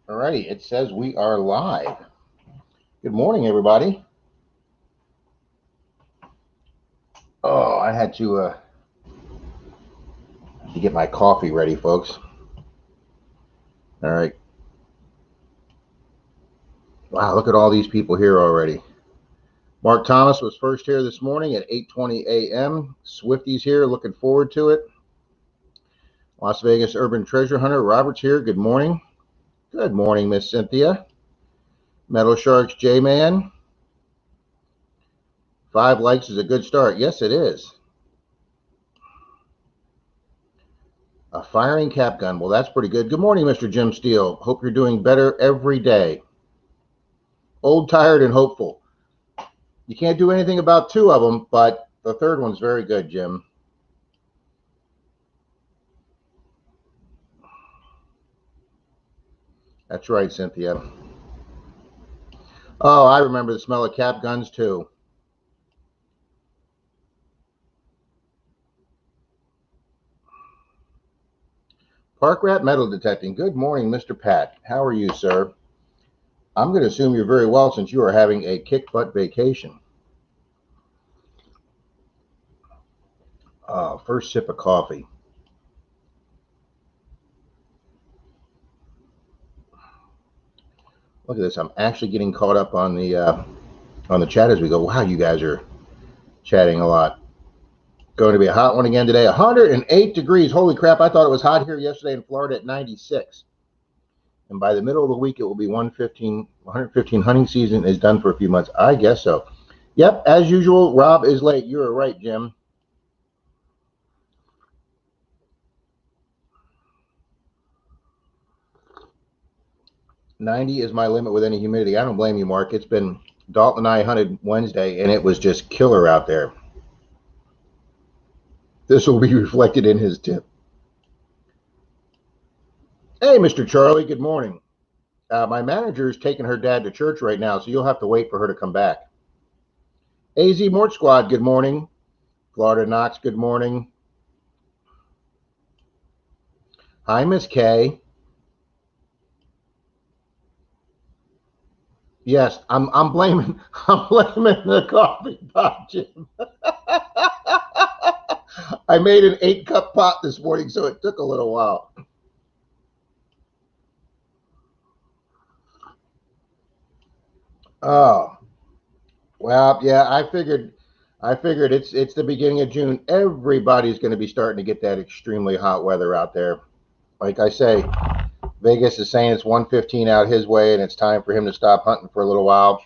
Alrighty, it says we are live. Good morning, everybody. Oh, I had to get my coffee ready, folks. All right. Wow, look at all these people here already. Mark Thomas was first here this morning at 8:20 a.m. Swifty's here, looking forward to it. Las Vegas Urban Treasure Hunter Robert's here. Good morning. Good morning, Miss Cynthia. Metal Sharks J-Man. 5 likes is a good start. Yes, it is. A firing cap gun. Well, that's pretty good. Good morning, Mr. Jim Steele. Hope you're doing better every day. Old, tired, and hopeful. You can't do anything about 2 of them, but the third one's very good, Jim. That's right, Cynthia. Oh, I remember the smell of cap guns, too. Park rat metal detecting. Good morning, Mr. Pat. How are you, sir? I'm going to assume you're very well since you are having a kick butt vacation. First sip of coffee. Look at this. I'm actually getting caught up on the chat as we go. Wow, you guys are chatting a lot. Going to be a hot one again today. 108 degrees. Holy crap. I thought it was hot here yesterday in Florida at 96. And by the middle of the week, it will be 115 hunting season is done for a few months. I guess so. Yep, as usual, Rob is late. You're right, Jim. '90 is my limit with any humidity. I don't blame you, Mark. It's been Dalton and I hunted Wednesday, and it was just killer out there. This will be reflected in his tip. Hey, Mr. Charlie, good morning. My manager is taking her dad to church right now, so you'll have to wait for her to come back. AZ Mort Squad, good morning. Florida Knox, good morning. Hi, Miss Kay. Yes, I'm blaming I'm blaming the coffee pot, Jim. I made an 8-cup pot this morning, so it took a little while. Oh, well, yeah, I figured it's the beginning of June. Everybody's going to be starting to get that extremely hot weather out there. Like I say, Vegas is saying it's 115 out his way, and it's time for him to stop hunting for a little while.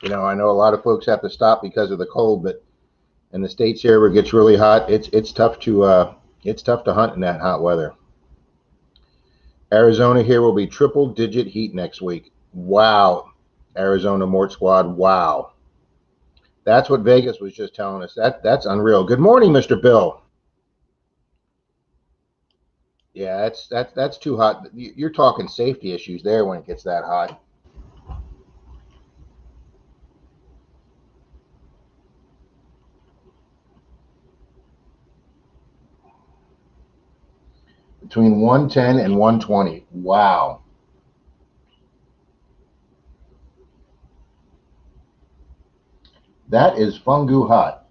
I know a lot of folks have to stop because of the cold, but in the states here where it gets really hot, it's tough to hunt in that hot weather. Arizona here will be triple-digit heat next week. Wow, Arizona Mort Squad. Wow, that's what Vegas was just telling us. That's unreal. Good morning, Mr. Bill. Yeah, that's too hot. You're talking safety issues there when it gets that hot. Between 110 and 120. Wow. That is fungu hot.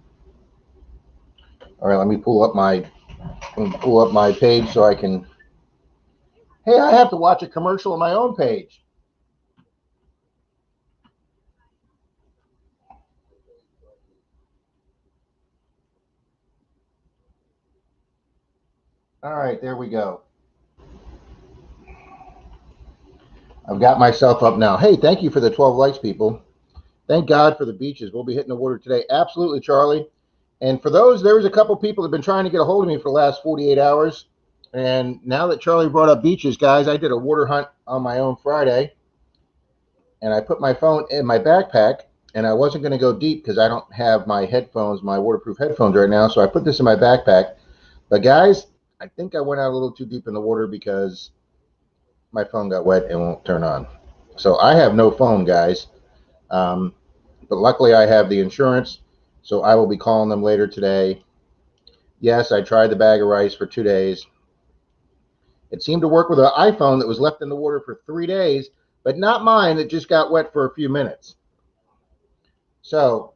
All right, let me pull up my page so I can. Hey, I have to watch a commercial on my own page. All right, there we go. I've got myself up now. Hey, thank you for the 12 likes, people. Thank God for the beaches. We'll be hitting the water today. Absolutely, Charlie. And for those, there was a couple people that have been trying to get a hold of me for the last 48 hours. And now that Charlie brought up beaches, guys, I did a water hunt on my own Friday. And I put my phone in my backpack. And I wasn't going to go deep because I don't have my headphones, my waterproof headphones right now. So I put this in my backpack. But guys, I think I went out a little too deep in the water because my phone got wet and won't turn on. So I have no phone, guys. But luckily I have the insurance, so I will be calling them later today. Yes, I tried the bag of rice for 2 days, It seemed to work with an iPhone that was left in the water for 3 days, but not mine that just got wet for a few minutes. So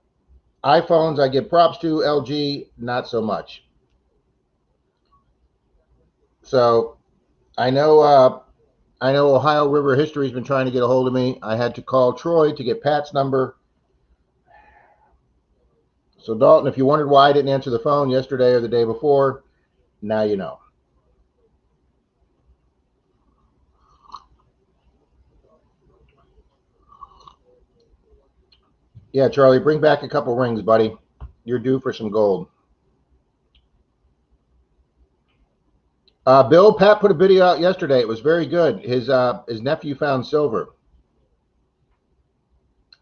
iPhones, I give props to. LG, not so much. So I know Ohio River History has been trying to get a hold of me. I had to call Troy to get Pat's number. So Dalton, if you wondered why I didn't answer the phone yesterday or the day before, now you know. Yeah, Charlie, bring back a couple rings, buddy. You're due for some gold. Bill, Pat put a video out yesterday. It was very good. His nephew found silver.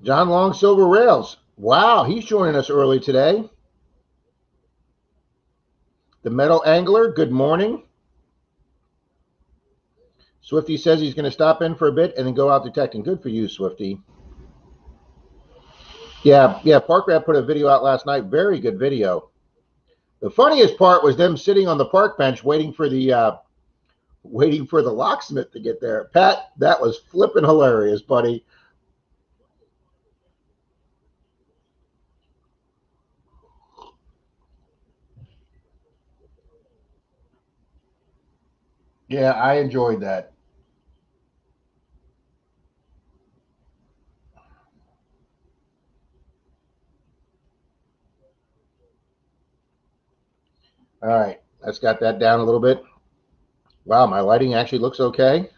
John Long, Silver Rails. Wow, he's joining us early today. The Metal Angler, good morning. Swifty says he's going to stop in for a bit and then go out detecting. Good for you, Swifty. Yeah, Park Rat put a video out last night. Very good video. The funniest part was them sitting on the park bench waiting for the locksmith to get there. Pat, that was flipping hilarious, buddy. Yeah, I enjoyed that. All right, let's got that down a little bit. Wow, my lighting actually looks okay.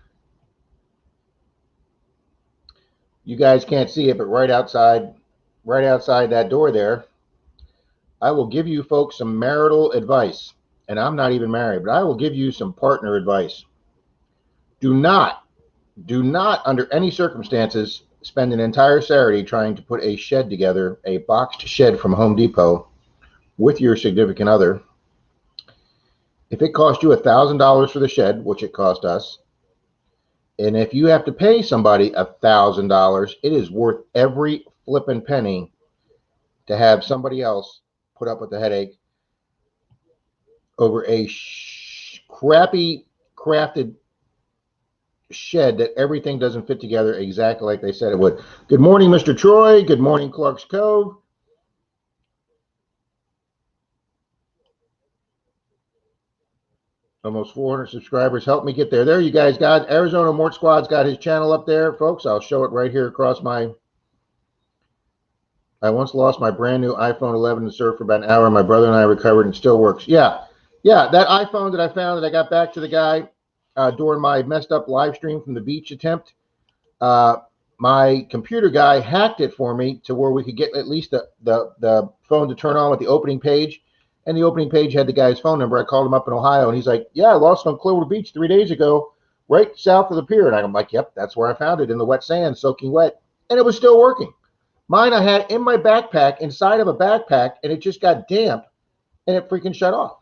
You guys can't see it, but right outside that door there, I will give you folks some marital advice. And I'm not even married, but I will give you some partner advice. Do not under any circumstances spend an entire Saturday trying to put a shed together, a boxed shed from Home Depot with your significant other. If it cost you $1,000 for the shed, which it cost us, and if you have to pay somebody $1,000, it is worth every flipping penny to have somebody else put up with the headache over a crappy crafted shed that everything doesn't fit together exactly like they said it would. Good morning, Mr. Troy. Good morning, Clark's Cove. Almost 400 subscribers. Help me get there. There you guys got Arizona Mort Squad's got his channel up there, folks. I'll show it right here across my. I once lost my brand new iPhone 11 to surf for about an hour. My brother and I recovered and it still works. Yeah, that iPhone that I found that I got back to the guy during my messed up live stream from the beach attempt. My computer guy hacked it for me to where we could get at least the phone to turn on with the opening page. And the opening page had the guy's phone number. I called him up in Ohio, and he's like, yeah, I lost it on Clearwater Beach 3 days ago, right south of the pier. And I'm like, yep, that's where I found it, in the wet sand, soaking wet. And it was still working. Mine I had in my backpack, inside of a backpack, and it just got damp, and it freaking shut off.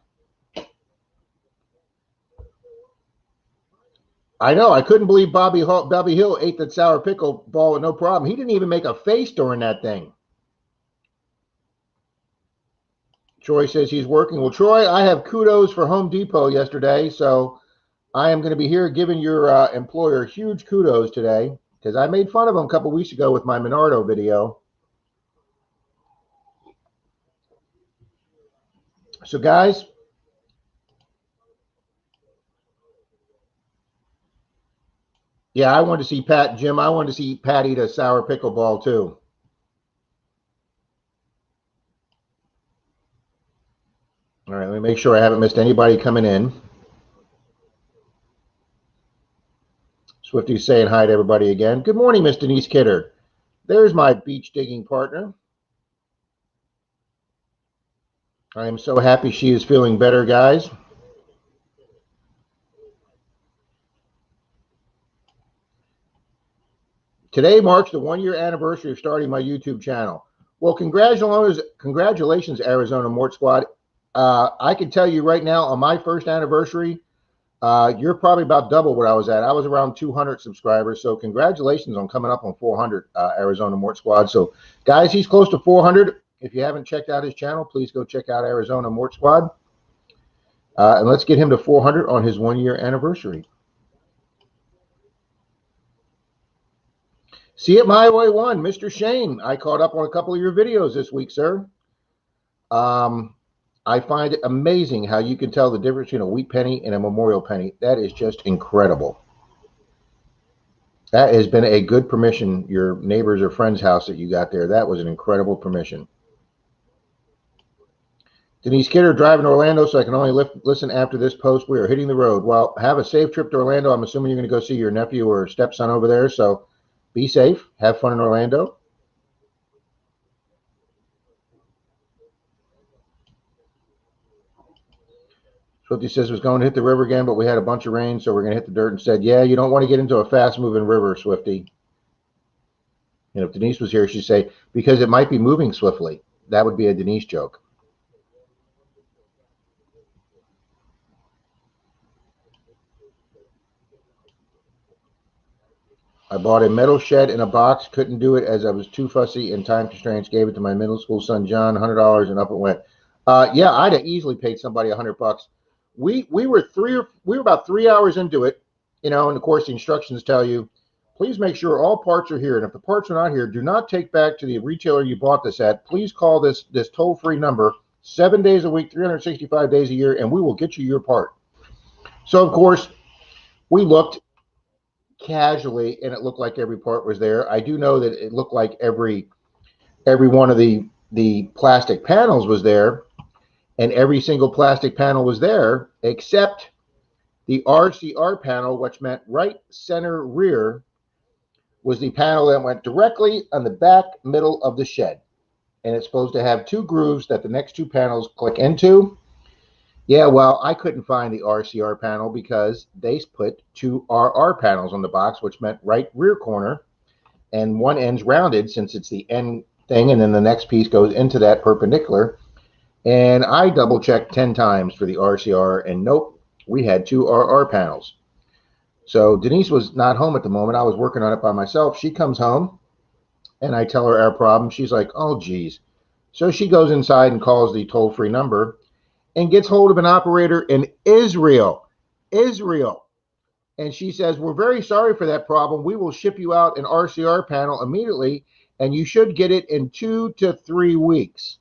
I know. I couldn't believe Bobby Hill ate that sour pickle ball with no problem. He didn't even make a face during that thing. Troy says he's working. Well, Troy, I have kudos for Home Depot yesterday, so I am going to be here giving your employer huge kudos today because I made fun of him a couple weeks ago with my Menardo video. So, guys, yeah, I wanted to see Pat, Jim. I wanted to see Pat eat a sour pickle ball too. All right, let me make sure I haven't missed anybody coming in. Swifty's saying hi to everybody again. Good morning, Miss Denise Kidder. There's my beach digging partner. I am so happy she is feeling better, guys. Today marks the 1-year anniversary of starting my YouTube channel. Well, congratulations, Arizona Mort Squad. I can tell you right now, on my first anniversary, you're probably about double what I was at. I was around 200 subscribers, so congratulations on coming up on 400, Arizona Mort Squad. So, guys, he's close to 400. If you haven't checked out his channel, please go check out Arizona Mort Squad. And let's get him to 400 on his 1-year anniversary. See it my way one, Mr. Shane. I caught up on a couple of your videos this week, sir. I find it amazing how you can tell the difference between a wheat penny and a memorial penny. That is just incredible. That has been a good permission, your neighbor's or friend's house that you got there. That was an incredible permission. Denise Kidder, driving to Orlando, so I can only listen after this post. We are hitting the road. Well, have a safe trip to Orlando. I'm assuming you're going to go see your nephew or stepson over there, so be safe. Have fun in Orlando. Swifty says was going to hit the river again, but we had a bunch of rain, so we're going to hit the dirt instead. Yeah, you don't want to get into a fast-moving river, Swifty. You know, if Denise was here, she'd say, because it might be moving swiftly. That would be a Denise joke. I bought a metal shed in a box. Couldn't do it as I was too fussy and time constraints. Gave it to my middle school son, John, $100, and up it went. Yeah, I'd have easily paid somebody $100. We were about 3 hours into it, you know, and of course the instructions tell you, please make sure all parts are here. And if the parts are not here, do not take back to the retailer you bought this at. Please call this toll-free number 7 days a week, 365 days a year, and we will get you your part. So of course, we looked casually and it looked like every part was there. I do know that it looked like every one of the plastic panels was there, and every single plastic panel was there except the RCR panel, which meant right center rear, was the panel that went directly on the back middle of the shed, and it's supposed to have 2 grooves that the next 2 panels click into. Yeah, well, I couldn't find the RCR panel because they put 2 RR panels on the box, which meant right rear corner, and one end's rounded since it's the end thing, and then the next piece goes into that perpendicular. And I double-checked 10 times for the RCR, and nope, we had 2 RR panels. So Denise was not home at the moment. I was working on it by myself. She comes home, and I tell her our problem. She's like, oh, geez. So she goes inside and calls the toll-free number, and gets hold of an operator in Israel. And she says, we're very sorry for that problem. We will ship you out an RCR panel immediately, and you should get it in 2 to 3 weeks.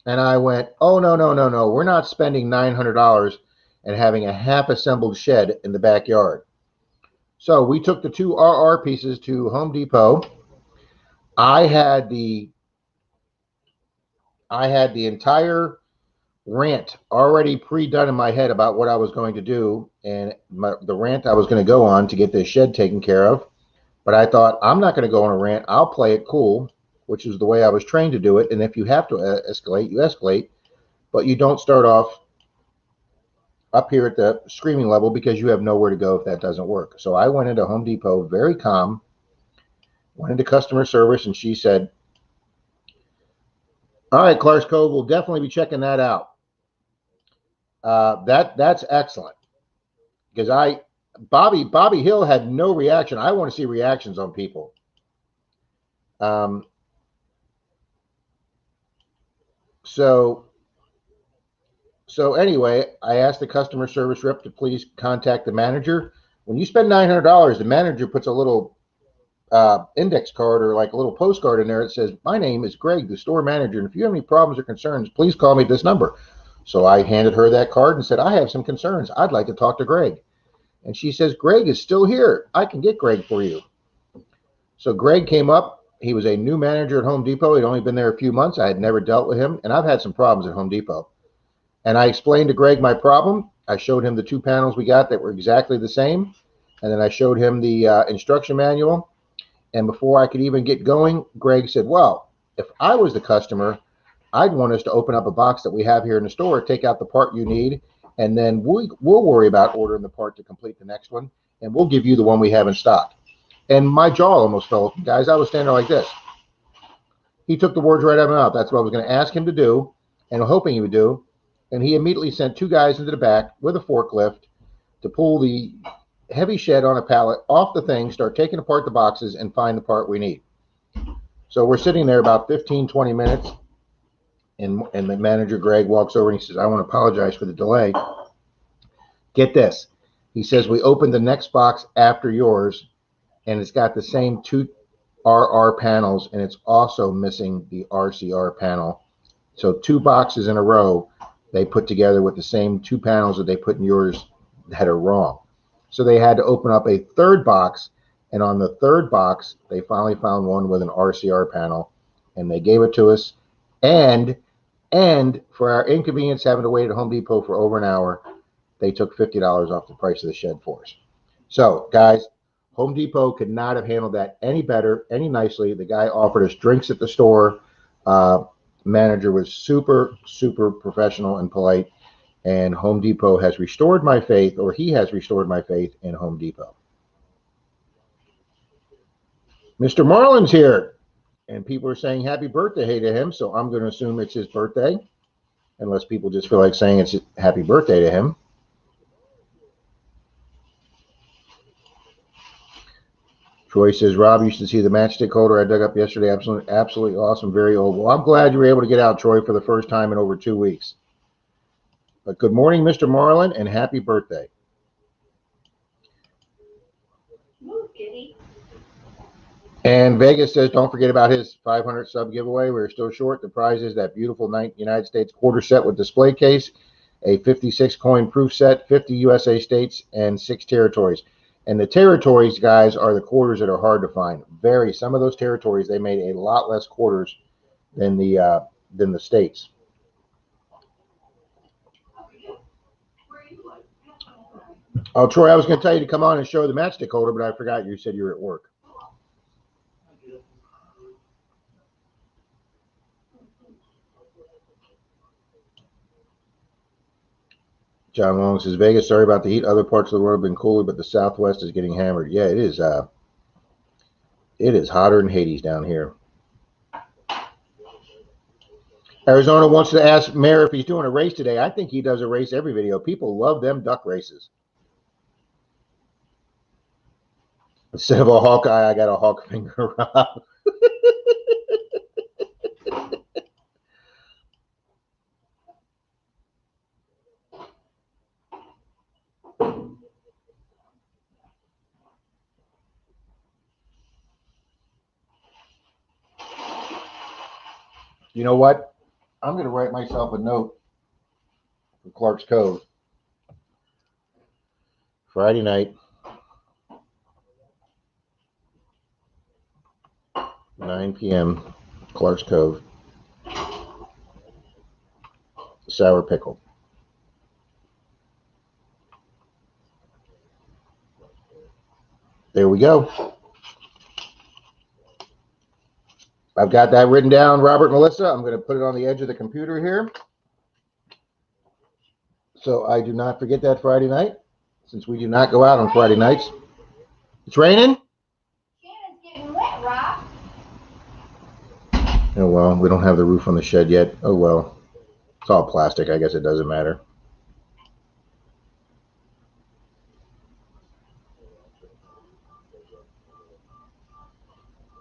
And I went, oh, no. We're not spending $900 and having a half-assembled shed in the backyard. So we took the 2 RR pieces to Home Depot. I had the entire rant already pre-done in my head about what I was going to do, and the rant I was going to go on to get this shed taken care of. But I thought, I'm not going to go on a rant. I'll play it cool, which is the way I was trained to do it. And if you have to escalate, you escalate, but you don't start off up here at the screaming level because you have nowhere to go if that doesn't work. So I went into Home Depot very calm, went into customer service, and she said, all right, Clark's Cove, we'll definitely be checking that out. That's excellent, because Bobby Hill had no reaction. I want to see reactions on people. So anyway, I asked the customer service rep to please contact the manager. When you spend $900, the manager puts a little index card or like a little postcard in there that says, my name is Greg, the store manager, and if you have any problems or concerns, please call me at this number. So I handed her that card and said, I have some concerns. I'd like to talk to Greg. And she says, Greg is still here. I can get Greg for you. So Greg came up. He was a new manager at Home Depot. He'd only been there a few months. I had never dealt with him, and I've had some problems at Home Depot. And I explained to Greg my problem. I showed him the 2 panels we got that were exactly the same. And then I showed him the instruction manual. And before I could even get going, Greg said, well, if I was the customer, I'd want us to open up a box that we have here in the store, take out the part you need, and then we'll worry about ordering the part to complete the next one, and we'll give you the one we have in stock. And my jaw almost fell open, guys. I was standing there like this. He took the words right out of my mouth. That's what I was going to ask him to do and hoping he would do. And he immediately sent 2 guys into the back with a forklift to pull the heavy shed on a pallet off the thing, start taking apart the boxes, and find the part we need. So we're sitting there about 15, 20 minutes. And the manager, Greg, walks over and he says, I want to apologize for the delay. Get this. He says we opened the next box after yours, and it's got the same two RR panels, and it's also missing the RCR panel. So 2 boxes in a row they put together with the same 2 panels that they put in yours that are wrong. So they had to open up a third box, and on the third box they finally found one with an RCR panel, and they gave it to us. And for our inconvenience having to wait at Home Depot for over an hour, they took $50 off the price of the shed for us. So guys, Home Depot could not have handled that any better, any nicely. The guy offered us drinks at the store. Manager was super, super professional and polite. And Home Depot has restored my faith, or he has restored my faith in Home Depot. Mr. Marlin's here, and people are saying happy birthday to him, so I'm going to assume it's his birthday, unless people just feel like saying it's happy birthday to him. Troy says, Rob used to see the matchstick holder I dug up yesterday. Absolutely awesome. Very old. Well, I'm glad you were able to get out, Troy, for the first time in over 2 weeks. But good morning, Mr. Marlin, and happy birthday. And Vegas says, don't forget about his 500 sub giveaway. We're still short. The prize is that beautiful United States quarter set with display case, a 56 coin proof set, 50 USA states, and 6 territories. And the territories, guys, are the quarters that are hard to find. Some of those territories, they made a lot less quarters than the states. Oh, Troy, I was going to tell you to come on and show the matchstick holder, but I forgot you said you were at work. John Long says, Vegas, sorry about the heat. Other parts of the world have been cooler, but the Southwest is getting hammered. Yeah, it is. It is hotter than Hades down here. Arizona wants to ask Mayor if he's doing a race today. I think he does a race every video. People love them duck races. Instead of a Hawkeye, I got a hawk finger, Rob. You know what? I'm going to write myself a note for Clark's Cove. Friday night, 9 p.m., Clark's Cove. Sour pickle. There we go. I've got that written down, Robert, Melissa. I'm going to put it on the edge of the computer here, so I do not forget that Friday night, since we do not go out on Friday nights. It's raining? Shannon's getting wet, Rob. Oh, well, we don't have the roof on the shed yet. Oh, well. It's all plastic. I guess it doesn't matter.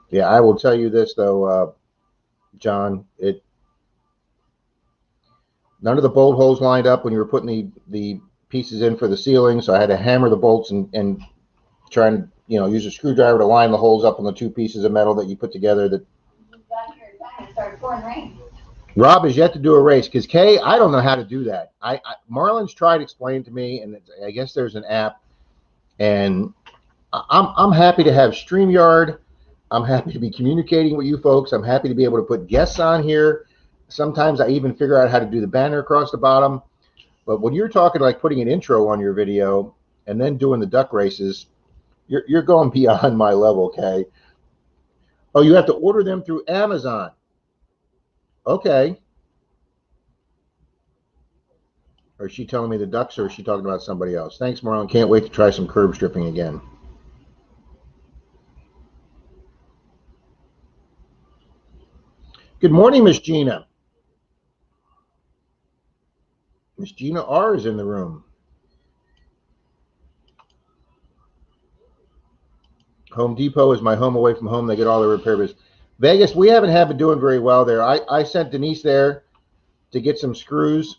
Yeah, I will tell you this, though, John. None of the bolt holes lined up when you were putting the pieces in for the ceiling, so I had to hammer the bolts and try and use a screwdriver to line the holes up on the 2 pieces of metal that you put together. That You got here in time and it started pouring rain. Rob has yet to do a race because Kay, I don't know how to do that. Marlon's tried explaining to me, and I guess there's an app, and I'm happy to have StreamYard. I'm happy to be communicating with you folks. I'm happy to be able to put guests on here. Sometimes I even figure out how to do the banner across the bottom. But when you're talking like putting an intro on your video and then doing the duck races, you're going beyond my level, okay? Oh, you have to order them through Amazon. Okay. Or is she telling me the ducks, or is she talking about somebody else? Thanks, Marlon. Can't wait to try some curb stripping again. Good morning, Miss Gina. Miss Gina R is in the room. Home Depot is my home away from home. They get all the repair business. Vegas, we haven't been doing very well there. I sent Denise there to get some screws,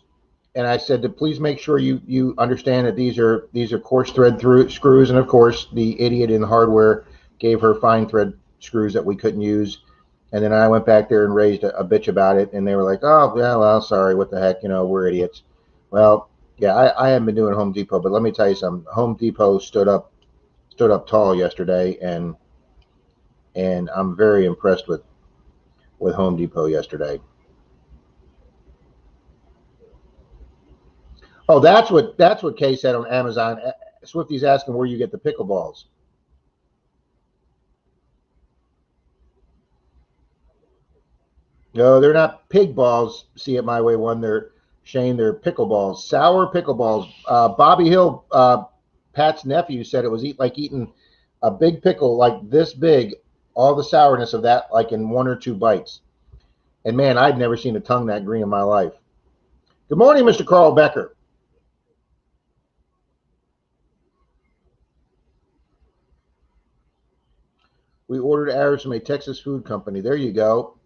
And I said to please make sure you understand that these are coarse thread through screws, and of course the idiot in the hardware gave her fine thread screws that we couldn't use. And then I went back there and raised a bitch about it, and they were like, "Oh, yeah, well, sorry, what the heck, we're idiots." Well, yeah, I haven't been doing Home Depot, but let me tell you something. Home Depot stood up tall yesterday, and I'm very impressed with Home Depot yesterday. Oh, that's what Kay said on Amazon. Swifty's asking where you get the pickleballs. No, they're not pig balls. See it my way one. They're Shane. They're pickleballs, sour pickleballs. Bobby Hill, Pat's nephew, said it was like eating a big pickle like this big. All the sourness of that, like in one or two bites. And man, I'd never seen a tongue that green in my life. Good morning, Mr. Carl Becker. We ordered ours from a Texas food company. There you go.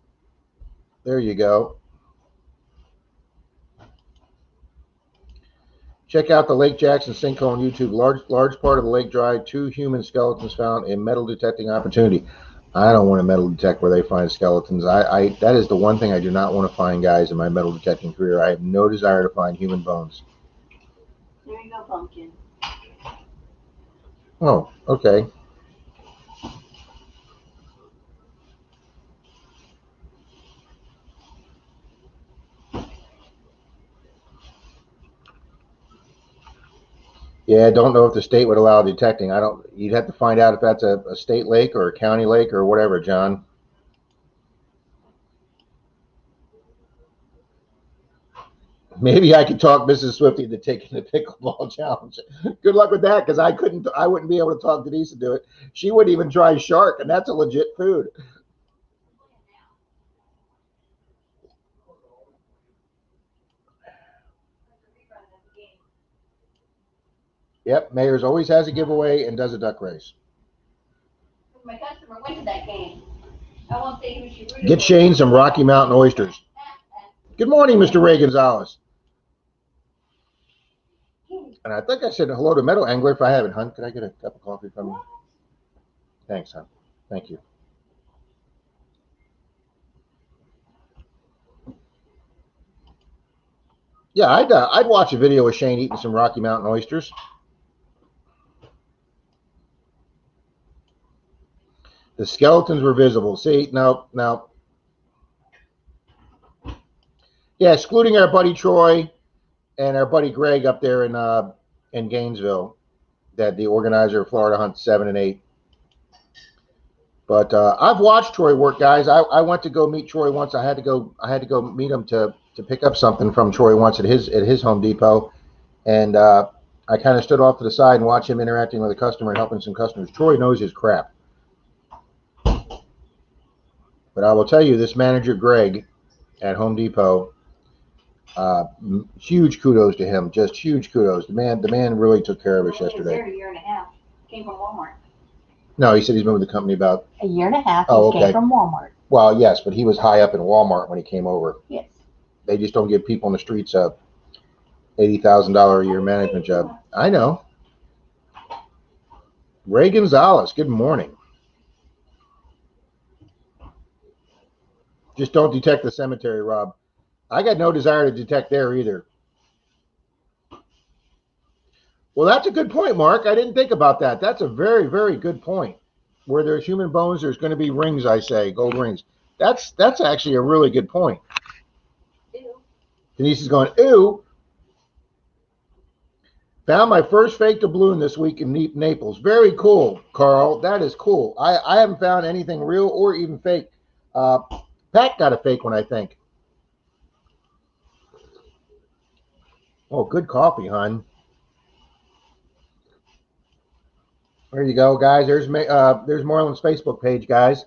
There you go. Check out the Lake Jackson sinkhole on YouTube. Large part of the lake dry. 2 human skeletons found. A metal detecting opportunity. I don't want to metal detect where they find skeletons. That is the one thing I do not want to find, guys, in my metal detecting career. I have no desire to find human bones. There you go, pumpkin. Oh, okay. Yeah, I don't know if the state would allow detecting. You'd have to find out if that's a state lake or a county lake or whatever, John. Maybe I could talk Mrs. Swifty into taking the pickleball challenge. Good luck with that, because I wouldn't be able to talk Denise to do it. She wouldn't even try shark, and that's a legit food. Yep, Mayors always has a giveaway and does a duck race. My customer went to that game. I won't say who she rooted Get Shane some Rocky Mountain oysters. Good morning, Mr. Ray Gonzalez. And I think I said hello to Meadow Angler. If I haven't, hon, could I get a cup of coffee from you? Thanks, hon. Thank you. Yeah, I'd watch a video of Shane eating some Rocky Mountain oysters. The skeletons were visible. See, now, yeah, excluding our buddy Troy and our buddy Greg up there in Gainesville, that the organizer of Florida Hunt 7 and 8. But I've watched Troy work, guys. I went to go meet Troy once. I had to go meet him to pick up something from Troy once at his Home Depot, and I kind of stood off to the side and watched him interacting with a customer and helping some customers. Troy knows his crap. But I will tell you, this manager Greg at Home Depot, huge kudos to him. Just huge kudos. The man really took care of us yesterday. There a year and a half. Came from Walmart. No, he said he's been with the company about a year and a half. Oh, okay. Came from Walmart. Well, yes, but he was high up in Walmart when he came over. Yes. They just don't give people in the streets a $80,000 a year management job. I know. Ray Gonzalez, good morning. Just don't detect the cemetery, Rob. I got no desire to detect there either. Well, that's a good point, Mark. I didn't think about that. That's a very, very good point. Where there's human bones, there's going to be rings, I say, gold rings. That's actually a really good point. Ew. Denise is going, ew. Found my first fake doubloon this week in Naples. Very cool, Carl. That is cool. I haven't found anything real or even fake. Pat got a fake one, I think. Oh, good coffee, hon. There you go, guys. There's Marlon's Facebook page, guys.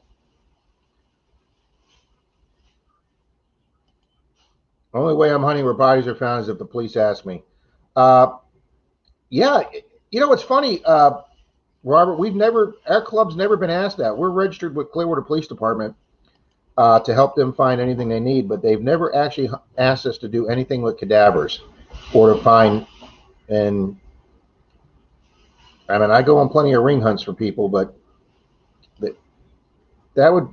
Only way I'm hunting where bodies are found is if the police ask me. Yeah, what's funny, Robert, our club's never been asked that. We're registered with Clearwater Police Department to help them find anything they need, but they've never actually asked us to do anything with cadavers. or to find. And I mean, I go on plenty of ring hunts for people, but that would.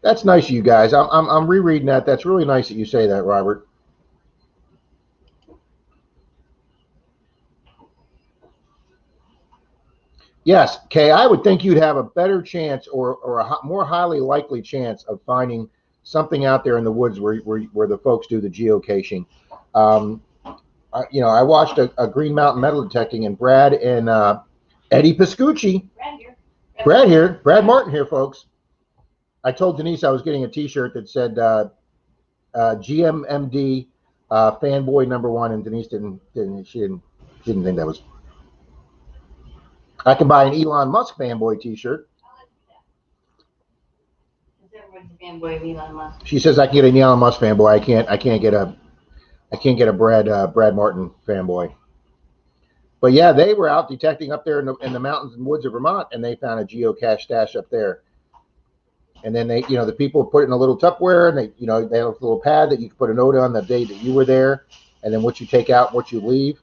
That's nice of you guys. I'm rereading that. That's really nice that you say that, Robert. Yes, Kay, I would think you'd have a better chance or a more highly likely chance of finding something out there in the woods where the folks do the geocaching. I watched a Green Mountain metal detecting, and Brad and Eddie Pascucci. Brad Martin here, folks. I told Denise I was getting a T-shirt that said GMMD fanboy #1, and Denise didn't think that was. I can buy an Elon Musk fanboy T-shirt. Everyone's a fanboy of Elon Musk. She says I can get an Elon Musk fanboy. I can't get a Brad Martin fanboy. But yeah, they were out detecting up there in the mountains and woods of Vermont, and they found a geocache stash up there. And then they, the people put it in a little Tupperware, and they have a little pad that you can put a note on the day that you were there, and then what you take out, what you leave.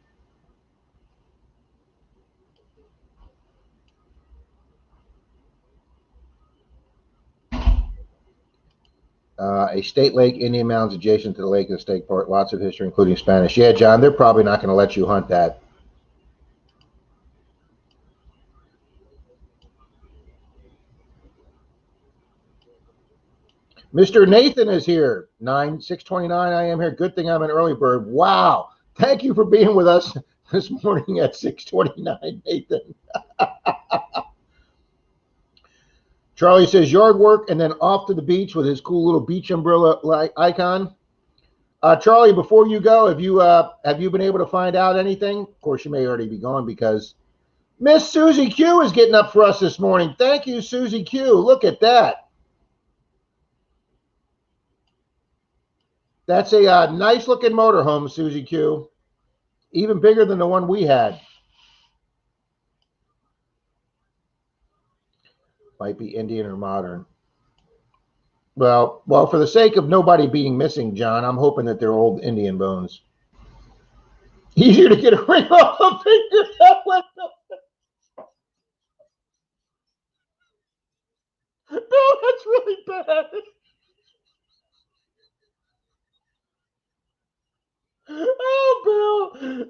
A state lake, Indian Mountains adjacent to the lake and the state park. Lots of history, including Spanish. Yeah, John, they're probably not going to let you hunt that. Mr. Nathan is here. 6:29 I am here. Good thing I'm an early bird. Wow. Thank you for being with us this morning at 6:29, Nathan. Charlie says yard work and then off to the beach with his cool little beach umbrella icon. Charlie, before you go, have you been able to find out anything? Of course, you may already be gone because Miss Susie Q is getting up for us this morning. Thank you, Susie Q. Look at that. That's a nice looking motorhome, Susie Q. Even bigger than the one we had. Might be Indian or modern. Well, for the sake of nobody being missing, John, I'm hoping that they're old Indian bones. Easier to get a ring off a finger that way. No, that's really bad. Oh, Bill.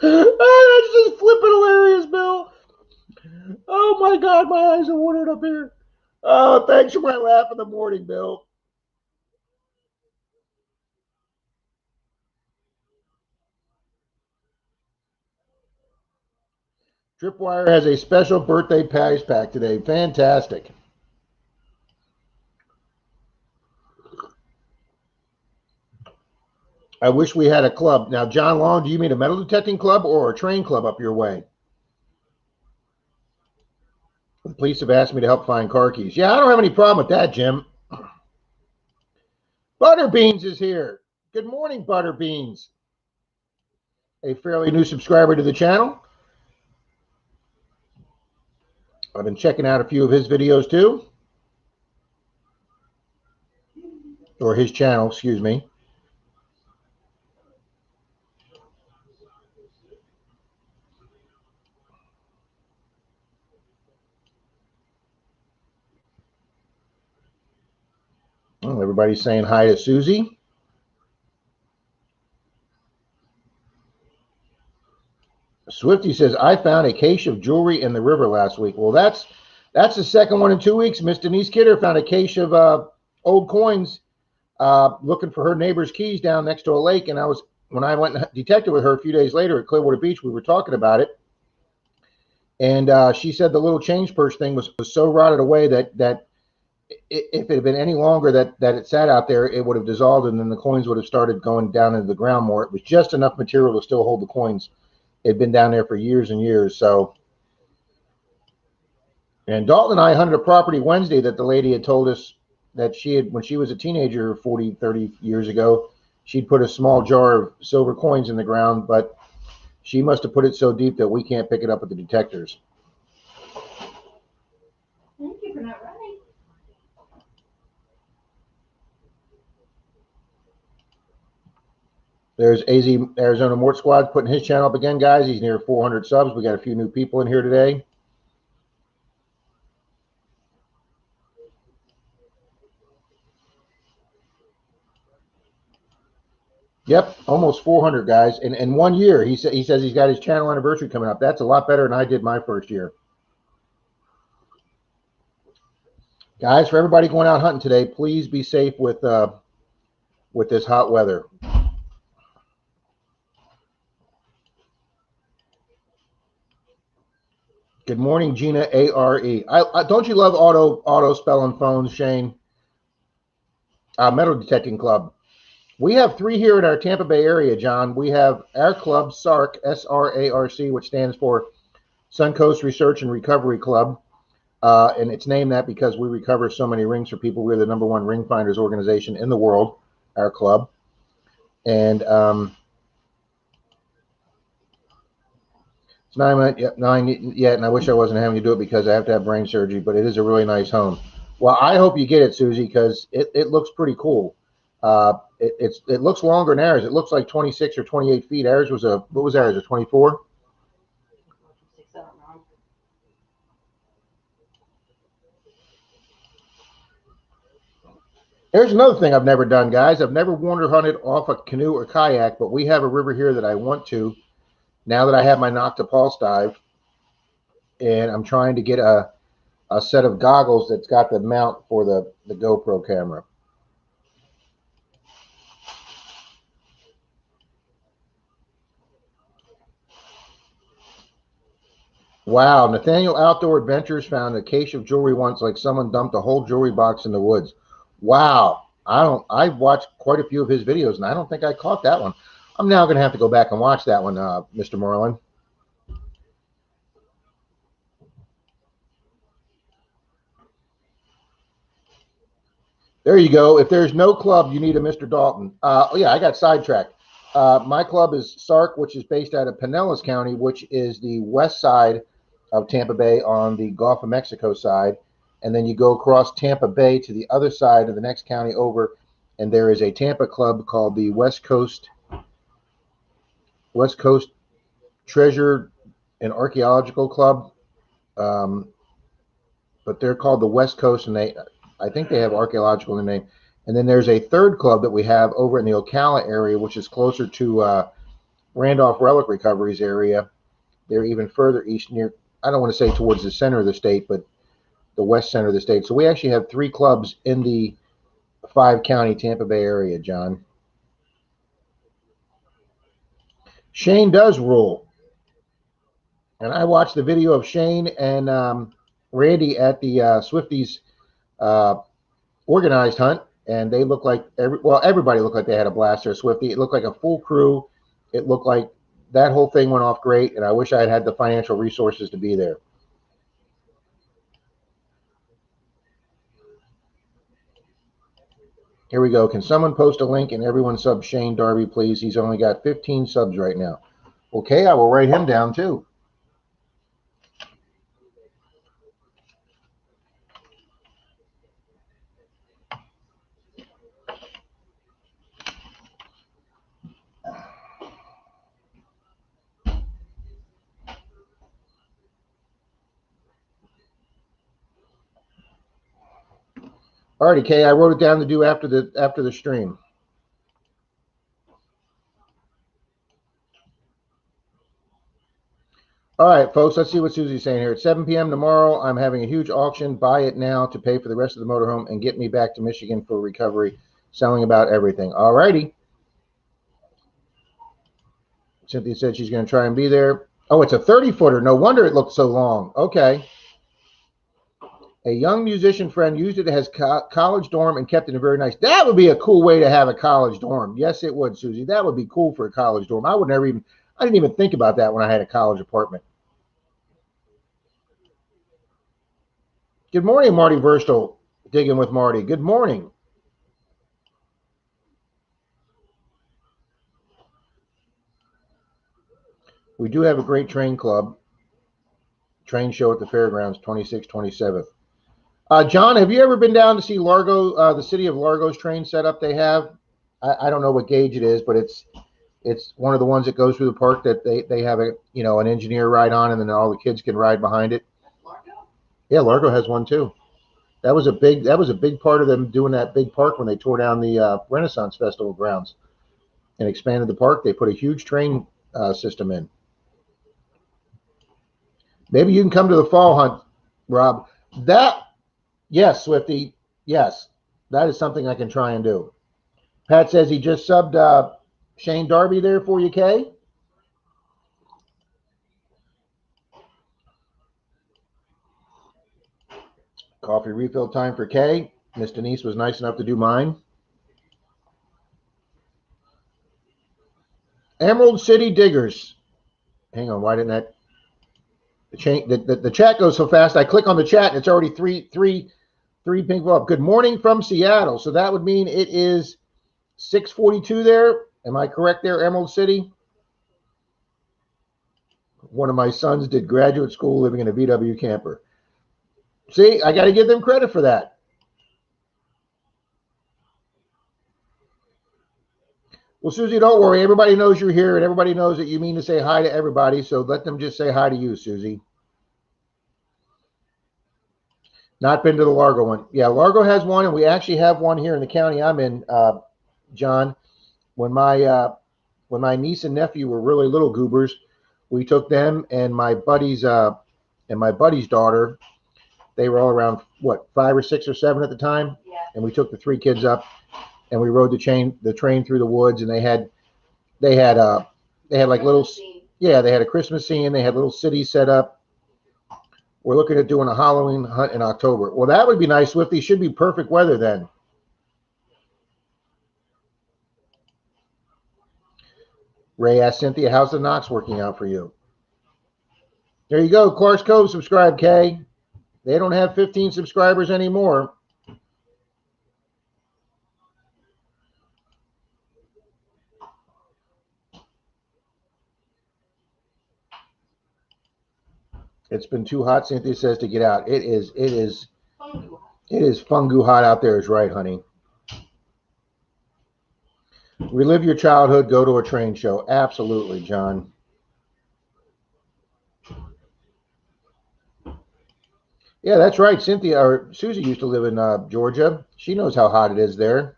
Oh, that's just flipping hilarious, Bill. Oh my God, my eyes are watering up here. Oh, thanks for my laugh in the morning, Bill. Tripwire has a special birthday prize pack today. Fantastic. I wish we had a club. Now, John Long, do you mean a metal detecting club or a train club up your way? The police have asked me to help find car keys. Yeah, I don't have any problem with that, Jim. Butterbeans is here. Good morning, Butterbeans. A fairly new subscriber to the channel. I've been checking out a few of his videos too. Or his channel, excuse me. Well, everybody's saying hi to Susie. Swifty says, I found a cache of jewelry in the river last week. Well, that's the second one in 2 weeks. Miss Denise Kidder found a cache of old coins looking for her neighbor's keys down next to a lake. And when I went and detected with her a few days later at Clearwater Beach, we were talking about it. And she said the little change purse thing was so rotted away that if it had been any longer that it sat out there, it would have dissolved, and then the coins would have started going down into the ground more. It was just enough material to still hold the coins. It had been down there for years and years. So, and Dalton and I hunted a property Wednesday that the lady had told us that she had, when she was a teenager 40, 30 years ago, she'd put a small jar of silver coins in the ground, but she must have put it so deep that we can't pick it up with the detectors. Thank you for not running. There's AZ Arizona Mort Squad putting his channel up again, guys. He's near 400 subs. We got a few new people in here today. Yep, almost 400 guys in 1 year. He says he's got his channel anniversary coming up. That's a lot better than I did my first year. Guys, for everybody going out hunting today, please be safe with this hot weather. Good morning, Gina ARE. Don't you love auto spelling phones, Shane? Metal Detecting Club. We have 3 here in our Tampa Bay area, John. We have our club, SARC, SRARC, which stands for Suncoast Research and Recovery Club. And it's named that because we recover so many rings for people. We're the #1 ring finders organization in the world, our club. And it's 9 yet, and I wish I wasn't having to do it because I have to have brain surgery, but it is a really nice home. Well, I hope you get it, Susie, because it looks pretty cool. It looks longer than ours. It looks like 26 or 28 feet. Ours was what was ours, a 24? There's another thing I've never done, guys. I've never wander hunted off a canoe or kayak, but we have a river here that I want to now that I have my Nocta Pulse dive, and I'm trying to get a set of goggles that's got the mount for the GoPro camera. Wow, Nathaniel Outdoor Adventures found a cache of jewelry once, like someone dumped a whole jewelry box in the woods. Wow, I've watched quite a few of his videos, and I don't think I caught that one. I'm now going to have to go back and watch that one, Mr. Merlin. There you go. If there's no club, you need a Mr. Dalton. Oh yeah, I got sidetracked. My club is SARC, which is based out of Pinellas County, which is the west side of Tampa Bay on the Gulf of Mexico side. And then you go across Tampa Bay to the other side of the next county over, and there is a Tampa club called the West Coast Treasure and Archaeological Club. But they're called the West Coast, and I think they have archaeological in the name. And then there's a third club that we have over in the Ocala area, which is closer to Randolph Relic Recoveries area. They're even further east near, I don't want to say towards the center of the state, but the west center of the state. So we actually have 3 clubs in the 5-county Tampa Bay area, John. Shane does rule. And I watched the video of Shane and Randy at the Swifties organized hunt, and they looked like everybody looked like they had a blast there. Swifty, it looked like a full crew. It looked like that whole thing went off great, and I wish I had the financial resources to be there. Here we go. Can someone post a link and everyone sub Shane Darby, please? He's only got 15 subs right now. Okay, I will write him down too. Alrighty, Kay, I wrote it down to do after the stream. All right, folks, let's see what Susie's saying here. At 7 p.m. tomorrow, I'm having a huge auction. Buy it now to pay for the rest of the motorhome and get me back to Michigan for recovery, selling about everything. All righty. Cynthia said she's going to try and be there. Oh, it's a 30-footer. No wonder it looked so long. Okay. A young musician friend used it as college dorm and kept it very nice. That would be a cool way to have a college dorm. Yes, it would, Susie. That would be I for a college dorm. I didn't even think about that when I had a college apartment. Good morning, Marty Verstel. Digging with Marty. Good morning. We do have a great train club. Train show at the fairgrounds, 26th, 27th. John, have you ever been down to see Largo, the city of Largo's train setup they have? I don't know what gauge it is, but It's one of the ones that goes through the park that they have a an engineer ride on, and then all the kids can ride behind it. Largo? Yeah, Largo has one too. That was a big part of them doing that big park when they tore down the Renaissance Festival grounds and expanded the park. They put a huge train system in. Maybe you can come to the fall hunt, Rob. Yes, Swifty. Yes, that is something I can try and do. Pat says he just subbed Shane Darby there for you, Kay. Coffee refill time for Kay. Miss Denise was nice enough to do mine. Emerald City Diggers. Hang on, why didn't that the chat goes so fast? I click on the chat and it's already three pink up. Good morning from Seattle. So that would mean it is 6:42 there. Am I correct there, Emerald City? One of my sons did graduate school living in a VW camper. See, I got to give them credit for that. Well, Susie, don't worry. Everybody knows you're here, and everybody knows that you mean to say hi to everybody, so let them just say hi to you, Susie. Not been to the Largo one. Yeah, Largo has one, and we actually have one here in the county I'm in, John. When my niece and nephew were really little goobers, we took them and my buddy's daughter. They were all around, what, 5 or 6 or 7 at the time? Yeah. And we took the 3 kids up, and we rode the train through the woods, and they had like little, yeah, they had a Christmas scene. They had little cities set up. We're looking at doing a Halloween hunt in October. Well, that would be nice, Swifty. Should be perfect weather then. Ray asked Cynthia, how's the Knox working out for you? There you go. Clark's Cove, subscribe, Kay. They don't have 15 subscribers anymore. It's been too hot, Cynthia says, to get out. It is fungu hot out there, is right, honey. Relive your childhood, go to a train show. Absolutely, John. Yeah, that's right. Cynthia or Susie used to live in Georgia. She knows how hot it is there.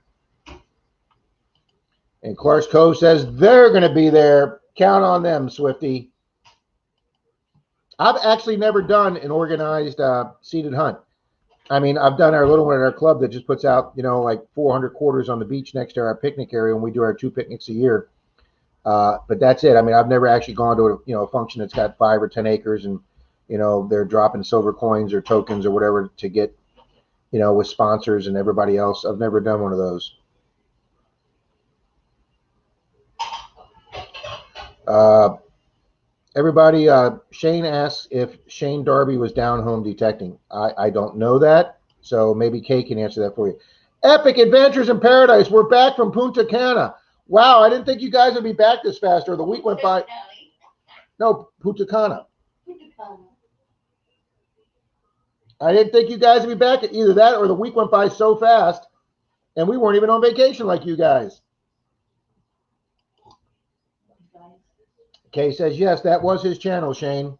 And Clark's Cove says they're going to be there. Count on them, Swifty. I've actually never done an organized seated hunt. I mean, I've done our little one at our club that just puts out, like 400 quarters on the beach next to our picnic area, and we do our 2 picnics a year. But that's it. I mean, I've never actually gone to a function that's got 5 or 10 acres, and they're dropping silver coins or tokens or whatever to get, with sponsors and everybody else. I've never done one of those. Everybody, Shane asks if Shane Darby was down home detecting. I don't know that, so maybe Kay can answer that for you. Epic Adventures in Paradise. We're back from Punta Cana. Wow, I didn't think you guys would be back this fast, or the week went by. No, Punta Cana. I didn't think you guys would be back. Either that or the week went by so fast, and we weren't even on vacation like you guys. Kay says, yes, that was his channel, Shane.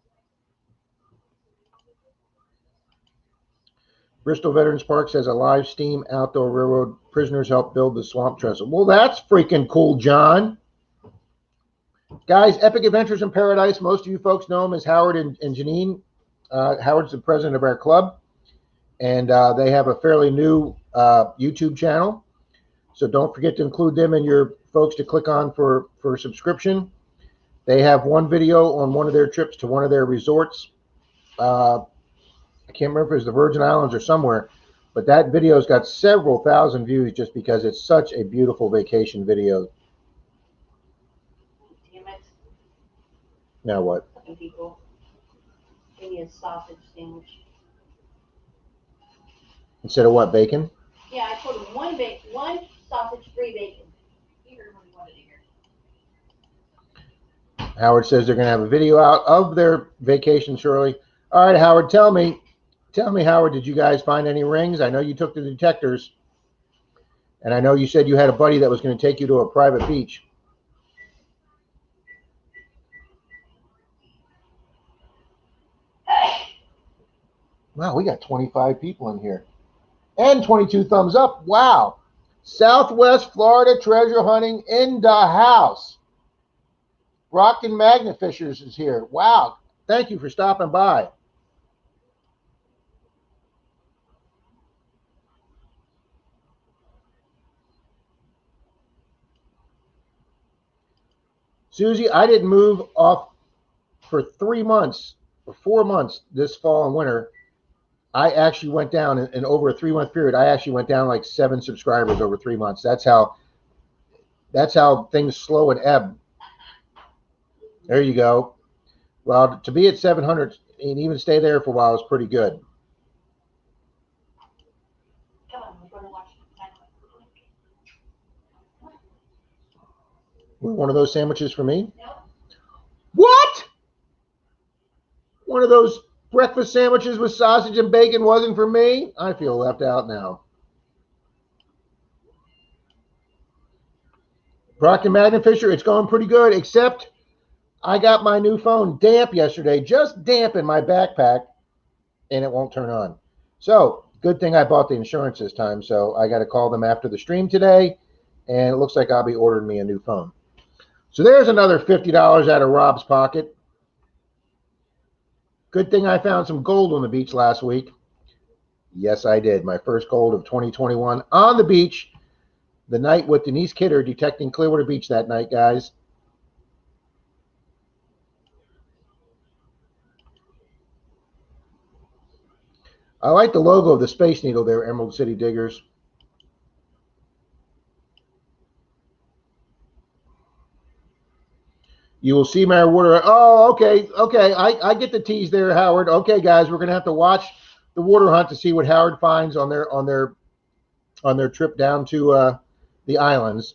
Bristol Veterans Park says a live steam outdoor railroad. Prisoners help build the swamp trestle. Well, that's freaking cool, John. Guys, Epic Adventures in Paradise. Most of you folks know him as Howard and Janine. Howard's the president of our club, and they have a fairly new YouTube channel. So don't forget to include them in your folks to click on for subscription. They have one video on one of their trips to one of their resorts. I can't remember if it was the Virgin Islands or somewhere, but that video's got several thousand views just because it's such a beautiful vacation video. Damn it. Now what? People. Give me a sausage sandwich. Instead of what, bacon? Yeah, I told him one sausage-free bacon. He heard what he wanted to hear. Howard says they're going to have a video out of their vacation shortly. All right, Howard, tell me, Howard, did you guys find any rings? I know you took the detectors, and I know you said you had a buddy that was going to take you to a private beach. Wow, we got 25 people in here. And 22 thumbs up. Wow. Southwest Florida treasure hunting in the house. Brockton Magnafishers is here. Wow. Thank you for stopping by. Susie, I didn't move off for 3 months or 4 months this fall and winter. I actually went down in over a 3 month period. I actually went down like 7 subscribers over 3 months. That's how things slow and ebb. There you go. Well, to be at 700 and even stay there for a while is pretty good. Come on, we're going to watch One of those sandwiches for me? Nope. What? One of those breakfast sandwiches with sausage and bacon wasn't for me? I feel left out now. Brockton Magnafisher, it's going pretty good, except I got my new phone damp yesterday, just damp in my backpack, and it won't turn on. So, good thing I bought the insurance this time, so I got to call them after the stream today, and it looks like I'll be ordering me a new phone. So there's another $50 out of Rob's pocket. Good thing I found some gold on the beach last week. Yes, I did. My first gold of 2021 on the beach. The night with Denise Kidder detecting Clearwater Beach that night, guys. I like the logo of the Space Needle there, Emerald City Diggers. You will see my water. Oh, okay. I get the tease there, Howard. Okay, guys, we're gonna have to watch the water hunt to see what Howard finds on their trip down to the islands.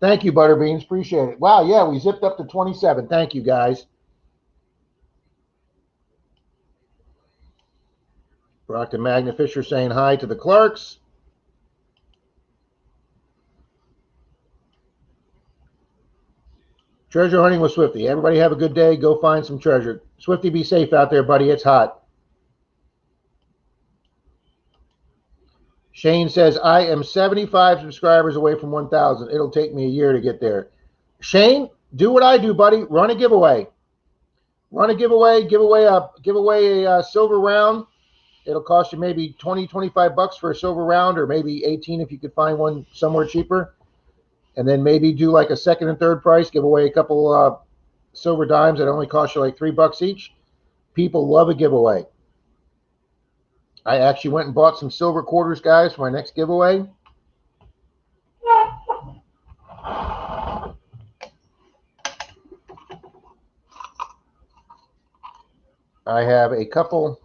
Thank you, Butterbeans. Appreciate it. Wow, yeah, we zipped up to 27. Thank you, guys. Brockton Magnafisher saying hi to the Clarks. Treasure hunting with Swifty. Everybody have a good day. Go find some treasure. Swifty, be safe out there, buddy. It's hot. Shane says, I am 75 subscribers away from 1,000. It'll take me a year to get there. Shane, do what I do, buddy. Run a giveaway. Run a giveaway. Give away a silver round. It'll cost you maybe 20, 25 bucks for a silver round, or maybe 18 if you could find one somewhere cheaper. And then maybe do like a second and third price. Give away a couple silver dimes that only cost you like $3 each. People love a giveaway. I actually went and bought some silver quarters, guys, for my next giveaway. I have a couple.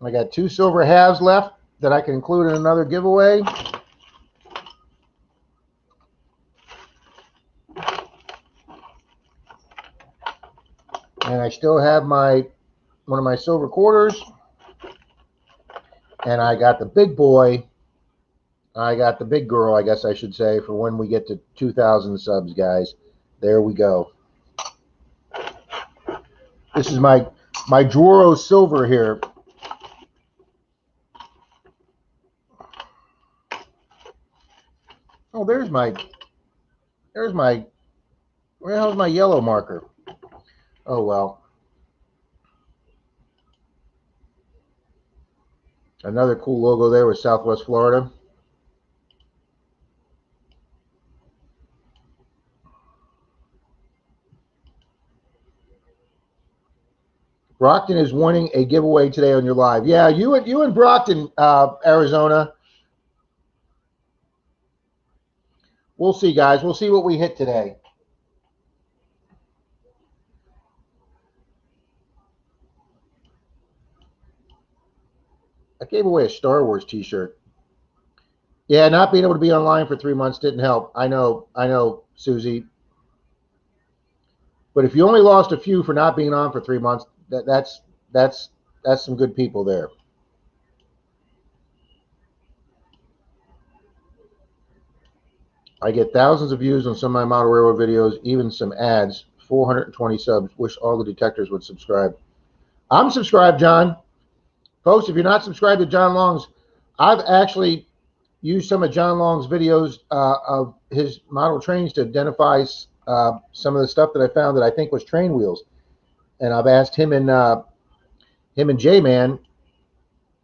I got 2 silver halves left that I can include in another giveaway. And I still have one of my silver quarters. And I got the big boy. I got the big girl, I guess I should say, for when we get to 2,000 subs, guys. There we go. This is my Dwaro silver here. Oh, where the hell's my yellow marker? Oh, well. Another cool logo there with Southwest Florida. Brockton is winning a giveaway today on your live. Yeah, you and Brockton, Arizona. We'll see, guys. We'll see what we hit today. I gave away a Star Wars t-shirt. Yeah, not being able to be online for 3 months didn't help. I know, Susie. But if you only lost a few for not being on for 3 months, that's some good people there. I get thousands of views on some of my model railroad videos, even some ads. 420 subs. Wish all the detectors would subscribe. I'm subscribed, John. Folks, if you're not subscribed to John Long's, I've actually used some of John Long's videos of his model trains to identify some of the stuff that I found that I think was train wheels. And I've asked him and J-Man.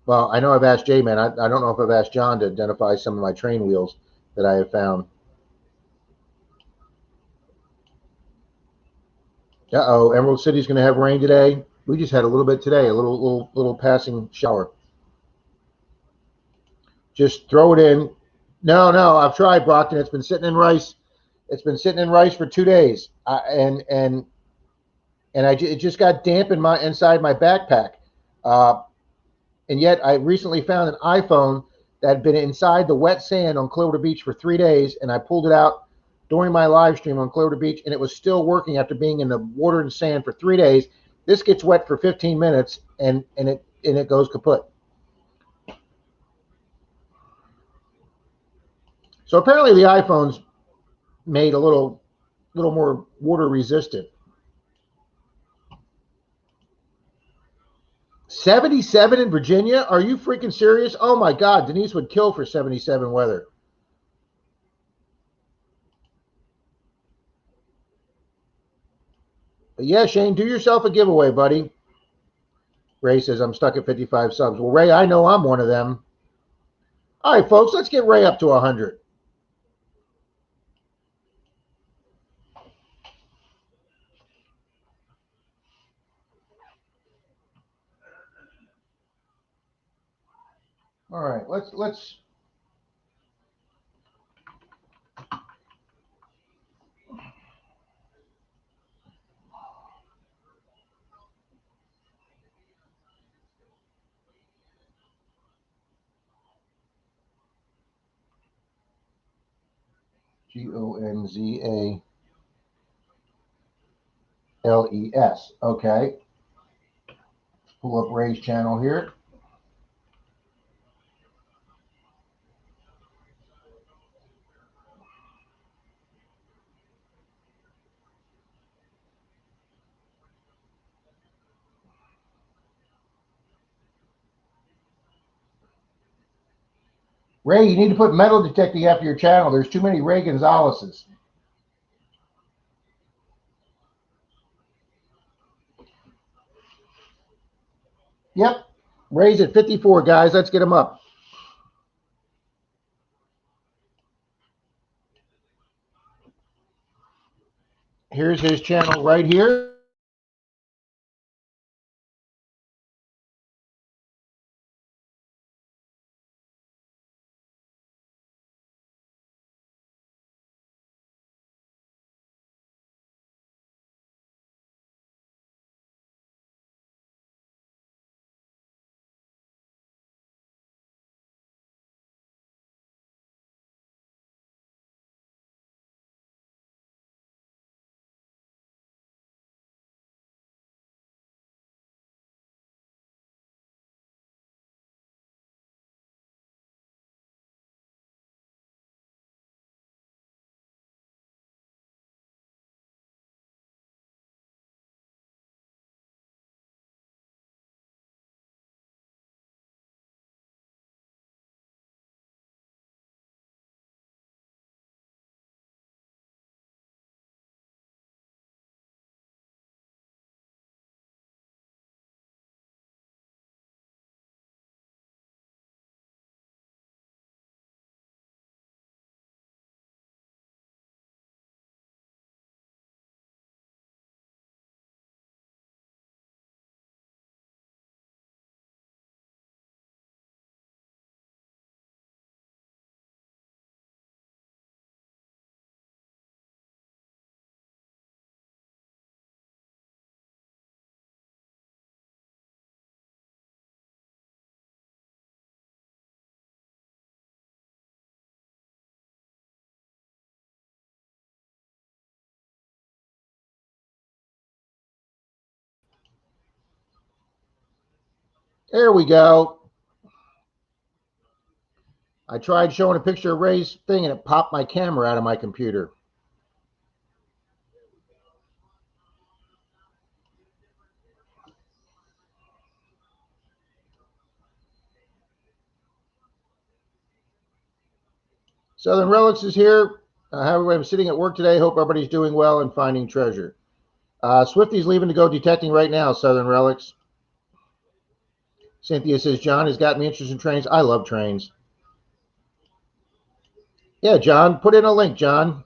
Well, I know I've asked J-Man. I don't know if I've asked John to identify some of my train wheels that I have found. Uh-oh, Emerald City's going to have rain today. We just had a little bit today, a little passing shower. Just throw it in. No, I've tried, Brockton. It's been sitting in rice. It's been sitting in rice for 2 days, and it just got damp in inside my backpack. And yet, I recently found an iPhone that had been inside the wet sand on Clearwater Beach for 3 days, and I pulled it out during my live stream on Clearwater Beach, and it was still working after being in the water and sand for 3 days. This gets wet for 15 minutes, and it goes kaput. So apparently, the iPhone's made a little more water resistant. 77 in Virginia? Are you freaking serious? Oh my God, Denise would kill for 77 weather. But yeah, Shane, do yourself a giveaway, buddy. Ray says, I'm stuck at 55 subs. Well, Ray, I know I'm one of them. All right, folks, let's get Ray up to 100. All right, let's Gonzales. Okay. Pull up Ray's channel here. Ray, you need to put metal detecting after your channel. There's too many Ray Gonzaleses. Yep. Ray's at 54, guys. Let's get him up. Here's his channel right here. There we go. I tried showing a picture of Ray's thing and it popped my camera out of my computer. Southern Relics is here. However, I'm sitting at work today. Hope everybody's doing well and finding treasure. Swifty's leaving to go detecting right now, Southern Relics. Cynthia says, John has got me interested in trains. I love trains. Yeah, John, put in a link, John.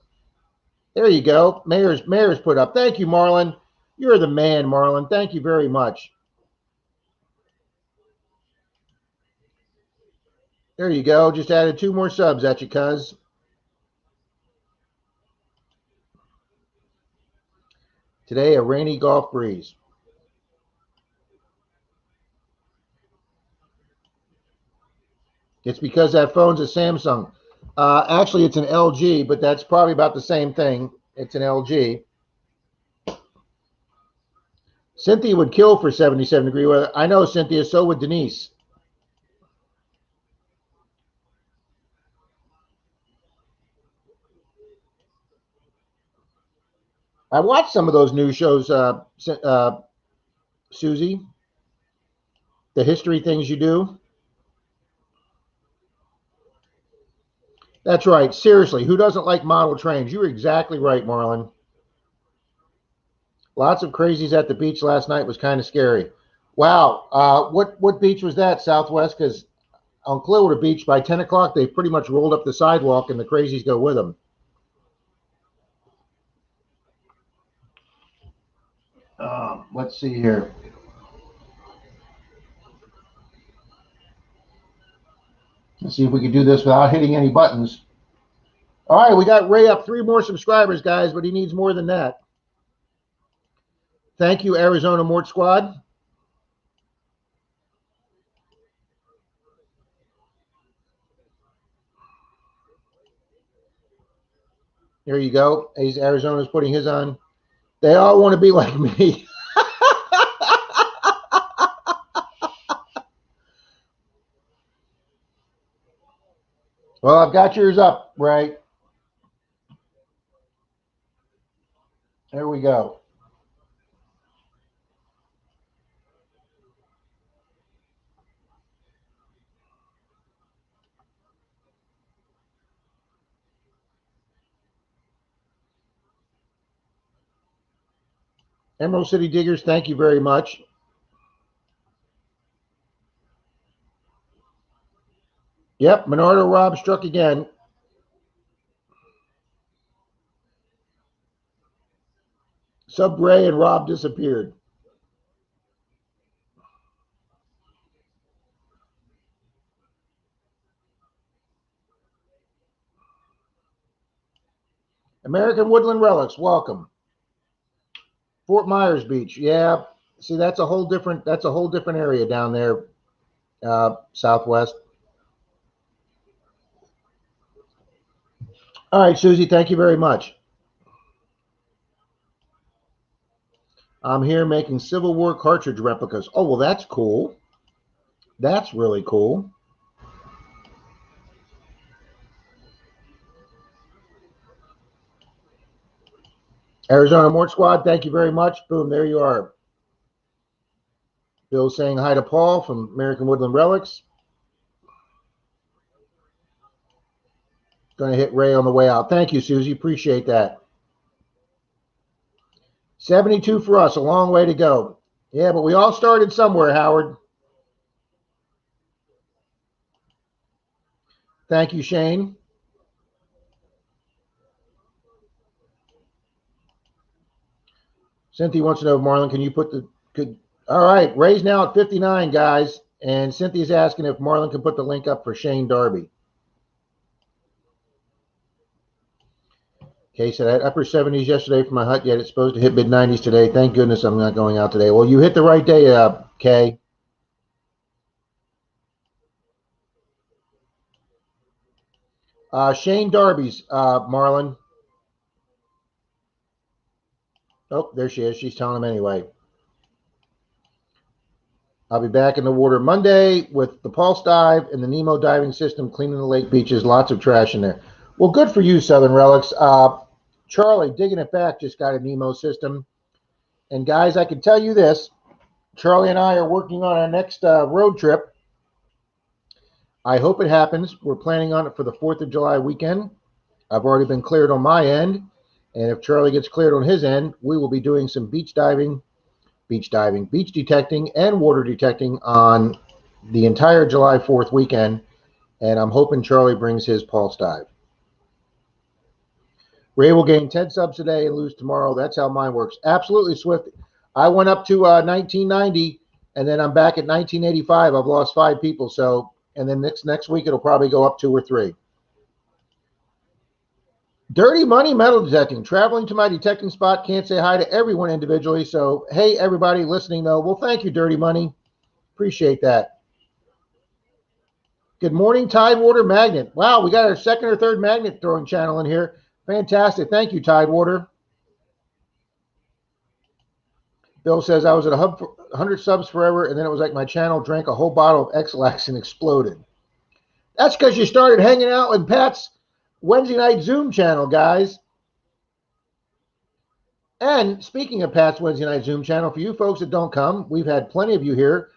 There you go. Mayor's put up. Thank you, Marlon. You're the man, Marlon. Thank you very much. There you go. Just added 2 more subs at you, cuz. Today, a rainy Gulf breeze. It's because that phone's a Samsung. Actually, it's an LG, but that's probably about the same thing. It's an LG. Cynthia would kill for 77-degree weather. I know, Cynthia. So would Denise. I watched some of those news shows, Susie. The history things you do. That's right. Seriously, who doesn't like model trains? You were exactly right, Marlon. Lots of crazies at the beach last night. Was kind of scary. Wow. What beach was that, Southwest? Because on Clearwater Beach, by 10 o'clock, they pretty much rolled up the sidewalk, and the crazies go with them. Let's see here. Let's see if we can do this without hitting any buttons. All right, we got Ray up 3 more subscribers, guys, but he needs more than that. Thank you, Arizona Mort Squad. There you go. Arizona's putting his on. They all want to be like me. Well, I've got yours up, right? There we go. Emerald City Diggers, thank you very much. Yep, Menardo Rob struck again. Sub Ray and Rob disappeared. American Woodland Relics, welcome. Fort Myers Beach, yeah. See, that's a whole different area down there, Southwest. All right, Susie, thank you very much. I'm here making Civil War cartridge replicas. Oh, well, that's cool. That's really cool. Arizona Mort Squad, thank you very much. Boom, there you are. Bill saying hi to Paul from American Woodland Relics. Going to hit Ray on the way out. Thank you, Susie. Appreciate that. 72 for us. A long way to go. Yeah, but we all started somewhere, Howard. Thank you, Shane. Cynthia wants to know, Marlon, can you put the... All right, Ray's now at 59, guys. And Cynthia's asking if Marlon can put the link up for Shane Darby. Kay said, I had upper 70s yesterday for my hut, yet it's supposed to hit mid-90s today. Thank goodness I'm not going out today. Well, you hit the right day, Kay. Shane Darby's, Marlon. Oh, there she is. She's telling him anyway. I'll be back in the water Monday with the Pulse Dive and the Nemo diving system, cleaning the lake beaches. Lots of trash in there. Well, good for you, Southern Relics. Charlie, digging it back, just got a Nemo system. And guys, I can tell you this. Charlie and I are working on our next road trip. I hope it happens. We're planning on it for the 4th of July weekend. I've already been cleared on my end. And if Charlie gets cleared on his end, we will be doing some beach detecting, and water detecting on the entire July 4th weekend. And I'm hoping Charlie brings his pulse dive. Ray will gain 10 subs today and lose tomorrow. That's how mine works. Absolutely, Swift. I went up to 1990, and then I'm back at 1985. I've lost 5 people. So, and then next week it'll probably go up 2 or 3. Dirty Money metal detecting. Traveling to my detecting spot. Can't say hi to everyone individually. So, hey, everybody listening, though. Well, thank you, Dirty Money. Appreciate that. Good morning, Tidewater Magnet. Wow, we got our second or third magnet throwing channel in here. Fantastic. Thank you, Tidewater. Bill says, I was at 100 subs forever, and then it was like my channel drank a whole bottle of X-Lax and exploded. That's because you started hanging out with Pat's Wednesday night Zoom channel, guys. And speaking of Pat's Wednesday night Zoom channel, for you folks that don't come, we've had plenty of you here.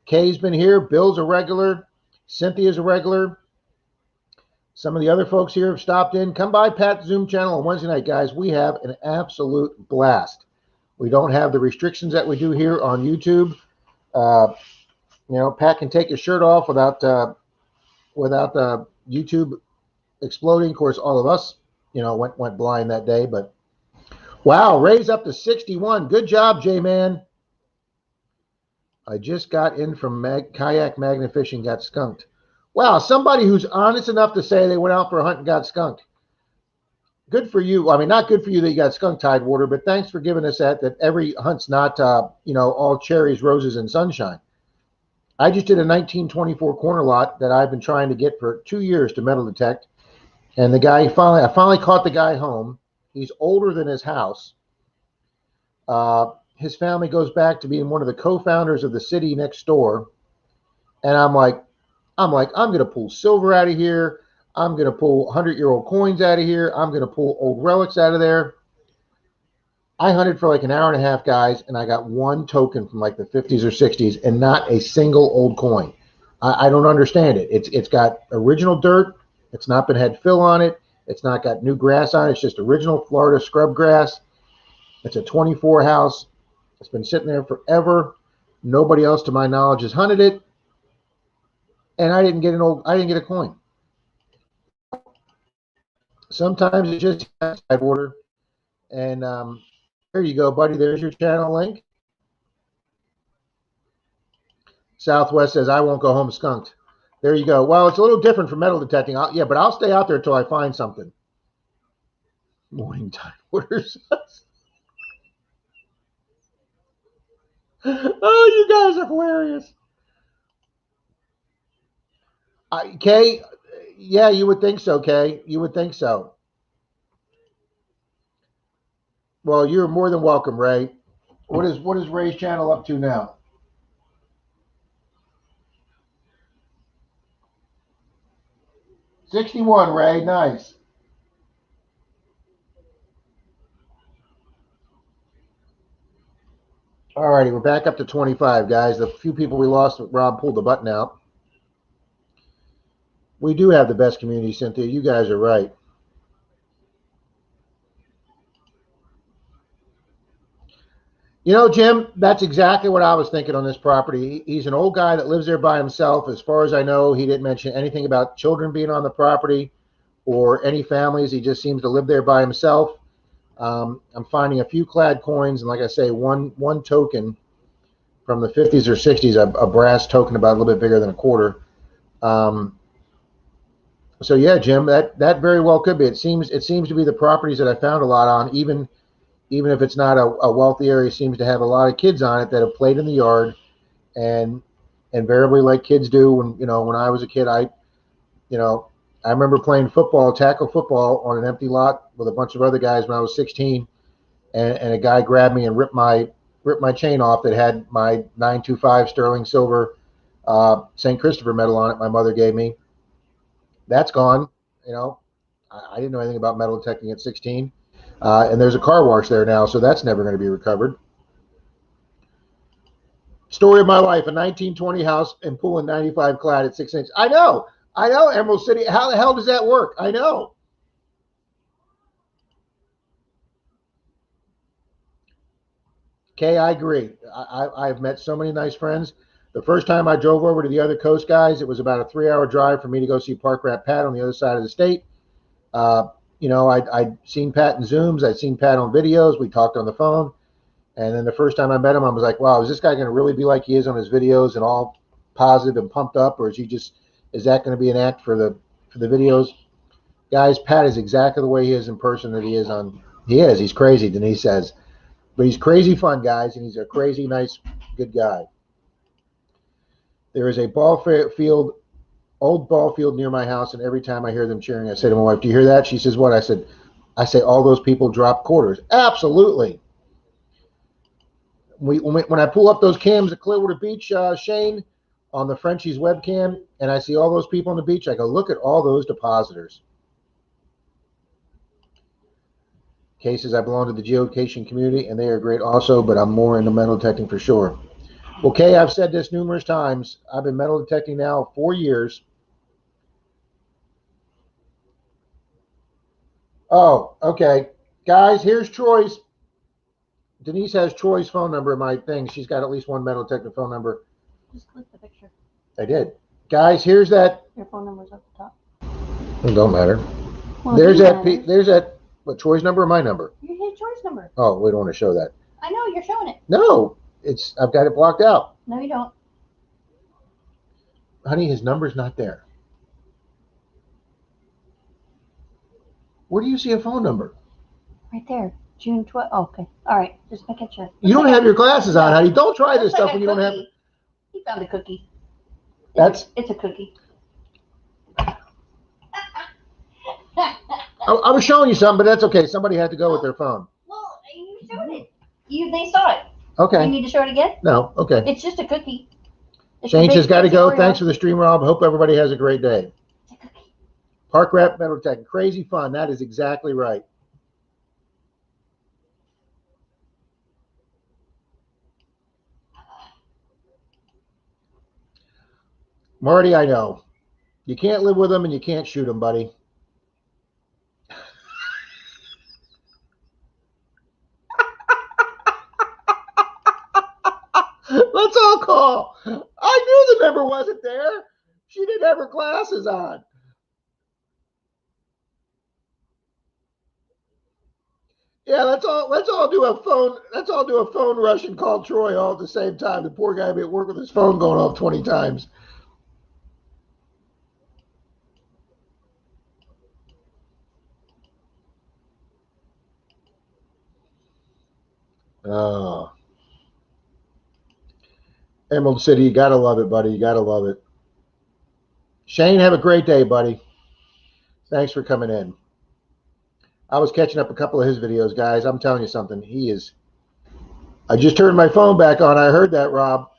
Kay's been here. Bill's a regular. Cynthia's a regular. Some of the other folks here have stopped in. Come by Pat's Zoom channel on Wednesday night, guys. We have an absolute blast. We don't have the restrictions that we do here on YouTube. Pat can take his shirt off without YouTube exploding. Of course, all of us, went blind that day. But wow, Ray's up to 61. Good job, J-Man. I just got in from kayak magnet fishing, got skunked. Wow, somebody who's honest enough to say they went out for a hunt and got skunked. Good for you. I mean, not good for you that you got skunked, Tidewater, but thanks for giving us that every hunt's not, all cherries, roses, and sunshine. I just did a 1924 corner lot that I've been trying to get for 2 years to metal detect. And I finally caught the guy home. He's older than his house. His family goes back to being one of the co-founders of the city next door. And I'm like, I'm going to pull silver out of here. I'm going to pull 100-year-old coins out of here. I'm going to pull old relics out of there. I hunted for like an hour and a half, guys, and I got one token from like the 50s or 60s and not a single old coin. I don't understand it. It's got original dirt. It's not had fill on it. It's not got new grass on it. It's just original Florida scrub grass. It's a 24 house. It's been sitting there forever. Nobody else, to my knowledge, has hunted it. And I didn't get a coin. Sometimes it just has Tidewater. And there you go, buddy. There's your channel link. Southwest says, I won't go home skunked. There you go. Well, it's a little different from metal detecting. But I'll stay out there until I find something. Morning Tidewater says. Oh, you guys are hilarious. Kay, yeah, you would think so, Kay. You would think so. Well, you're more than welcome, Ray. What is Ray's channel up to now? 61, Ray. Nice. All righty, we're back up to 25, guys. The few people we lost, Rob pulled the button out. We do have the best community, Cynthia. You guys are right. Jim, that's exactly what I was thinking on this property. He's an old guy that lives there by himself. As far as I know, he didn't mention anything about children being on the property or any families. He just seems to live there by himself. I'm finding a few clad coins, and like I say, one token from the 50s or 60s, a brass token about a little bit bigger than a quarter. So yeah, Jim, that very well could be. It seems to be the properties that I found a lot on, even if it's not a wealthy area, seems to have a lot of kids on it that have played in the yard, and invariably, like kids do. When I was a kid, I remember playing football, tackle football, on an empty lot with a bunch of other guys when I was 16, and a guy grabbed me and ripped my chain off that had my 925 sterling silver St. Christopher medal on it. My mother gave me. That's gone. I didn't know anything about metal detecting at 16. And there's a car wash there now, so that's never going to be recovered. Story of my life, a 1920 house and pool in 95 clad at 6 inches. I know, Emerald City. How the hell does that work? I know. Okay, I agree. I've met so many nice friends. The first time I drove over to the other coast, guys, it was about a 3 hour drive for me to go see Park Rat Pat on the other side of the state. Uh, I'd seen Pat in Zooms. I'd seen Pat on videos. We talked on the phone. And then the first time I met him, I was like, wow, is this guy going to really be like he is on his videos and all positive and pumped up? Or is that going to be an act for the videos? Guys, Pat is exactly the way he is in person that he is on. He's crazy, Denise says. But he's crazy fun, guys, and he's a crazy, nice, good guy. There is a old ball field near my house, and every time I hear them cheering, I say to my wife, do you hear that? She says, what? I say, all those people drop quarters. Absolutely. When I pull up those cams at Clearwater Beach, Shane, on the Frenchie's webcam, and I see all those people on the beach, I go, look at all those depositors. Cases, I belong to the geocaching community, and they are great also, but I'm more into metal detecting for sure. Okay, I've said this numerous times. I've been metal detecting now 4 years. Oh, okay. Guys, here's Troy's. Denise has Troy's phone number in my thing. She's got at least one metal detector phone number. Just click the picture. I did. Guys, here's that. Your phone number's up the top. It don't matter. Well, there's that. What, Troy's number or my number? You hit Troy's number. Oh, we don't want to show that. I know, you're showing it. No, I've got it blocked out. No, you don't. Honey, his number's not there. Where do you see a phone number? Right there. June 12th. Oh, okay. All right. Just making sure. You don't have your glasses on, honey. Don't try this stuff when you don't have. He found a cookie. It's a cookie. I was showing you something, but that's okay. Somebody had to go with their phone. Well, you showed it. They saw it. Okay. You need to show it again? No. Okay. It's just a cookie. Shane says, got to go. Thanks for the stream, Rob. Hope everybody has a great day. It's a cookie. Park Rat Metal Tech. Crazy fun. That is exactly right. Marty, I know. You can't live with them and you can't shoot them, buddy. Let's all call. I knew the number wasn't there. She didn't have her glasses on. Yeah, let's all do a phone rush and call Troy all at the same time. The poor guy be at work with his phone going off 20 times. Oh. Emerald City, you gotta love it, buddy. You gotta love it. Shane, have a great day, buddy. Thanks for coming in. I was catching up a couple of his videos, guys. I'm telling you something. I just turned my phone back on. I heard that, Rob.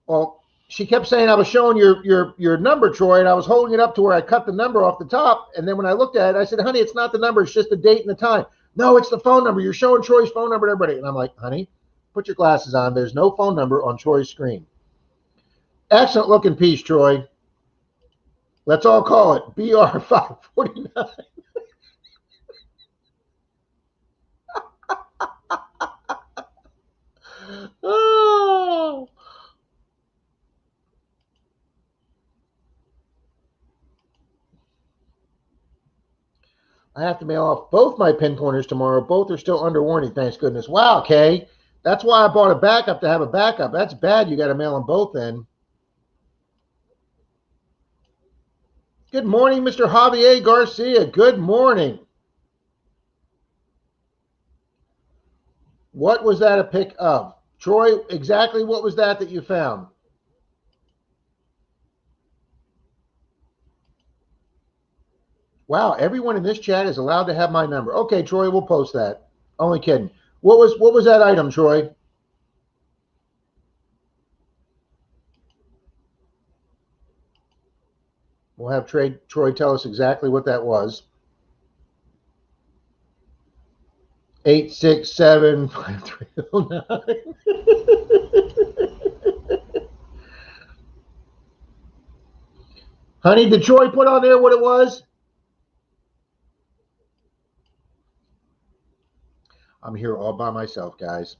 Well, she kept saying I was showing your number, Troy, and I was holding it up to where I cut the number off the top. And then when I looked at it, I said, honey, it's not the number. It's just the date and the time. No, it's the phone number. You're showing Troy's phone number to everybody. And I'm like, honey, put your glasses on. There's no phone number on Troy's screen. Excellent looking piece, Troy. Let's all call it BR 549. Oh. I have to mail off both my pin pointers tomorrow. Both are still under warranty, thanks goodness. Wow, Kay. That's why I bought a backup, to have a backup. That's bad. You got to mail them both in. Good morning, Mr. Javier Garcia. Good morning. What was that a pic of? Troy, exactly what was that you found? Wow, everyone in this chat is allowed to have my number. Okay, Troy, we'll post that. Only kidding. What was that item, Troy? We'll have Troy tell us exactly what that was. 867-5309. Honey, did Troy put on there what it was? I'm here all by myself, guys.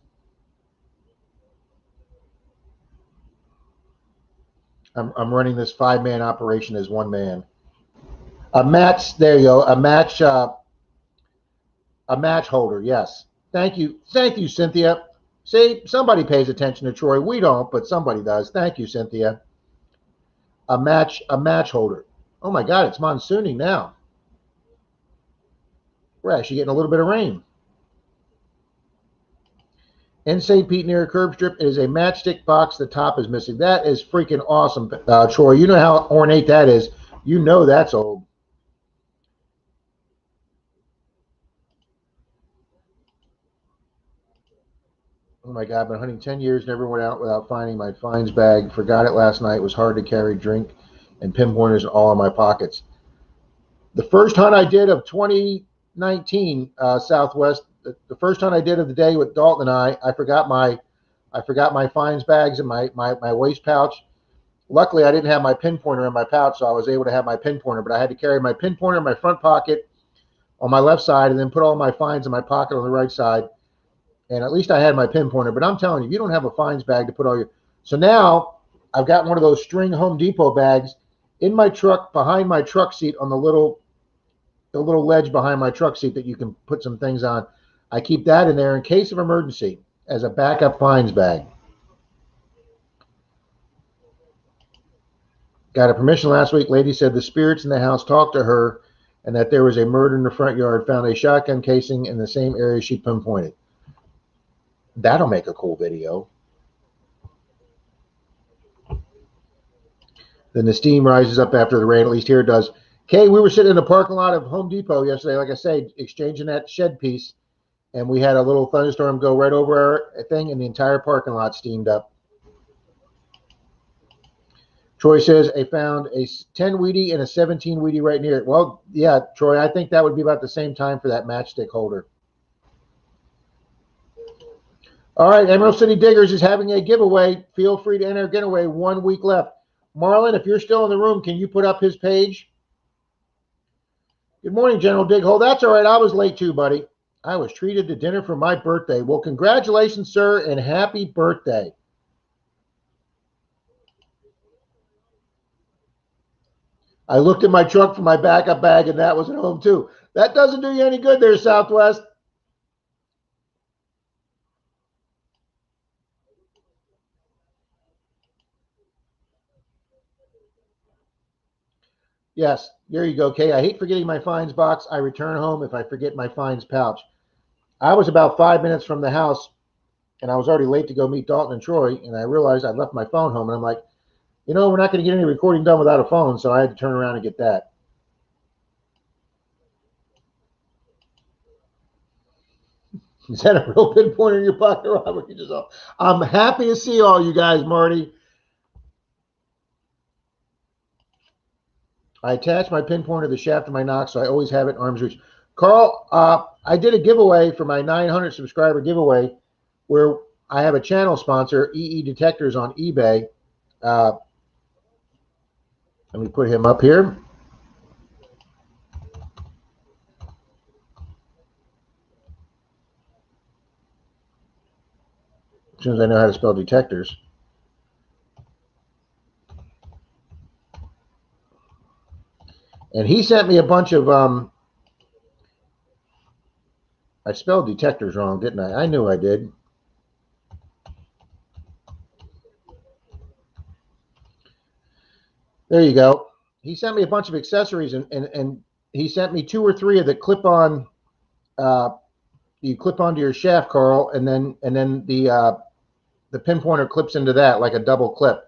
I'm running this 5-man operation as one man. A match, there you go. A match holder, yes. Thank you, Cynthia. See, somebody pays attention to Troy. We don't, but somebody does. Thank you, Cynthia. A match holder. Oh my God, it's monsooning now. We're actually getting a little bit of rain. In St. Pete near a curb strip, it is a matchstick box. The top is missing. That is freaking awesome, Troy. You know how ornate that is. You know that's old. Oh my God, been hunting 10 years, never went out without finding my finds bag. Forgot it last night. It was hard to carry, drink, and pinpointers all in my pockets. The first hunt I did of 2019, Southwest, the first hunt I did of the day with Dalton and I forgot my finds bags in my waist pouch. Luckily, I didn't have my pinpointer in my pouch, so I was able to have my pinpointer, but I had to carry my pinpointer in my front pocket on my left side and then put all my finds in my pocket on the right side. And at least I had my pinpointer. But I'm telling you, you don't have a finds bag to put all your. So now I've got one of those string Home Depot bags in my truck behind my truck seat on the little ledge behind my truck seat that you can put some things on. I keep that in there in case of emergency as a backup finds bag. Got a permission last week. Lady said the spirits in the house talked to her and that there was a murder in the front yard. Found a shotgun casing in the same area she pinpointed. That'll make a cool video. Then the steam rises up after the rain. At least here it does. Kay, we were sitting in the parking lot of Home Depot yesterday, like I say, exchanging that shed piece, and we had a little thunderstorm go right over our thing, and the entire parking lot steamed up. Troy says, I found a 10 Wheatie and a 17 Wheatie right near it. Well, yeah, Troy, I think that would be about the same time for that matchstick holder. All right, Emerald City Diggers is having a giveaway. Feel free to enter a giveaway. 1 week left. Marlon, if you're still in the room, can you put up his page? Good morning, General Dighole. That's all right. I was late too, buddy. I was treated to dinner for my birthday. Well, congratulations, sir, and happy birthday. I looked in my truck for my backup bag, and that was at home, too. That doesn't do you any good there, Southwest. Yes, there you go, Kay. I hate forgetting my finds box. I return home if I forget my finds pouch. I was about 5 minutes from the house, and I was already late to go meet Dalton and Troy, and I realized I left my phone home, and I'm like, you know, we're not going to get any recording done without a phone, so I had to turn around and get that. Is that a real pinpointer in your pocket, Robert? I'm happy to see all you guys, Marty. I attach my pinpointer to the shaft of my nock, so I always have it in arm's reach. Carl, I did a giveaway for my 900 subscriber giveaway where I have a channel sponsor, EE Detectors on eBay. Let me put him up here. As soon as I know how to spell detectors. And he sent me a bunch of, I spelled detectors wrong, didn't I? I knew I did. There you go. He sent me a bunch of accessories, and he sent me 2 or 3 of the clip-on, you clip onto your shaft, Carl, and then the pinpointer clips into that like a double clip.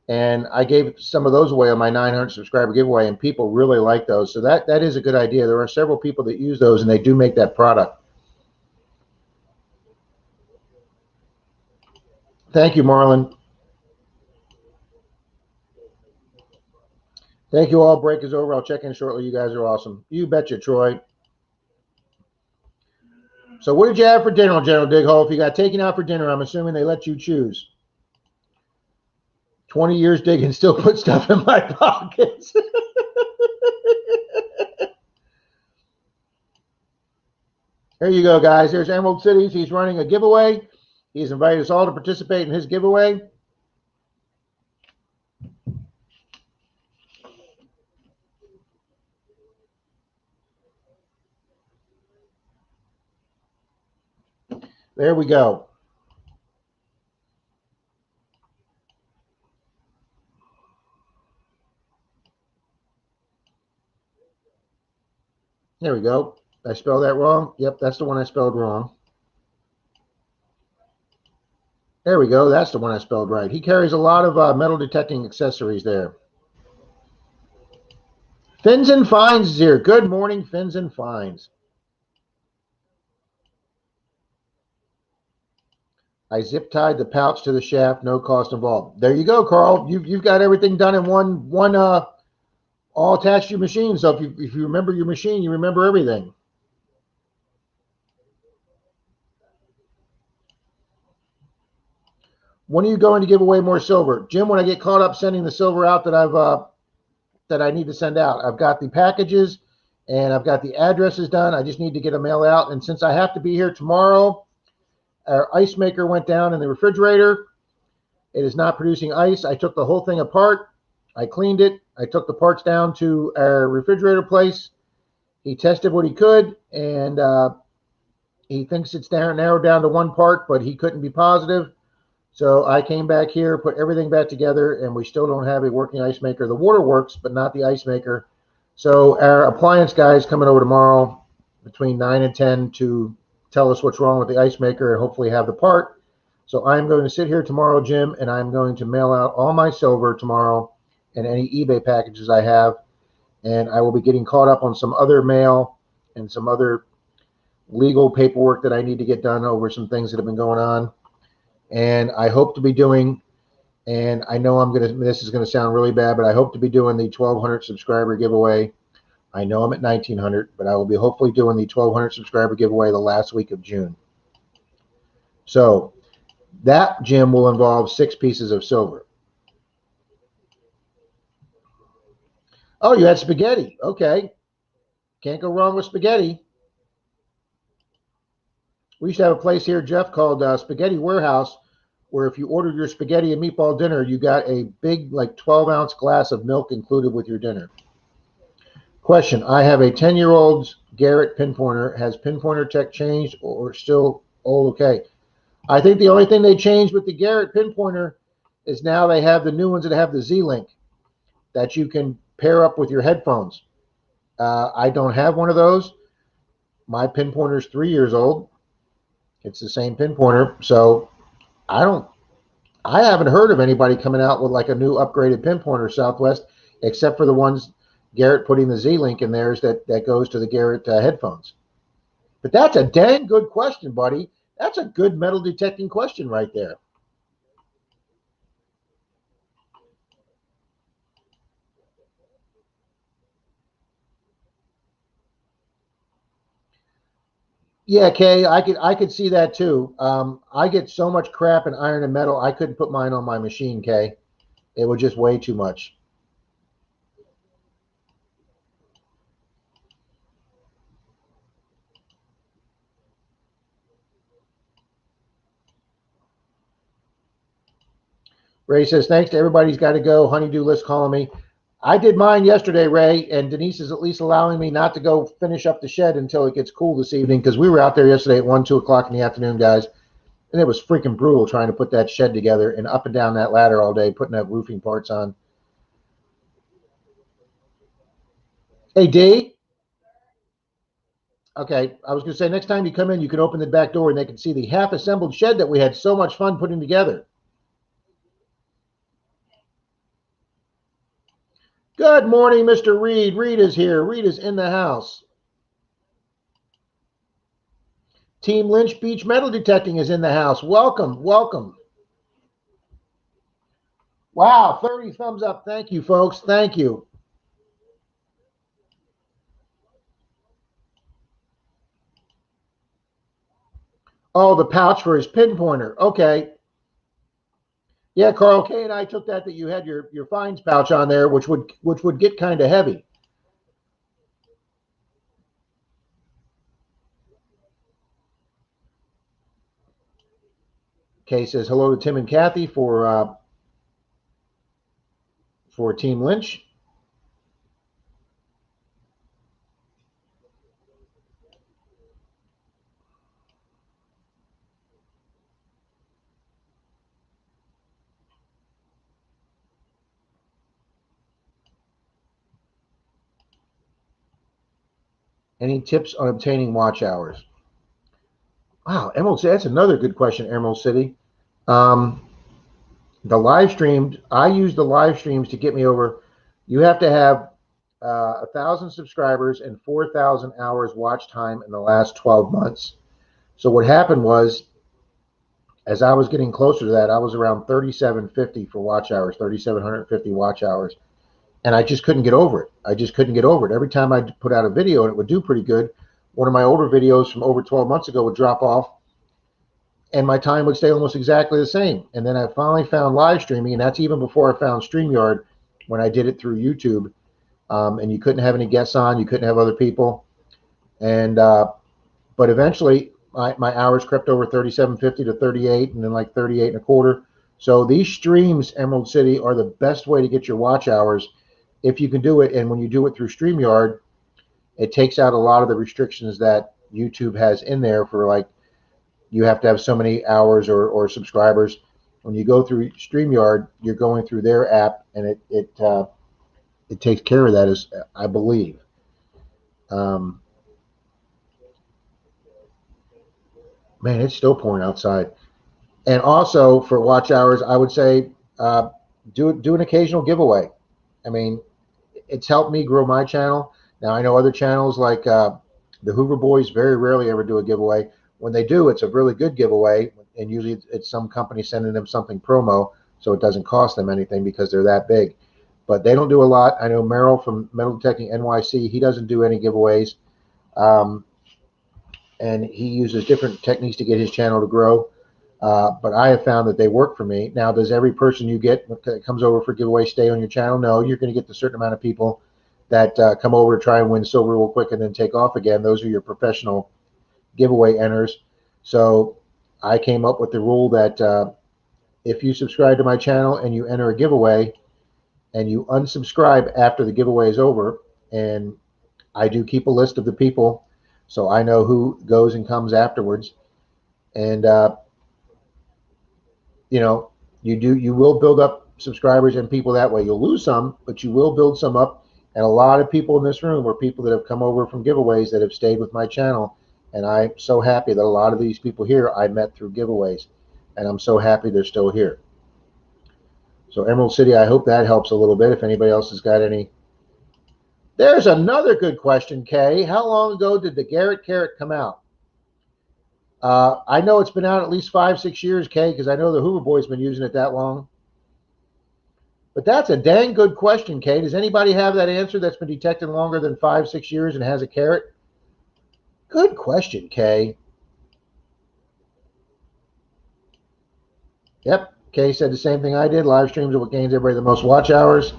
And I gave some of those away on my 900 subscriber giveaway, and people really like those. So that is a good idea. There are several people that use those, and they do make that product. Thank you, Marlon. Thank you all. Break is over. I'll check in shortly. You guys are awesome. You betcha, Troy. So what did you have for dinner, General Dighole? If you got taken out for dinner, I'm assuming they let you choose. 20 years digging, still put stuff in my pockets. Here you go, guys. There's Emerald Cities. He's running a giveaway. He's invited us all to participate in his giveaway. There we go. There we go. Did I spell that wrong? Yep, that's the one I spelled wrong. There we go. That's the one I spelled right. He carries a lot of metal detecting accessories there. Fins and Fines is here. Good morning, Fins and Fines. I zip tied the pouch to the shaft, no cost involved. There you go, Carl. You've got everything done in one all attached to your machine. So if you remember your machine, you remember everything. When are you going to give away more silver, Jim? When I get caught up sending the silver out that I need to send out, I've got the packages and I've got the addresses done. I just need to get a mail out. And since I have to be here tomorrow, our ice maker went down in the refrigerator. It is not producing ice. I took the whole thing apart. I cleaned it. I took the parts down to our refrigerator place. He tested what he could, and he thinks it's narrowed down to one part, but he couldn't be positive. So I came back here, put everything back together, and we still don't have a working ice maker. The water works, but not the ice maker. So our appliance guy is coming over tomorrow between 9 and 10 to tell us what's wrong with the ice maker and hopefully have the part. So I'm going to sit here tomorrow, Jim, and I'm going to mail out all my silver tomorrow and any eBay packages I have. And I will be getting caught up on some other mail and some other legal paperwork that I need to get done over some things that have been going on. And I hope to be doing, and I know this is going to sound really bad, but I hope to be doing the 1,200 subscriber giveaway. I know I'm at 1,900, but I will be hopefully doing the 1,200 subscriber giveaway the last week of June. So that, Jim, will involve 6 pieces of silver. Oh, you had spaghetti. Okay. Can't go wrong with spaghetti. We used to have a place here, Jeff, called Spaghetti Warehouse, where if you ordered your spaghetti and meatball dinner, you got a big, like 12-ounce glass of milk included with your dinner. Question, I have a 10-year-old Garrett pinpointer. Has pinpointer tech changed or still old okay? I think the only thing they changed with the Garrett pinpointer is now they have the new ones that have the Z-Link that you can pair up with your headphones. I don't have one of those. My pinpointer is 3 years old. It's the same pinpointer, so I haven't heard of anybody coming out with like a new upgraded pinpointer Southwest, except for the ones Garrett putting the Z-Link in theirs that goes to the Garrett headphones. But that's a dang good question, buddy. That's a good metal detecting question right there. Yeah, Kay, I could see that too. I get so much crap in iron and metal, I couldn't put mine on my machine, Kay. It was just way too much. Ray says, thanks to everybody's got to go. Honeydew list calling me. I did mine yesterday, Ray, and Denise is at least allowing me not to go finish up the shed until it gets cool this evening because we were out there yesterday at 1, 2 o'clock in the afternoon, guys. And it was freaking brutal trying to put that shed together and up and down that ladder all day, putting that roofing parts on. Hey, D. Okay, I was going to say next time you come in, you can open the back door and they can see the half-assembled shed that we had so much fun putting together. Good morning, Mr. Reed. Reed is here. Reed is in the house. Team Lynch Beach Metal Detecting is in the house. Welcome, welcome. Wow, 30 thumbs up. Thank you, folks. Thank you. Oh, the pouch for his pinpointer. Okay. Yeah, Carl K and I took that you had your fines pouch on there, which would get kind of heavy. Kay says hello to Tim and Kathy for Team Lynch. Any tips on obtaining watch hours? Wow, Emerald City, that's another good question, Emerald City. The live streams, I use the live streams to get me over. You have to have 1,000 subscribers and 4,000 hours watch time in the last 12 months. So what happened was, as I was getting closer to that, I was around 3,750 for watch hours, 3,750 watch hours, and I just couldn't get over it. I just couldn't get over it. Every time I put out a video and it would do pretty good, one of my older videos from over 12 months ago would drop off, and my time would stay almost exactly the same. And then I finally found live streaming, and that's even before I found StreamYard when I did it through YouTube. And you couldn't have any guests on, you couldn't have other people, and but eventually my hours crept over 37.50 to 38, and then like 38 and a quarter. So these streams, Emerald City, are the best way to get your watch hours if you can do it. And when you do it through StreamYard, it takes out a lot of the restrictions that YouTube has in there for, like, you have to have so many hours or subscribers. When you go through StreamYard, you're going through their app, and it takes care of that, as I believe. Man, it's still pouring outside. And also for watch hours, I would say do an occasional giveaway. I mean, it's helped me grow my channel. Now I know other channels like the Hoover Boys very rarely ever do a giveaway. When they do, it's a really good giveaway, and usually it's some company sending them something promo, so it doesn't cost them anything because they're that big. But they don't do a lot. I know Merrill from Metal Detecting NYC, he doesn't do any giveaways, and he uses different techniques to get his channel to grow. But I have found that they work for me. Now, does every person you get that comes over for giveaway stay on your channel? No, you're going to get the certain amount of people that come over to try and win silver real quick and then take off again. Those are your professional giveaway enters. So I came up with the rule that if you subscribe to my channel and you enter a giveaway and you unsubscribe after the giveaway is over, and I do keep a list of the people so I know who goes and comes afterwards, and you will build up subscribers and people that way. You'll lose some, but you will build some up. And a lot of people in this room are people that have come over from giveaways that have stayed with my channel. And I'm so happy that a lot of these people here I met through giveaways. And I'm so happy they're still here. So Emerald City, I hope that helps a little bit. If anybody else has got any. There's another good question, Kay. How long ago did the Garrett Carrot come out? I know it's been out at least 5-6 years, Kay, because I know the Hoover Boys been using it that long. But that's a dang good question, Kay. Does anybody have that answer that's been detected longer than 5-6 years and has a carrot? Good question, Kay. Yep, Kay said the same thing I did. Live streams are what gains everybody the most watch hours.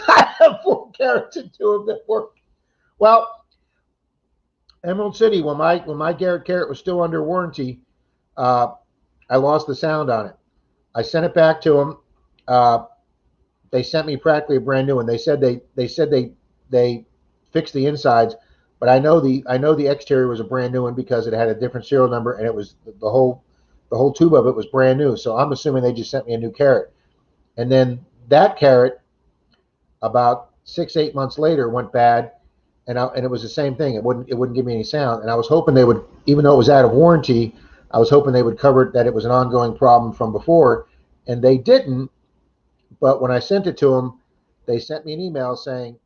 I have 4 carrots and 2 of them work. Well, Emerald City, when my Garrett Carrot was still under warranty, I lost the sound on it. I sent it back to them. They sent me practically a brand new one. They said they fixed the insides, but I know the exterior was a brand new one because it had a different serial number, and it was the whole tube of it was brand new. So I'm assuming they just sent me a new carrot. And then that carrot, about 6-8 months later, went bad, and it was the same thing. It wouldn't give me any sound, and I was hoping they would, even though it was out of warranty, I was hoping they would cover it, that it was an ongoing problem from before, and they didn't. But when I sent it to them, they sent me an email saying,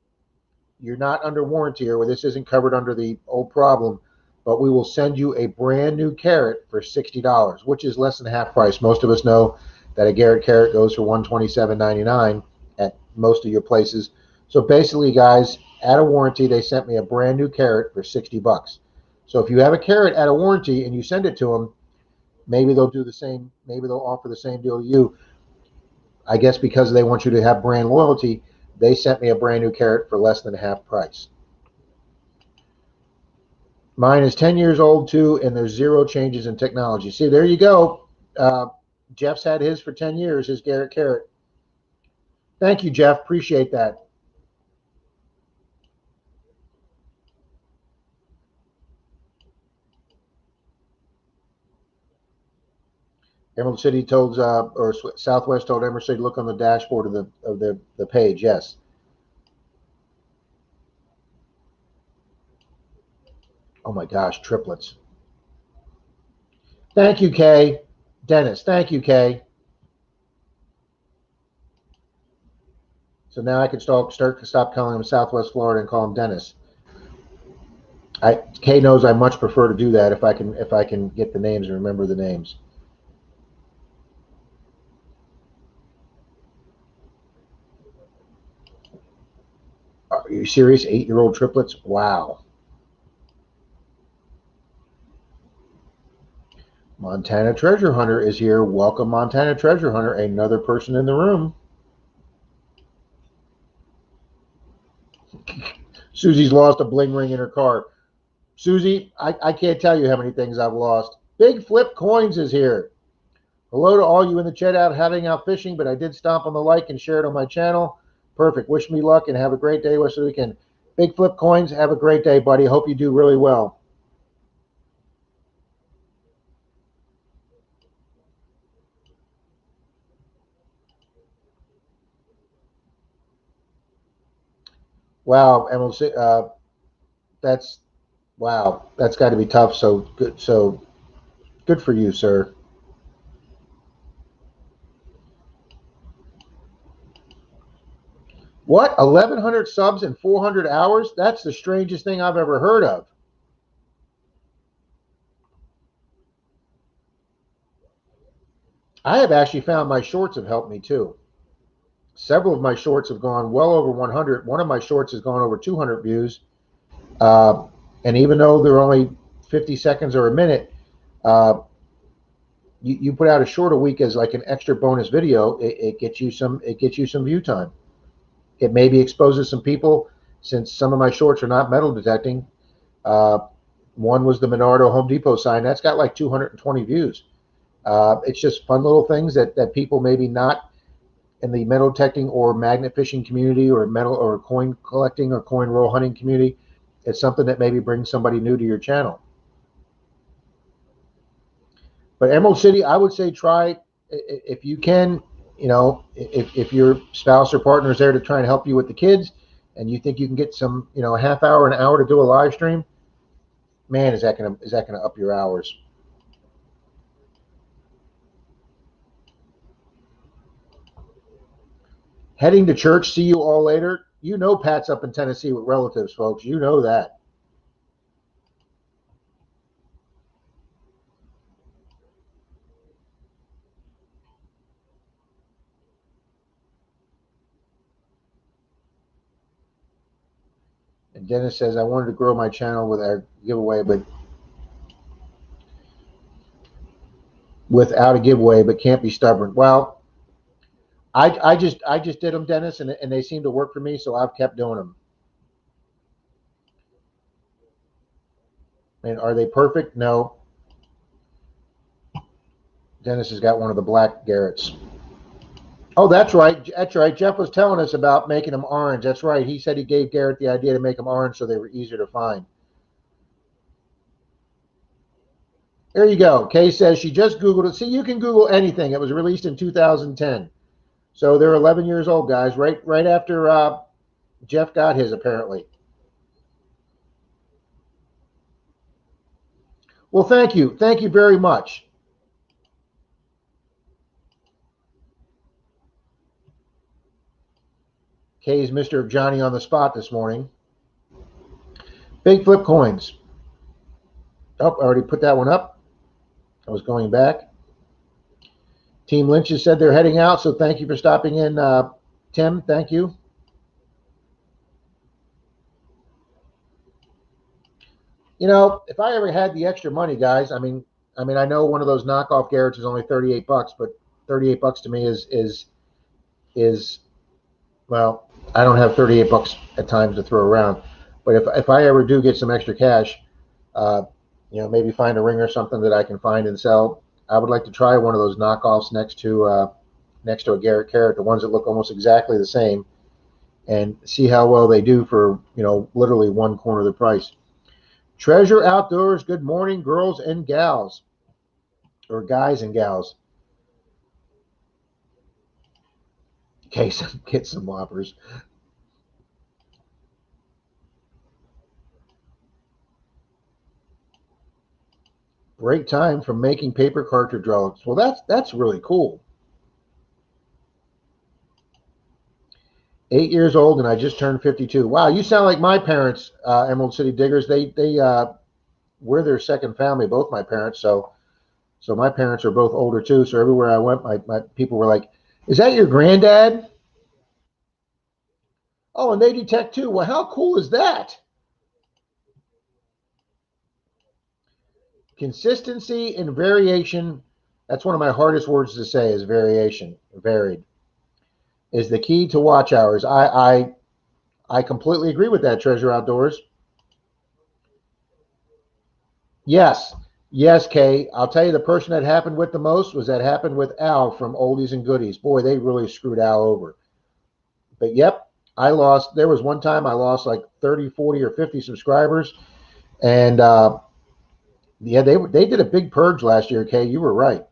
you're not under warranty, or this isn't covered under the old problem, but we will send you a brand new carrot for $60, which is less than half price. Most of us know that a Garrett carrot goes for $127.99 at most of your places. So basically, guys, at a warranty, they sent me a brand new carrot for $60. So if you have a carrot at a warranty and you send it to them, maybe they'll do the same. Maybe they'll offer the same deal to you. I guess because they want you to have brand loyalty, they sent me a brand new carrot for less than half price. Mine is 10 years old too, and there's zero changes in technology. See, there you go. Jeff's had his for 10 years, his Garrett carrot. Thank you, Jeff. Appreciate that. Emerald City told, or Southwest told Emerald City to look on the dashboard of the page. Yes. Oh my gosh, triplets. Thank you, Kay. Dennis, thank you, Kay. So now I can stop calling him Southwest Florida and call him Dennis. Kay knows I much prefer to do that if I can get the names and remember the names. Are you serious? 8-year-old triplets? Wow. Montana Treasure Hunter is here. Welcome, Montana Treasure Hunter. Another person in the room. Susie's lost a bling ring in her car. Susie, I can't tell you how many things I've lost. Big Flip Coins is here. Hello to all you in the chat out heading out fishing, but I did stomp on the like and share it on my channel. Perfect. Wish me luck and have a great day rest of the weekend. Big Flip Coins, have a great day, buddy. Hope you do really well. Wow, Emerald, that's wow. That's got to be tough. So good for you, sir. What? 1,100 subs in 400 hours? That's the strangest thing I've ever heard of. I have actually found my shorts have helped me too. Several of my shorts have gone well over 100. One of my shorts has gone over 200 views. Uh, and even though they're only 50 seconds or a minute, uh, you put out a short a week as like an extra bonus video, it gets you some view time. It maybe exposes some people, since some of my shorts are not metal detecting. One was the Menardo Home Depot sign. That's got like 220 views. It's just fun little things that people maybe not in the metal detecting or magnet fishing community or metal or coin collecting or coin roll hunting community. It's something that maybe brings somebody new to your channel. But Emerald City, I would say try if you can. You know, if your spouse or partner is there to try and help you with the kids, and you think you can get some, a half hour, an hour to do a live stream, man, is that gonna up your hours? Heading to church. See you all later. You know, Pat's up in Tennessee with relatives, folks. You know that. And Dennis says, I wanted to grow my channel with our giveaway, but without a giveaway, but can't be stubborn. Well, I just did them, Dennis, and they seem to work for me, so I've kept doing them. And are they perfect? No. Dennis has got one of the black Garretts. Oh, that's right. That's right. Jeff was telling us about making them orange. That's right. He said he gave Garrett the idea to make them orange so they were easier to find. There you go. Kay says she just Googled it. See, you can Google anything. It was released in 2010. So they're 11 years old, guys. Right after Jeff got his, apparently. Well, thank you. Thank you very much. Kay's Mr. Johnny on the spot this morning. Big Flip Coins. Oh, I already put that one up. I was going back. Team Lynch has said they're heading out, so thank you for stopping in, Tim. Thank you. You know, if I ever had the extra money, guys, I mean, I know one of those knockoff Garrett's is only $38, but $38 to me is well, I don't have $38 at times to throw around, but if I ever do get some extra cash, uh, maybe find a ring or something that I can find and sell, I would like to try one of those knockoffs next to a Garrett Carrot, the ones that look almost exactly the same, and see how well they do for literally one corner of the price. Treasure Outdoors, good morning, girls and gals, or guys and gals. Okay, so get some whoppers. Break time from making paper cartridge relics. Well, that's really cool. 8 years old, and I just turned 52. Wow, you sound like my parents, Emerald City Diggers. We're their second family, both my parents. So my parents are both older too. So everywhere I went, my people were like, "Is that your granddad?" Oh, and they detect too. Well, how cool is that? Consistency and variation. That's one of my hardest words to say is variation. Varied is the key to watch hours. I completely agree with that, Treasure Outdoors. Yes. Yes, Kay. I'll tell you the person that happened with the most was that happened with Al from Oldies and Goodies. Boy, they really screwed Al over. But yep, there was one time I lost like 30, 40, or 50 subscribers. And yeah, they did a big purge last year, Kay. You were right.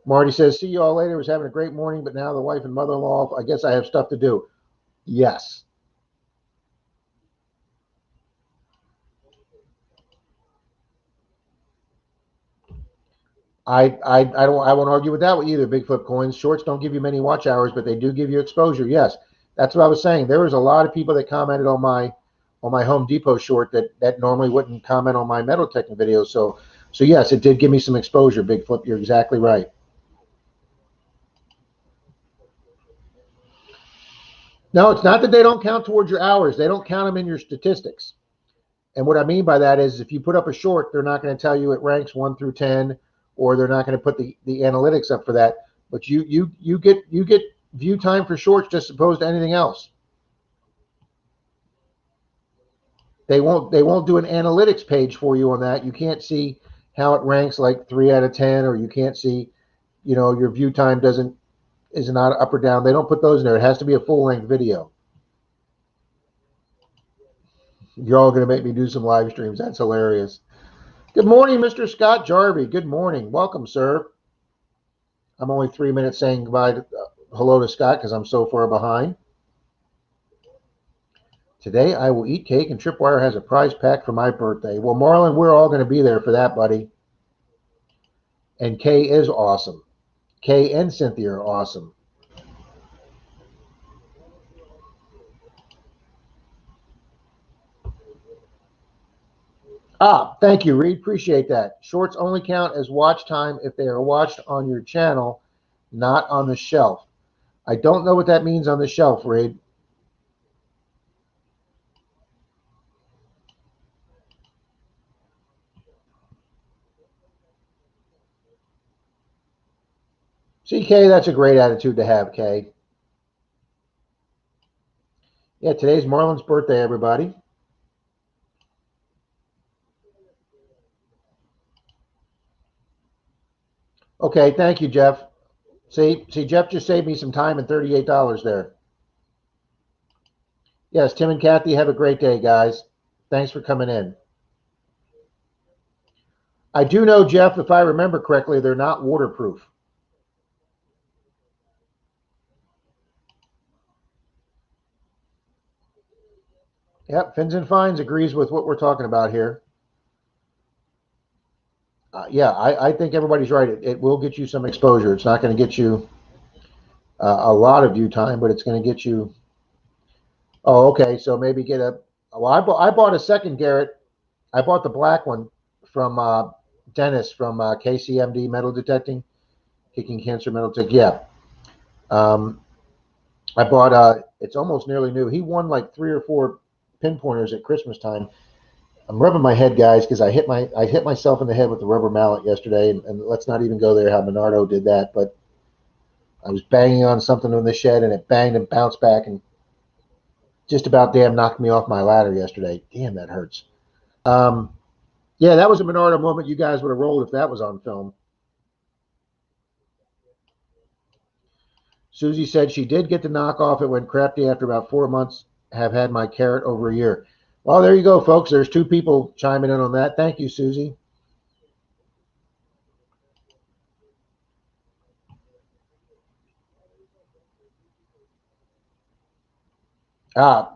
Marty says, see you all later. Was having a great morning, but now the wife and mother-in-law, I guess I have stuff to do. Yes. I won't argue with that with either. Big flip coins. Shorts don't give you many watch hours, but they do give you exposure. Yes, that's what I was saying. There was a lot of people that commented on my Home Depot short that normally wouldn't comment on my metal technic videos. So yes, it did give me some exposure. Big flip. You're exactly right. No, it's not that they don't count towards your hours. They don't count them in your statistics. And what I mean by that is if you put up a short, they're not going to tell you it ranks 1 through 10, or they're not going to put the analytics up for that. But you get view time for shorts just opposed to anything else. They won't do an analytics page for you on that. You can't see how it ranks like 3 out of 10, or you can't see, your view time is not up or down. They don't put those in there. It has to be a full length video. You're all going to make me do some live streams. That's hilarious. Good morning, Mr. Scott Jarvie. Good morning. Welcome, sir. I'm only 3 minutes saying goodbye hello to Scott because I'm so far behind. Today I will eat cake and Tripwire has a prize pack for my birthday. Well, Marlon, we're all going to be there for that, buddy. And Kay is awesome. Kay and Cynthia are awesome. Thank you, Reed. Appreciate that. Shorts only count as watch time if they are watched on your channel, not on the shelf. I don't know what that means on the shelf, Reed. See, Kay, that's a great attitude to have, Kay. Yeah, today's Marlon's birthday, everybody. Okay, thank you, Jeff. See, Jeff just saved me some time and $38 there. Yes, Tim and Kathy, have a great day, guys. Thanks for coming in. I do know, Jeff, if I remember correctly, they're not waterproof. Yep, Fins and Fines agrees with what we're talking about here. Yeah, I think everybody's right. It will get you some exposure. It's not going to get you a lot of view time, but it's going to get you. Oh, okay. So maybe get a. Well, I bought a second Garrett. I bought the black one from Dennis from KCMD Metal Detecting, Kicking Cancer Metal Detecting. Yeah. I bought it's almost nearly new. He won like 3 or 4 pinpointers at Christmas time. I'm rubbing my head, guys, because I hit myself in the head with the rubber mallet yesterday, and let's not even go there how Menardo did that, but I was banging on something in the shed and it banged and bounced back and just about damn knocked me off my ladder yesterday. Damn, that hurts. Um, yeah, that was a Menardo moment you guys would have rolled if that was on film. Susie said she did get the knockoff. It went crappy after about 4 months. Have had my carrot over a year. Well, there you go, folks. There's 2 people chiming in on that. Thank you, Susie.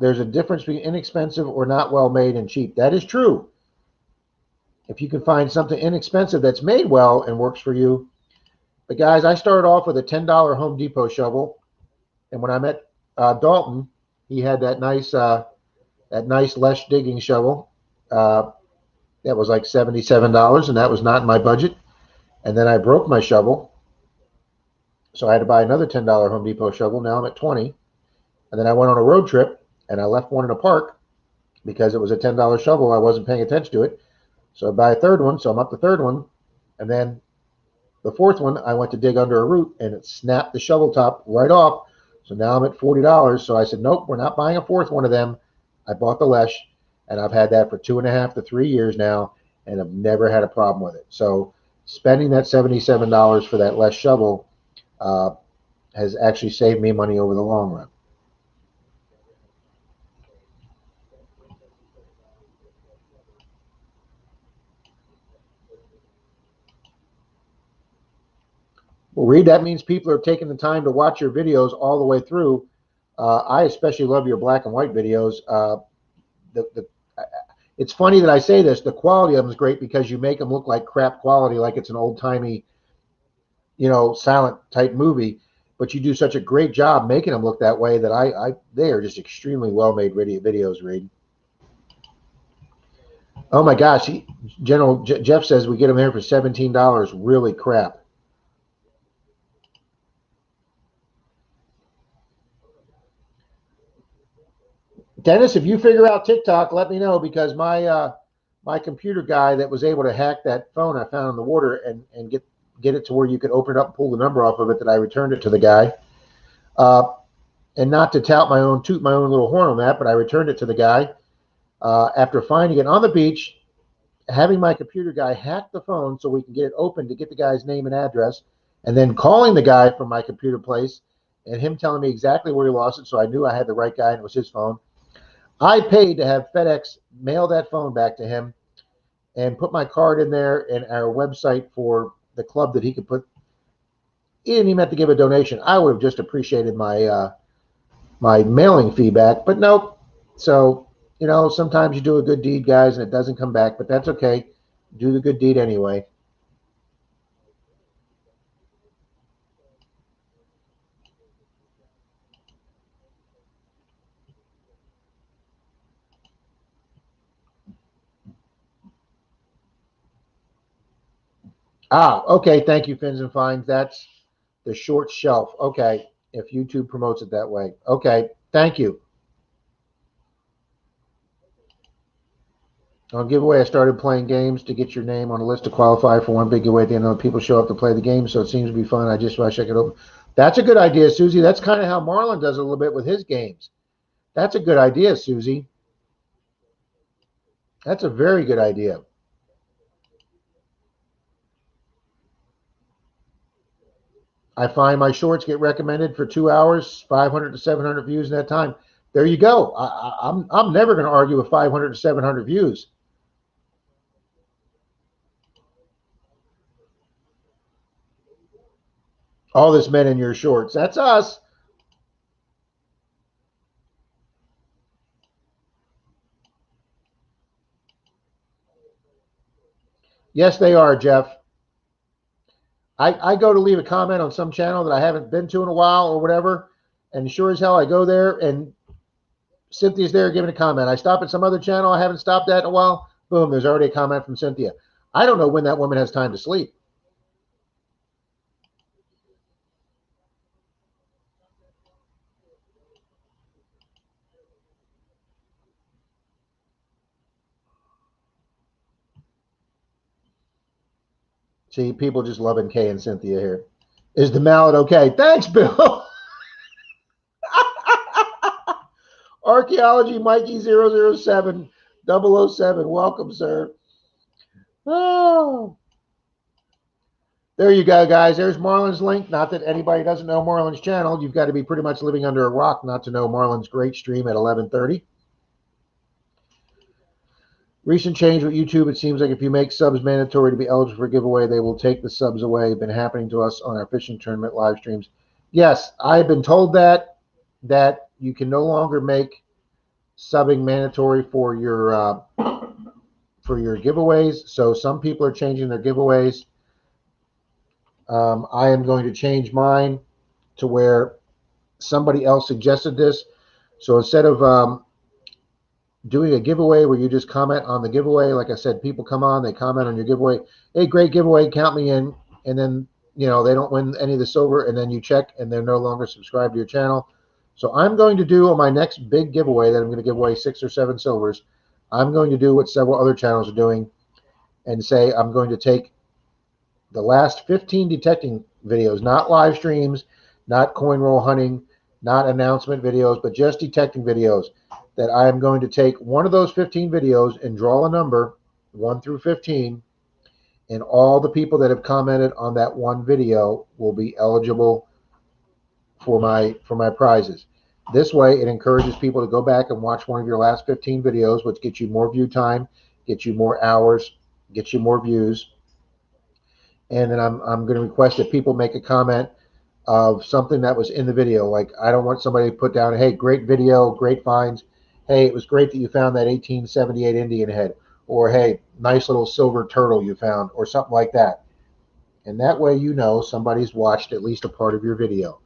There's a difference between inexpensive or not well made and cheap. That is true. If you can find something inexpensive that's made well and works for you. But guys, I started off with a $10 Home Depot shovel, and when I met Dalton, he had that nice Lesh digging shovel. Uh, that was like $77, and that was not in my budget. And then I broke my shovel, so I had to buy another $10 Home Depot shovel. Now I'm at 20. And then I went on a road trip, and I left one in a park because it was a $10 shovel. I wasn't paying attention to it, so I buy a third one. So I'm up the third one, and then the fourth one I went to dig under a root, and it snapped the shovel top right off. So now I'm at $40. So I said, nope, we're not buying a fourth one of them. I bought the Lesh, and I've had that for 2.5 to 3 years now, and I've never had a problem with it. So spending that $77 for that Lesh shovel has actually saved me money over the long run. Well, Reed, that means people are taking the time to watch your videos all the way through. I especially love your black and white videos. The It's funny that I say this. The quality of them is great because you make them look like crap quality, like it's an old timey, silent type movie. But you do such a great job making them look that way that they are just extremely well made videos, Reed. Oh my gosh, General Jeff says we get them here for $17. Really crap. Dennis, if you figure out TikTok, let me know because my computer guy that was able to hack that phone I found in the water and get it to where you could open it up and pull the number off of it, that I returned it to the guy. And not to toot my own little horn on that, but I returned it to the guy after finding it on the beach, having my computer guy hack the phone so we can get it open to get the guy's name and address, and then calling the guy from my computer place and him telling me exactly where he lost it, so I knew I had the right guy and it was his phone. I paid to have FedEx mail that phone back to him and put my card in there and our website for the club that he could put. He didn't even have to give a donation. I would have just appreciated my mailing fee back, but nope. So, sometimes you do a good deed, guys, and it doesn't come back, but that's okay. Do the good deed anyway. Okay. Thank you, Fins and Fines. That's the short shelf. Okay. If YouTube promotes it that way. Okay. Thank you. On giveaway, I started playing games to get your name on a list to qualify for one big giveaway at the end of the people show up to play the game, so it seems to be fun. I just wish I could open. That's a good idea, Susie. That's kind of how Marlon does it a little bit with his games. That's a good idea, Susie. That's a very good idea. I find my shorts get recommended for 2 hours, 500 to 700 views in that time. There you go. I'm never going to argue with 500 to 700 views. All this men in your shorts. That's us. Yes, they are, Jeff. I go to leave a comment on some channel that I haven't been to in a while or whatever, and sure as hell I go there and Cynthia's there giving a comment. I stop at some other channel I haven't stopped at in a while. Boom, there's already a comment from Cynthia. I don't know when that woman has time to sleep. See, people just loving Kay and Cynthia here. Is the mallet okay? Thanks, Bill. Archaeology Mikey 007 007. Welcome, sir. Oh. There you go, guys. There's Marlon's link. Not that anybody doesn't know Marlon's channel. You've got to be pretty much living under a rock not to know Marlon's great stream at 11:30. Recent change with YouTube, it seems like if you make subs mandatory to be eligible for a giveaway, they will take the subs away. Been happening to us on our fishing tournament live streams. Yes, I've been told that you can no longer make subbing mandatory for your giveaways. So some people are changing their giveaways. I am going to change mine to where somebody else suggested this. So instead of doing a giveaway where you just comment on the giveaway, like I said, people come on, they comment on your giveaway. Hey, great giveaway, count me in. And then, they don't win any of the silver, and then you check and they're no longer subscribed to your channel. So I'm going to do on my next big giveaway that I'm going to give away 6 or 7 silvers. I'm going to do what several other channels are doing and say I'm going to take the last 15 detecting videos, not live streams, not coin roll hunting, not announcement videos, but just detecting videos, that I am going to take one of those 15 videos and draw a number 1 through 15, and all the people that have commented on that one video will be eligible for my prizes. This way, it encourages people to go back and watch one of your last 15 videos, which gets you more view time, gets you more hours, gets you more views. And then I'm going to request that people make a comment of something that was in the video. Like, I don't want somebody to put down, hey, great video, great finds. Hey, it was great that you found that 1878 Indian head. Or, hey, nice little silver turtle you found, or something like that. And that way somebody's watched at least a part of your video.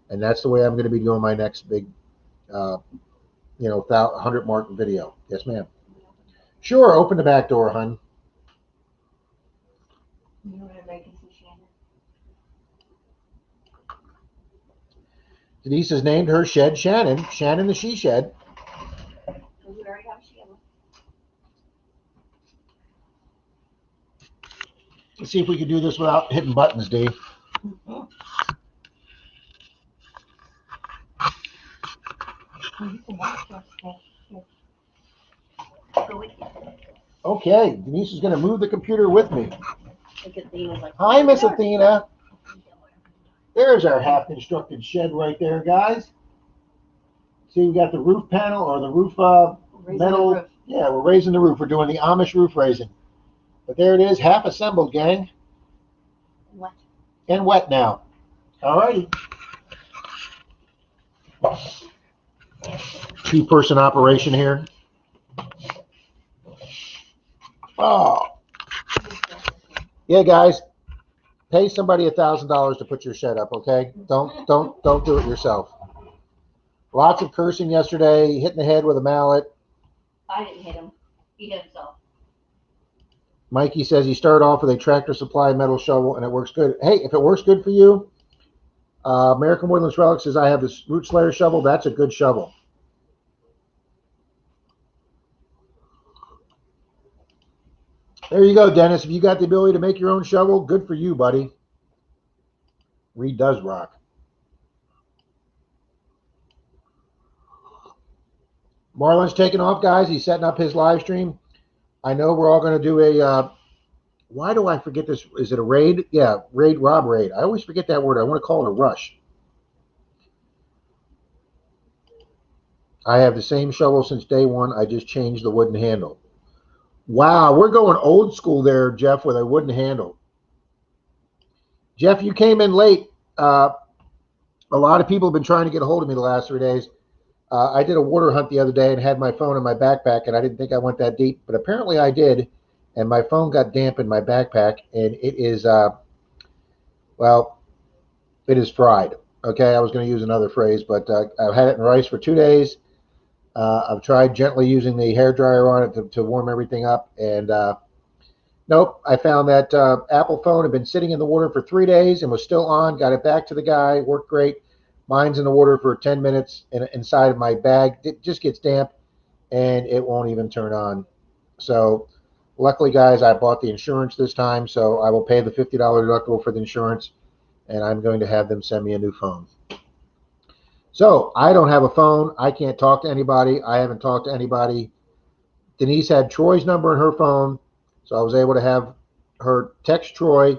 And that's the way I'm going to be doing my next big, 100 mark video. Yes, ma'am. Sure, open the back door, hun. Denise has named her shed Shannon. Shannon the she shed. Let's see if we can do this without hitting buttons, Dave. Okay, Denise is going to move the computer with me. Hi, Miss Athena. There's our half-constructed shed right there, guys. See, we got the roof panel or the roof metal. The roof. Yeah, we're raising the roof. We're doing the Amish roof raising. But there it is, half assembled, gang. Wet. And wet now. All righty. 2-person operation here. Oh. Yeah, guys. Pay somebody $1,000 to put your shed up, okay? Don't do it yourself. Lots of cursing yesterday, hitting the head with a mallet. I didn't hit him. He hit himself. Mikey says he started off with a Tractor Supply metal shovel and it works good. Hey, if it works good for you, American Woodlands Relic says I have this Root Slayer shovel. That's a good shovel. There you go, Dennis. If you got the ability to make your own shovel, good for you, buddy. Reed does rock. Marlon's taking off, guys. He's setting up his live stream. I know we're all going to do a, why do I forget this? Is it a raid? Yeah, raid, Rob raid. I always forget that word. I want to call it a rush. I have the same shovel since day one. I just changed the wooden handle. Wow, we're going old school there, Jeff, with a wooden handle. Jeff, you came in late. A lot of people have been trying to get a hold of me the last 3 days. I did a water hunt the other day and had my phone in my backpack, and I didn't think I went that deep, but apparently I did, and my phone got damp in my backpack, and it is, well, it is fried. Okay, I was going to use another phrase, but I've had it in rice for 2 days. I've tried gently using the hair dryer on it to warm everything up, and Nope. I found that Apple phone had been sitting in the water for 3 days and was still on. Got it back to the guy. Worked great. Mine's in the water for 10 minutes inside of my bag. It just gets damp and it won't even turn on. So luckily, guys, I bought the insurance this time, so I will pay the $50 deductible for the insurance, and I'm going to have them send me a new phone. So I don't have a phone. I can't talk to anybody. I haven't talked to anybody. Denise had Troy's number in her phone, so I was able to have her text Troy,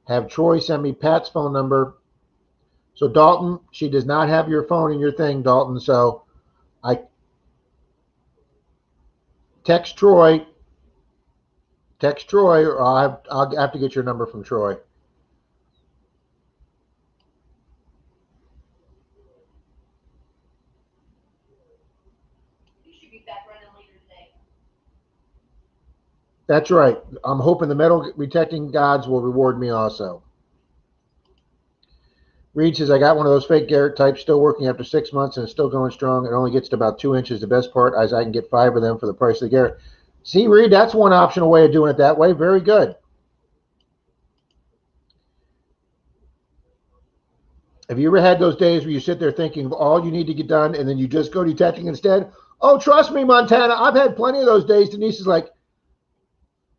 have Troy send me Pat's phone number. So Dalton, she does not have your phone in your thing, Dalton. So I text Troy, or I'll have to get your number from Troy. You should be back running later today. That's right. I'm hoping the metal detecting gods will reward me also. Reed says, I got one of those fake Garrett types still working after 6 months and it's still going strong. It only gets to about 2 inches. The best part is I can get 5 of them for the price of the Garrett. See, Reed, that's one optional way of doing it that way. Very good. Have you ever had those days where you sit there thinking of all you need to get done and then you just go detecting instead? Oh, trust me, Montana, I've had plenty of those days. Denise is like,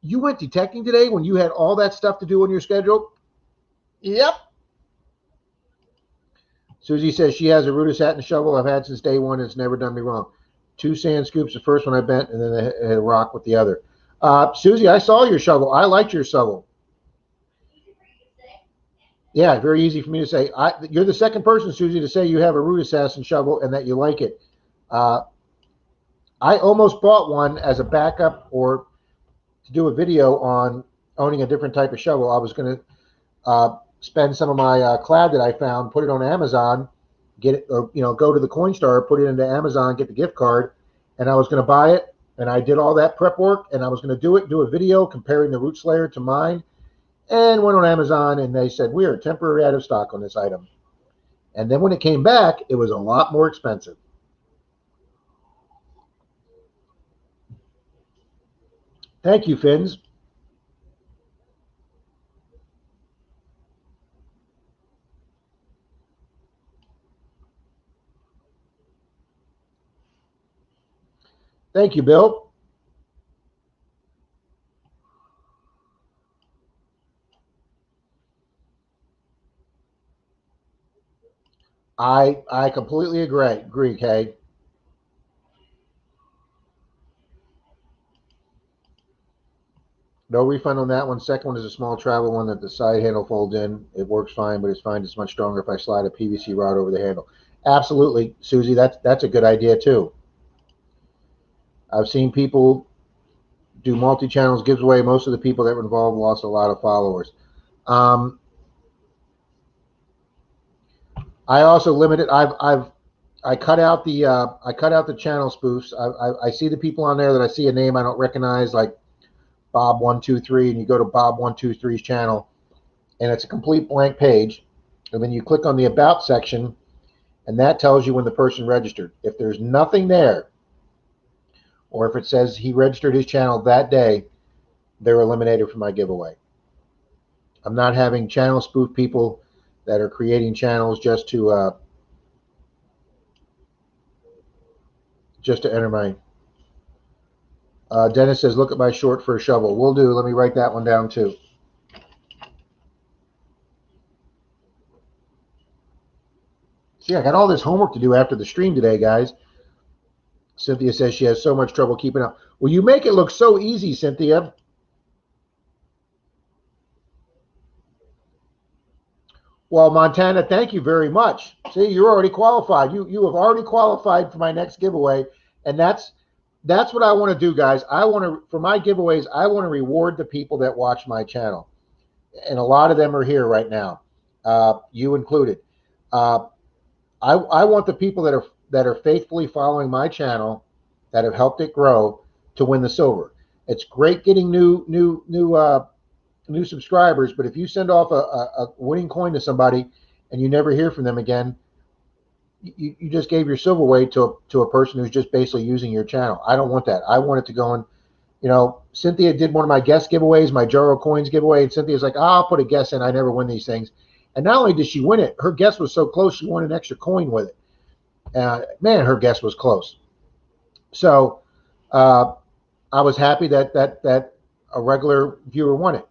you went detecting today when you had all that stuff to do on your schedule? Yep. Susie says she has a Rudis hat and shovel I've had since day one and it's never done me wrong. 2 sand scoops, the first one I bent, and then a rock with the other. Susie, I saw your shovel. I liked your shovel. Yeah, very easy for me to say. You're the second person, Susie, to say you have a root assassin shovel and that you like it. I almost bought one as a backup or to do a video on owning a different type of shovel. I was going to spend some of my clad that I found, put it on Amazon, get it, or go to the Coinstar, put it into Amazon, get the gift card, and I was going to buy it. And I did all that prep work, and I was going to do a video comparing the Root Slayer to mine. And went on Amazon and they said, we are temporarily out of stock on this item. And then when it came back, it was a lot more expensive. Thank you, Fins. Thank you, Bill. I completely agree, Kay. No refund on that one. Second one is a small travel one that the side handle folds in. It works fine, but it's fine. It's much stronger if I slide a PVC rod over the handle. Absolutely, Susie. That's a good idea too. I've seen people do multi-channels gives away. Most of the people that were involved lost a lot of followers. I also limited. I cut out the channel spoofs. I see the people on there that I see a name I don't recognize, like Bob123, and you go to Bob123's channel, and it's a complete blank page, and then you click on the About section, and that tells you when the person registered. If there's nothing there, or if it says he registered his channel that day, they're eliminated from my giveaway. I'm not having channel spoof people that are creating channels just to enter my. Dennis says, look at my short for a shovel. Will do. Let me write that one down too. See, I got all this homework to do after the stream today, guys. Cynthia says she has so much trouble keeping up. Well, you make it look so easy, Cynthia. Well, Montana, thank you very much. See, you're already qualified. You have already qualified for my next giveaway, and that's what I want to do, guys. For my giveaways, I want to reward the people that watch my channel, and a lot of them are here right now, you included. I want the people that are faithfully following my channel, that have helped it grow, to win the silver. It's great getting new subscribers, but if you send off a winning coin to somebody and you never hear from them again, you just gave your silver away to a person who's just basically using your channel. I don't want that. I want it to go You know, Cynthia did one of my guest giveaways, my Jaro Coins giveaway, and Cynthia's like, I'll put a guess in. I never win these things. And not only did she win it, her guess was so close, she won an extra coin with it. Man, her guess was close. So I was happy that a regular viewer won it.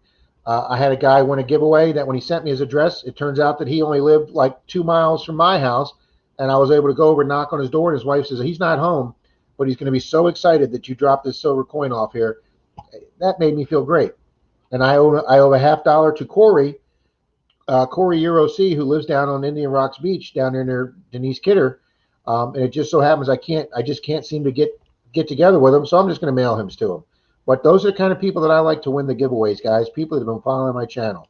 I had a guy win a giveaway that when he sent me his address, it turns out that he only lived like 2 miles from my house, and I was able to go over and knock on his door, and his wife says he's not home, but he's going to be so excited that you dropped this silver coin off here. That made me feel great. And I owe a $50 to Corey Euro C, who lives down on Indian Rocks Beach down there near Denise Kidder. And it just so happens I just can't seem to get together with him, so I'm just going to mail him to him. But those are the kind of people that I like to win the giveaways, guys. People that have been following my channel.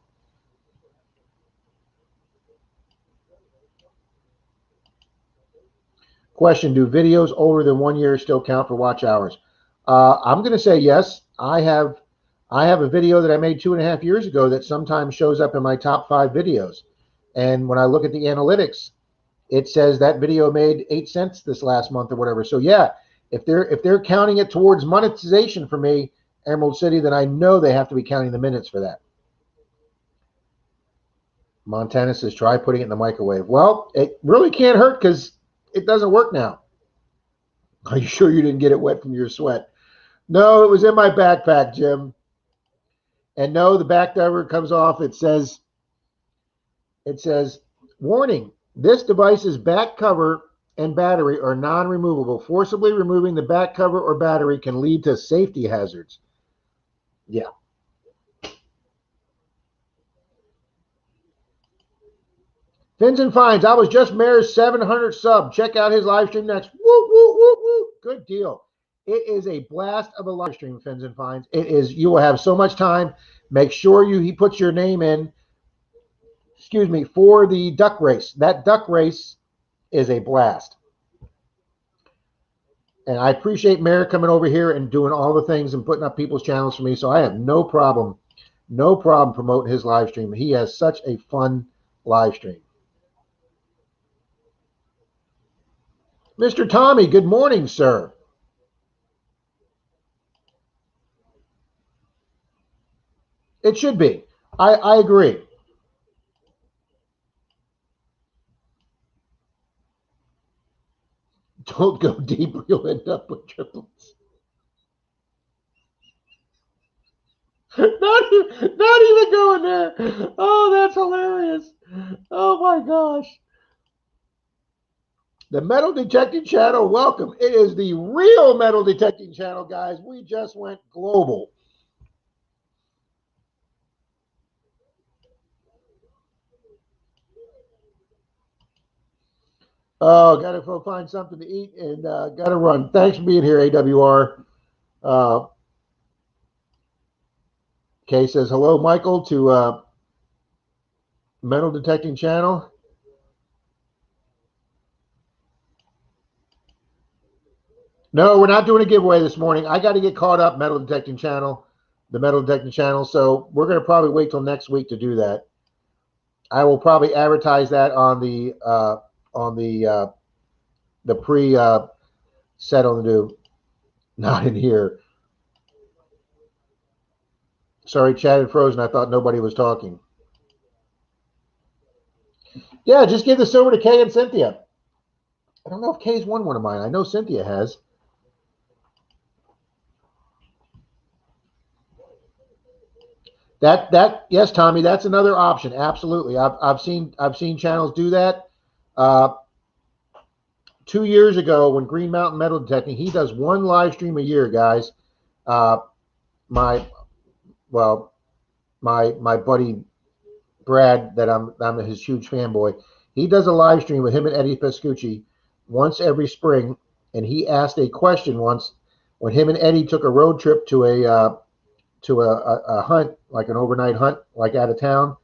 Question: do videos older than 1 year still count for watch hours? I'm going to say yes. I have a video that I made 2.5 years ago that sometimes shows up in my top 5 videos. And when I look at the analytics, it says that video made 8 cents this last month or whatever. So yeah, if they're counting it towards monetization for me, Emerald City, then I know they have to be counting the minutes for that. Montana says, try putting it in the microwave. Well, it really can't hurt because it doesn't work now. Are you sure you didn't get it wet from your sweat? No, it was in my backpack, Jim. And no, the back cover comes off. It says, warning, this device's back cover and battery are non-removable. Forcibly removing the back cover or battery can lead to safety hazards. Yeah. Fins and Fines. I was just Mayor's 700 sub. Check out his live stream next. Woo, woo, woo, woo. Good deal. It is a blast of a live stream, Fins and Fines. It is. You will have so much time. Make sure he puts your name in, for the duck race. That duck race is a blast. And I appreciate Mayor coming over here and doing all the things and putting up people's channels for me. So I have no problem promoting his live stream. He has such a fun live stream. Mr. Tommy, good morning, sir. It should be. I agree. Don't go deep or you'll end up with triplets. Not even going there. Oh, that's hilarious. Oh my gosh. The Metal Detecting Channel, welcome. It is the real Metal Detecting Channel, guys. We just went global. Oh, got to go find something to eat and got to run. Thanks for being here, AWR. Kay says, hello, Michael, to Metal Detecting Channel. No, we're not doing a giveaway this morning. I got to get caught up, Metal Detecting Channel, the Metal Detecting Channel. So we're going to probably wait till next week to do that. I will probably advertise that on the pre set on the do. Not in here. Sorry, chat had frozen. I thought nobody was talking. Yeah, just give this over to Kay and Cynthia. I don't know if Kay's won one of mine. I know Cynthia has. Yes, Tommy, that's another option. Absolutely. I've seen channels do that. 2 years ago when Green Mountain Metal Detecting, he does one live stream a year, guys. My buddy Brad, that I'm his huge fanboy, he does a live stream with him and Eddie Pescucci once every spring, and he asked a question once when him and Eddie took a road trip to a hunt, like an overnight hunt, like out of town.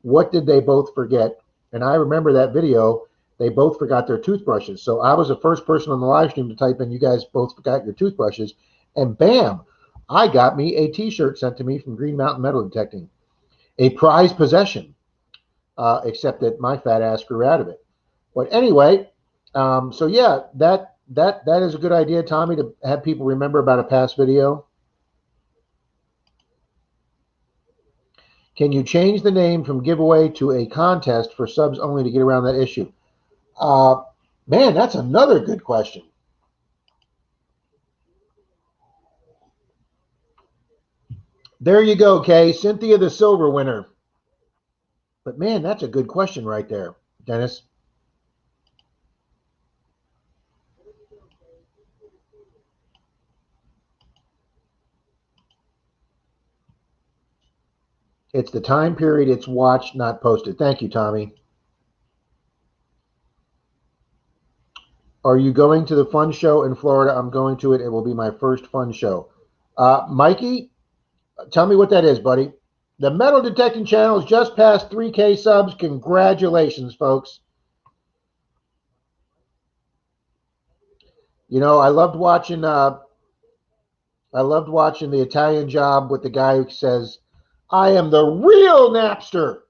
What did they both forget? And I remember that video. They both forgot their toothbrushes. So I was the first person on the live stream to type in, you guys both forgot your toothbrushes. And bam, I got me a t-shirt sent to me from Green Mountain Metal Detecting. A prized possession, except that my fat ass grew out of it. But anyway, so yeah, that is a good idea, Tommy, to have people remember about a past video. Can you change the name from giveaway to a contest for subs only to get around that issue? Man, that's another good question. There you go, Kay. Cynthia, the silver winner. But man, that's a good question right there, Dennis. It's the time period it's watched, not posted. Thank you, Tommy. Are you going to the fun show in Florida? I'm going to it. It will be my first fun show. Mikey, tell me what that is, buddy. The metal detecting channel has just passed 3K subs. Congratulations, folks. You know, I loved watching the Italian Job with the guy who says, "I am the real Napster,"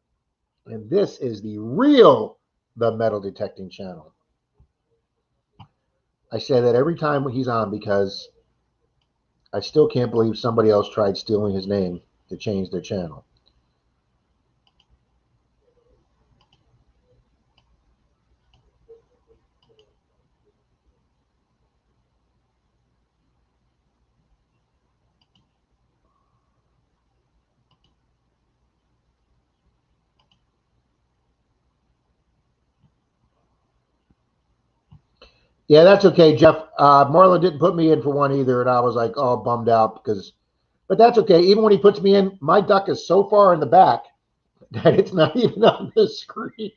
and this is the real the metal detecting channel. I say that every time he's on because I still can't believe somebody else tried stealing his name to change their channel. Yeah, that's okay, Jeff. Marlon didn't put me in for one either, and I was like all bummed out because, but that's okay. Even when he puts me in, my duck is so far in the back that it's not even on the screen.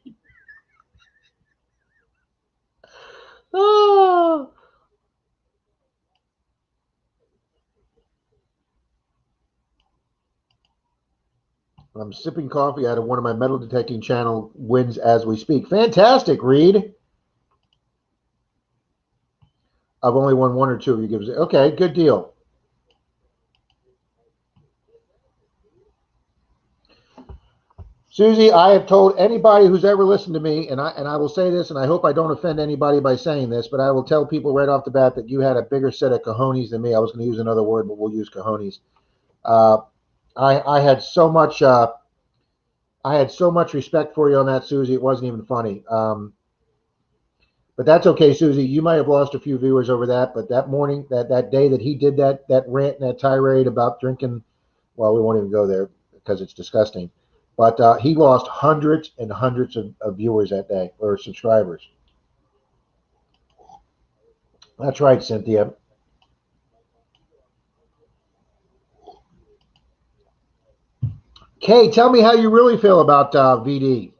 Oh, I'm sipping coffee out of one of my metal detecting channel wins as we speak. Fantastic, Reed. I've only won one or two. You give us okay, good deal. Susie, I have told anybody who's ever listened to me, and I will say this, and I hope I don't offend anybody by saying this, but I will tell people right off the bat that you had a bigger set of cojones than me. I was going to use another word, but we'll use cojones. Uh, I had so much respect for you on that, Susie. It wasn't even funny. But that's okay, Susie. You might have lost a few viewers over that, but that morning, that day that he did that rant and that tirade about drinking, well, we won't even go there because it's disgusting. But he lost hundreds and hundreds of viewers that day or subscribers. That's right, Cynthia. Kay, tell me how you really feel about VD.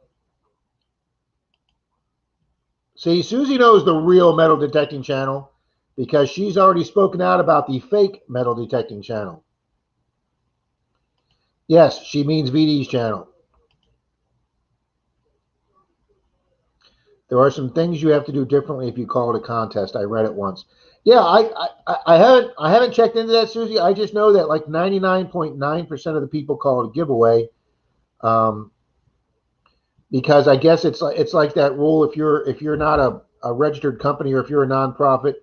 See, Susie knows the real metal detecting channel because she's already spoken out about the fake metal detecting channel. Yes, she means VD's channel. There are some things you have to do differently if you call it a contest. I read it once. Yeah, I haven't checked into that, Susie. I just know that like 99.9% of the people call it a giveaway, um, because I guess it's like that rule. If you're not a registered company or if you're a nonprofit,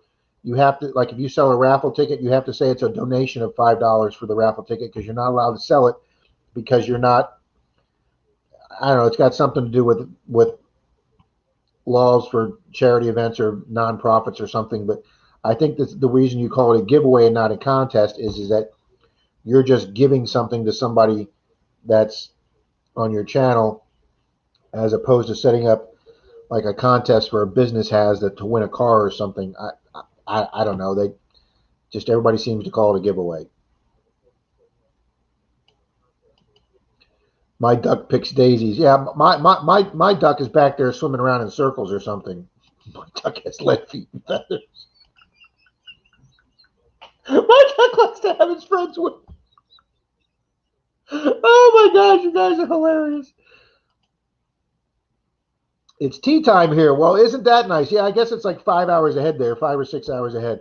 you have to like if you sell a raffle ticket, you have to say it's a donation of $5 for the raffle ticket because you're not allowed to sell it because you're not. I don't know. It's got something to do with laws for charity events or nonprofits or something. But I think that the reason you call it a giveaway and not a contest is that you're just giving something to somebody that's on your channel as opposed to setting up like a contest where a business has that to win a car or something. I don't know. They just everybody seems to call it a giveaway. My duck picks daisies. Yeah, my duck is back there swimming around in circles or something. My duck has lead feet and feathers. My duck likes to have his friends with. Oh my gosh, you guys are hilarious. It's tea time here. Well, isn't that nice? Yeah, I guess it's like 5 hours ahead there, 5 or 6 hours ahead.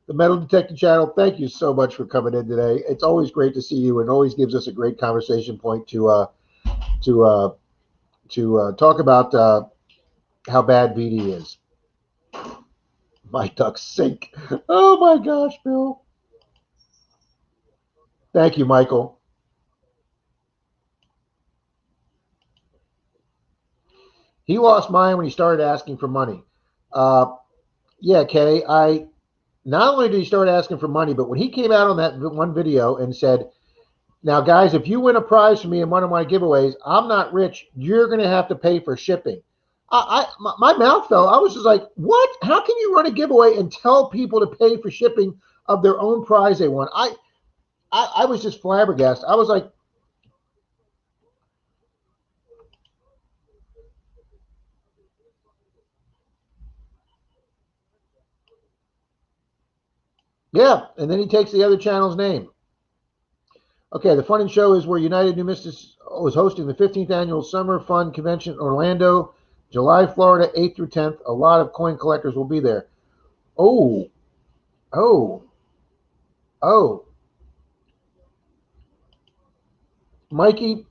The Metal Detecting Channel, thank you so much for coming in today. It's always great to see you and always gives us a great conversation point to talk about how bad VD is. My ducks sink. Oh my gosh, Bill. Thank you, Michael. He lost mine when he started asking for money. Yeah, Kay, I not only did he start asking for money, but when he came out on that one video and said, now, guys, if you win a prize from me in one of my giveaways, I'm not rich. You're going to have to pay for shipping. My mouth fell. I was just like, what? How can you run a giveaway and tell people to pay for shipping of their own prize they won? I was just flabbergasted. I was like, yeah. And then he takes the other channel's name. Okay, the Fun and Show is where United New Mystics was hosting the 15th annual Summer Fun Convention in Orlando, July, Florida, 8th through 10th. A lot of coin collectors will be there. Oh, oh, oh. Mikey,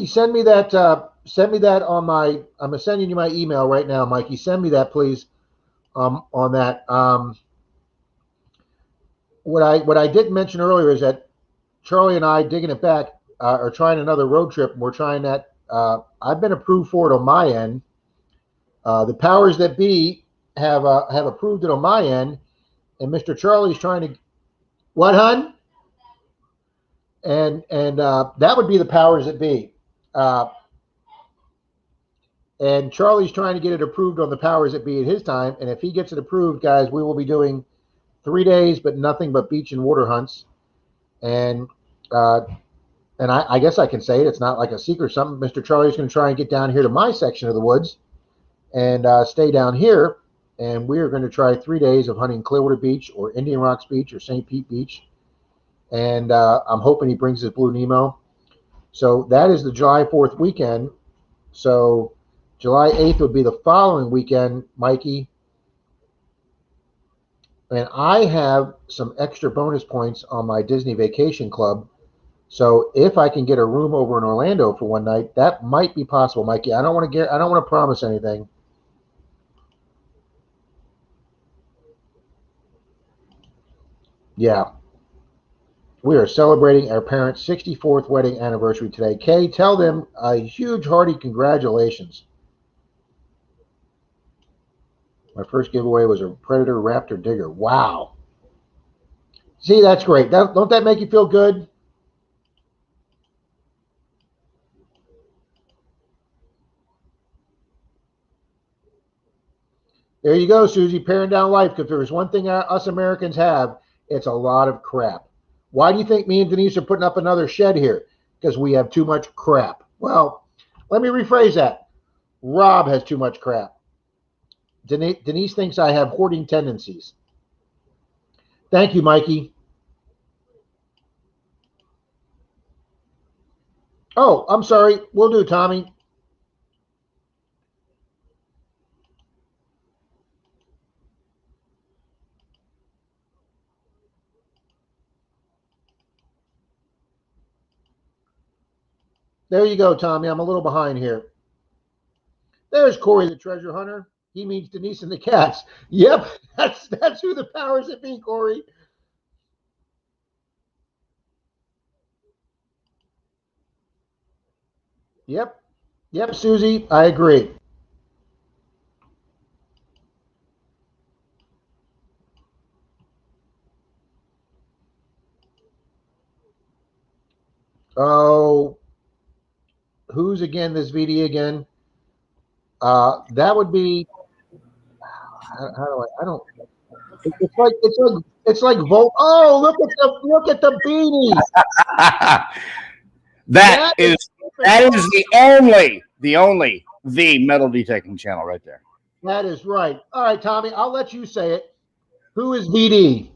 send me that. Send me that on my. I'm sending you my email right now, Mikey. Send me that, please. On that. What I didn't mention earlier is that Charlie and I, digging it back, are trying another road trip. And we're trying that. I've been approved for it on my end. The powers that be have approved it on my end, and Mr. Charlie's trying to. What, hun? And that would be the powers that be. And Charlie's trying to get it approved on the powers that be at his time. And if he gets it approved, guys, we will be doing 3 days, but nothing but beach and water hunts. And I guess I can say it. It's not like a secret or something. Mr. Charlie's going to try and get down here to my section of the woods and stay down here. And we are going to try 3 days of hunting Clearwater Beach or Indian Rocks Beach or St. Pete Beach. And I'm hoping he brings his Blue Nemo. So that is the July 4th weekend. So July 8th would be the following weekend, Mikey. And I have some extra bonus points on my Disney Vacation Club. So if I can get a room over in Orlando for one night, that might be possible, Mikey. I don't want to promise anything. Yeah. We are celebrating our parents' 64th wedding anniversary today. Kay, tell them a huge hearty congratulations. My first giveaway was a Predator Raptor Digger. Wow. See, that's great. Don't that make you feel good? There you go, Susie, paring down life. Because there's one thing us Americans have, it's a lot of crap. Why do you think me and Denise are putting up another shed here? Because we have too much crap. Well, let me rephrase that. Rob has too much crap. Denise thinks I have hoarding tendencies. Thank you, Mikey. Oh, I'm sorry. We'll do, Tommy. There you go, Tommy. I'm a little behind here. There's Corey the treasure hunter. He means Denise and the cats. Yep, that's who the powers that be, Corey. Yep. Yep, Susie, I agree. Oh, who's again this VD again? That would be how do I don't it's like Volt. Oh, look at the beanie. That is the only metal detecting channel right there. That is right. All right, Tommy, I'll let you say it. Who is VD?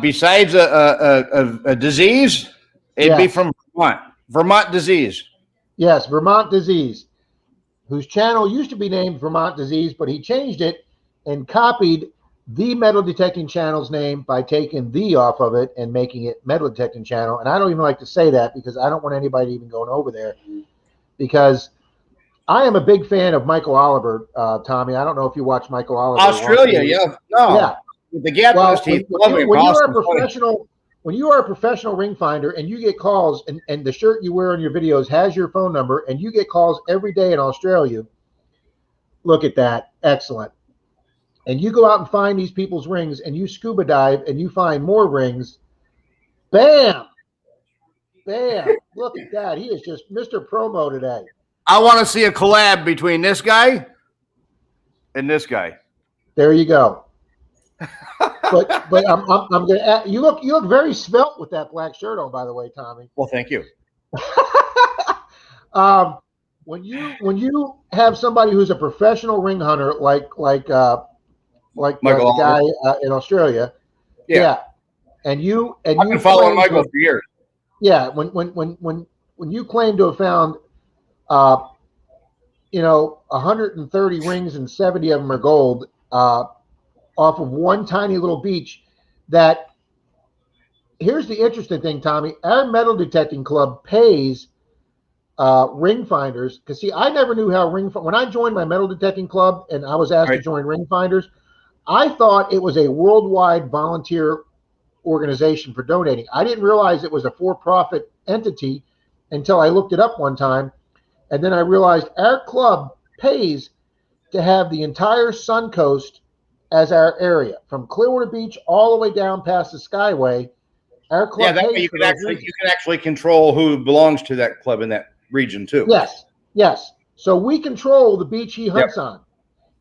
Besides a disease, it'd be from Vermont Disease. Yes, Vermont Disease, whose channel used to be named Vermont Disease, but he changed it and copied the metal detecting channel's name by taking the off of it and making it metal detecting channel. And I don't even like to say that because I don't want anybody even going over there, because I am a big fan of Michael Oliver, Tommy. I don't know if you watch Michael Oliver. Australia, yeah. No. Yeah. with the gap in his teeth. When you are a professional, when you are a professional ring finder and you get calls, and the shirt you wear on your videos has your phone number, and you get calls every day in Australia, look at that, excellent. And you go out and find these people's rings, and you scuba dive, and you find more rings. Bam, bam! Look at that. He is just Mr. Promo today. I want to see a collab between this guy and this guy. There you go. but I'm gonna. You look very svelte with that black shirt on, by the way, Tommy. Well, thank you. When you have somebody who's a professional ring hunter, like the guy in Australia, yeah, and I've been following Michael for years. Yeah, when you claim to have found, 130 rings and 70 of them are gold, off of one tiny little beach. That here's the interesting thing, Tommy. Our metal detecting club pays ring finders, because see, I never knew how when I joined my metal detecting club and I was asked to join ring finders, I thought it was a worldwide volunteer organization for donating. I didn't realize it was a for-profit entity until I looked it up one time, and then I realized our club pays to have the entire Suncoast as our area, from Clearwater Beach all the way down past the Skyway. Our club that pays way you for can actually control who belongs to that club in that region too. Yes. So we control the beach he hunts on.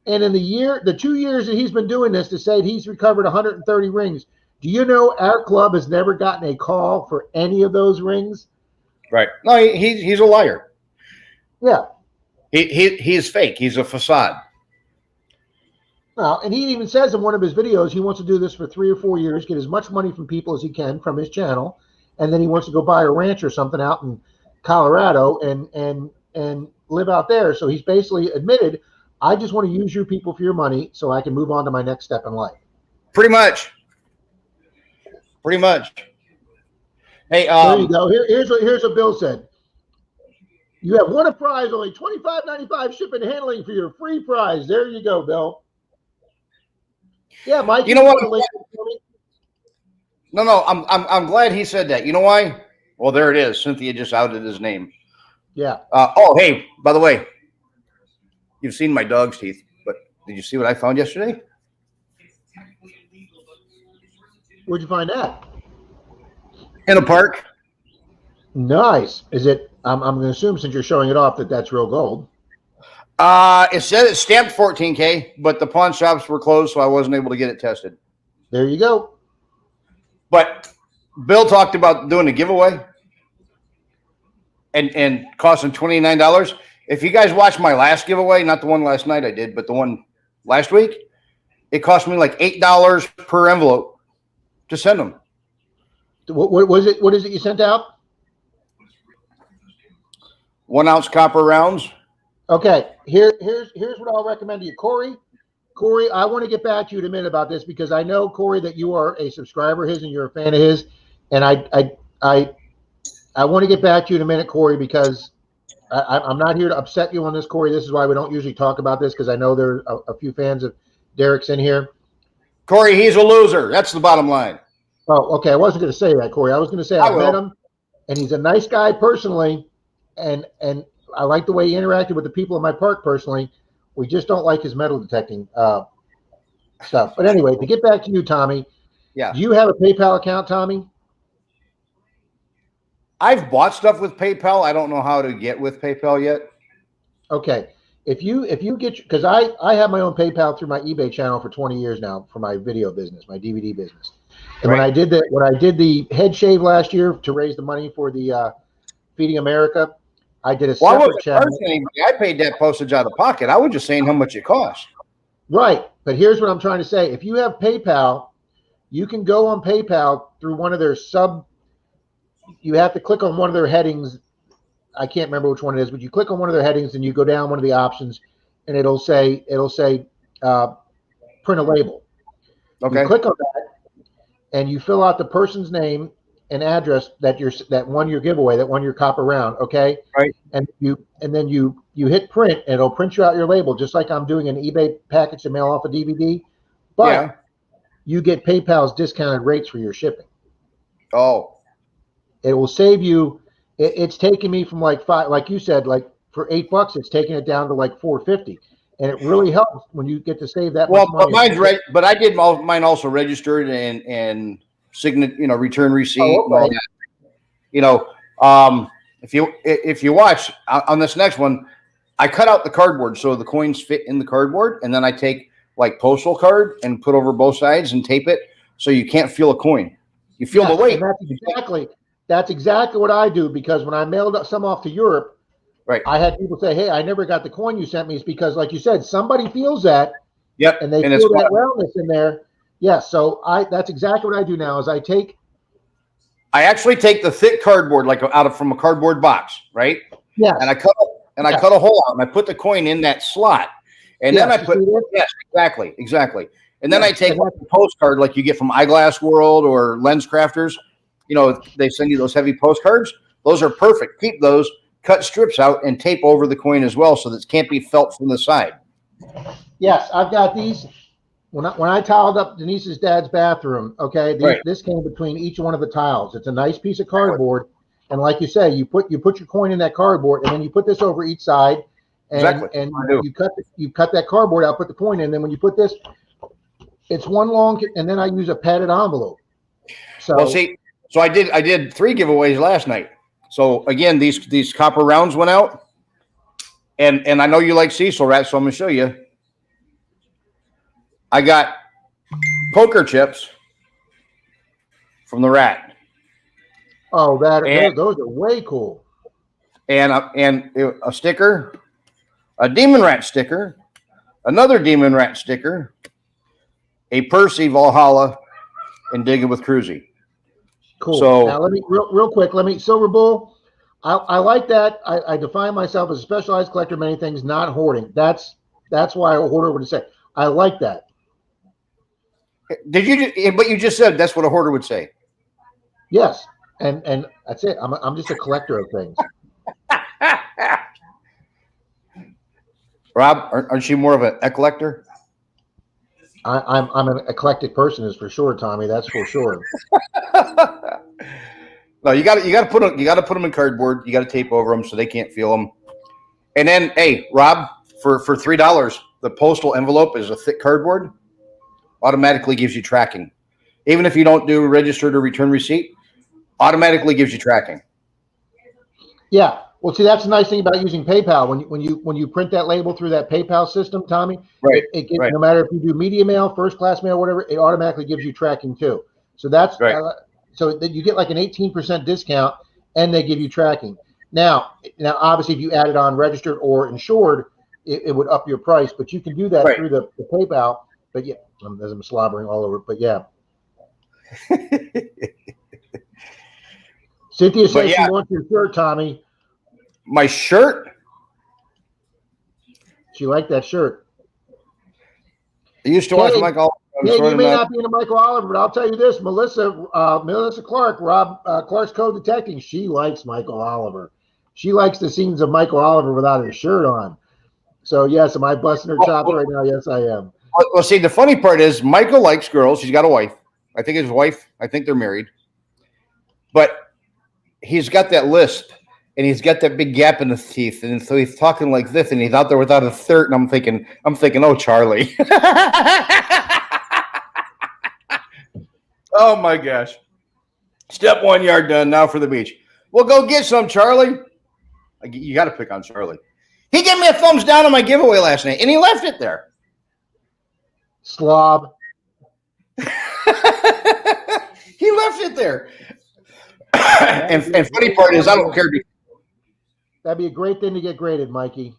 And in the 2 years that he's been doing this, to say he's recovered 130 rings, do you know our club has never gotten a call for any of those rings? Right. No, he's a liar. Yeah. He's fake. He's a facade. Well, and he even says in one of his videos he wants to do this for 3 or 4 years, get as much money from people as he can from his channel, and then he wants to go buy a ranch or something out in Colorado and live out there. So he's basically admitted, I just want to use you people for your money so I can move on to my next step in life. Pretty much. Hey, there you go. Here's what Bill said. You have won a prize, only $25.95 shipping and handling for your free prize. There you go, Bill. Yeah, Mike. You know what? No. I'm glad he said that. You know why? Well, there it is. Cynthia just outed his name. Yeah. Hey, by the way, you've seen my dog's teeth, but did you see what I found yesterday? Where'd you find that? In a park. Nice. Is it? I'm going to assume, since you're showing it off, that's real gold. It said it's stamped 14K, but the pawn shops were closed, so I wasn't able to get it tested. There you go. But Bill talked about doing a giveaway and costing $29. If you guys watched my last giveaway, not the one last night I did, but the one last week, it cost me like $8 per envelope to send them. What was it? What is it you sent out? 1 ounce copper rounds. Okay, here's what I'll recommend to you, Corey. Corey, I want to get back to you in a minute about this, because I know, Corey, that you are a subscriber of his and you're a fan of his, and I want to get back to you in a minute, Corey, because I'm not here to upset you on this, Corey. This is why we don't usually talk about this, because I know there are a few fans of Derek's in here. Corey, he's a loser. That's the bottom line. Oh, okay. I wasn't going to say that, Corey. I was going to say I met him, and he's a nice guy personally, and I like the way he interacted with the people in my park personally. We just don't like his metal detecting stuff. But anyway, to get back to you, Tommy. Yeah. Do you have a PayPal account, Tommy? I've bought stuff with PayPal. I don't know how to get with PayPal yet. Okay. If you get, because I have my own PayPal through my eBay channel for 20 years now for my video business, my DVD business. And when I did the head shave last year to raise the money for the Feeding America, I did a separate channel. I paid that postage out of pocket. I was just saying how much it cost. Right. But here's what I'm trying to say. If you have PayPal, you can go on PayPal through one of their you have to click on one of their headings. I can't remember which one it is, but you click on one of their headings and you go down one of the options, and it'll say print a label. Okay. You click on that and you fill out the person's name and address that won your giveaway, that won your copper round. Okay. Right. And then you hit print, and it'll print you out your label, just like I'm doing an eBay package to mail off a DVD. But you get PayPal's discounted rates for your shipping. Oh, It will save you. It's taken me from like five, like you said, like for $8, it's taking it down to like $4.50, and it really helps when you get to save that much but money. mine's right. But I did mine also registered and signet, return receipt and all that. If you watch on this next one, I cut out the cardboard so the coins fit in the cardboard, and then I take like postal card and put over both sides and tape it so you can't feel a coin. You feel the weight. And that's exactly what I do, because when I mailed some off to Europe, right, I had people say, "Hey, I never got the coin you sent me." It's because, like you said, somebody feels that. Yep, and they feel that roundness in there. Yeah, so that's exactly what I do now. Is I actually take the thick cardboard, like from a cardboard box, right? Yeah. And I cut a hole out, and I put the coin in that slot, and then I put exactly. And then I take a postcard like you get from Eyeglass World or Lens Crafters. They send you those heavy postcards. Those are perfect. Keep those, cut strips out, and tape over the coin as well, so that it can't be felt from the side. Yes, I've got these. When I tiled up Denise's dad's bathroom, okay, this came between each one of the tiles. It's a nice piece of cardboard, and like you say, you put your coin in that cardboard, and then you put this over each side, and you cut that cardboard out, put the coin in, and then when you put this, it's one long, and then I use a padded envelope. So I did 3 giveaways last night. So again, these copper rounds went out, and I know you like Cecil rats, so I'm gonna show you. I got poker chips from the rat. Oh, those are way cool. And a sticker, a demon rat sticker, another demon rat sticker, a Percy Valhalla, and Dig It with Cruzy. Cool. So now let me real quick. Silver Bull. I like that. I define myself as a specialized collector of many things, not hoarding. That's why a hoarder would say. I like that. But you just said that's what a hoarder would say. Yes, and that's it. I'm just a collector of things. Rob, aren't you more of an collector? I'm an eclectic person, is for sure, Tommy. That's for sure. No, you got to put them in cardboard. You got to tape over them so they can't feel them. And then, hey, Rob, for $3, the postal envelope is a thick cardboard. Automatically gives you tracking, even if you don't do registered or return receipt. Automatically gives you tracking. Yeah. Well, see, that's the nice thing about using PayPal. When you print that label through that PayPal system, Tommy, right? No matter if you do media mail, first class mail, whatever, it automatically gives you tracking too. So that's right. So that you get like an 18% discount, and they give you tracking. Now, obviously, if you added on registered or insured, it would up your price. But you can do that through the PayPal. But yeah, as I'm slobbering all over. But yeah. Cynthia says she wants your shirt, Tommy. My shirt? She liked that shirt. I used to watch Michael. You may not be into Michael Oliver, but I'll tell you this: Melissa Clark, Rob Clark's Code Detecting. She likes Michael Oliver. She likes the scenes of Michael Oliver without his shirt on. So yes, am I busting her chops right now? Yes, I am. Well, see, the funny part is Michael likes girls. He's got a wife. I think they're married. But he's got that lisp, and he's got that big gap in his teeth, and so he's talking like this, and he's out there without a shirt, and I'm thinking, oh, Charlie. Oh my gosh. Step 1 yard done. Now for the beach. Well, go get some, Charlie. You got to pick on Charlie. He gave me a thumbs down on my giveaway last night, and he left it there. Slob. He left it there. and funny part is, I don't care. That'd be a great thing to get graded, Mikey.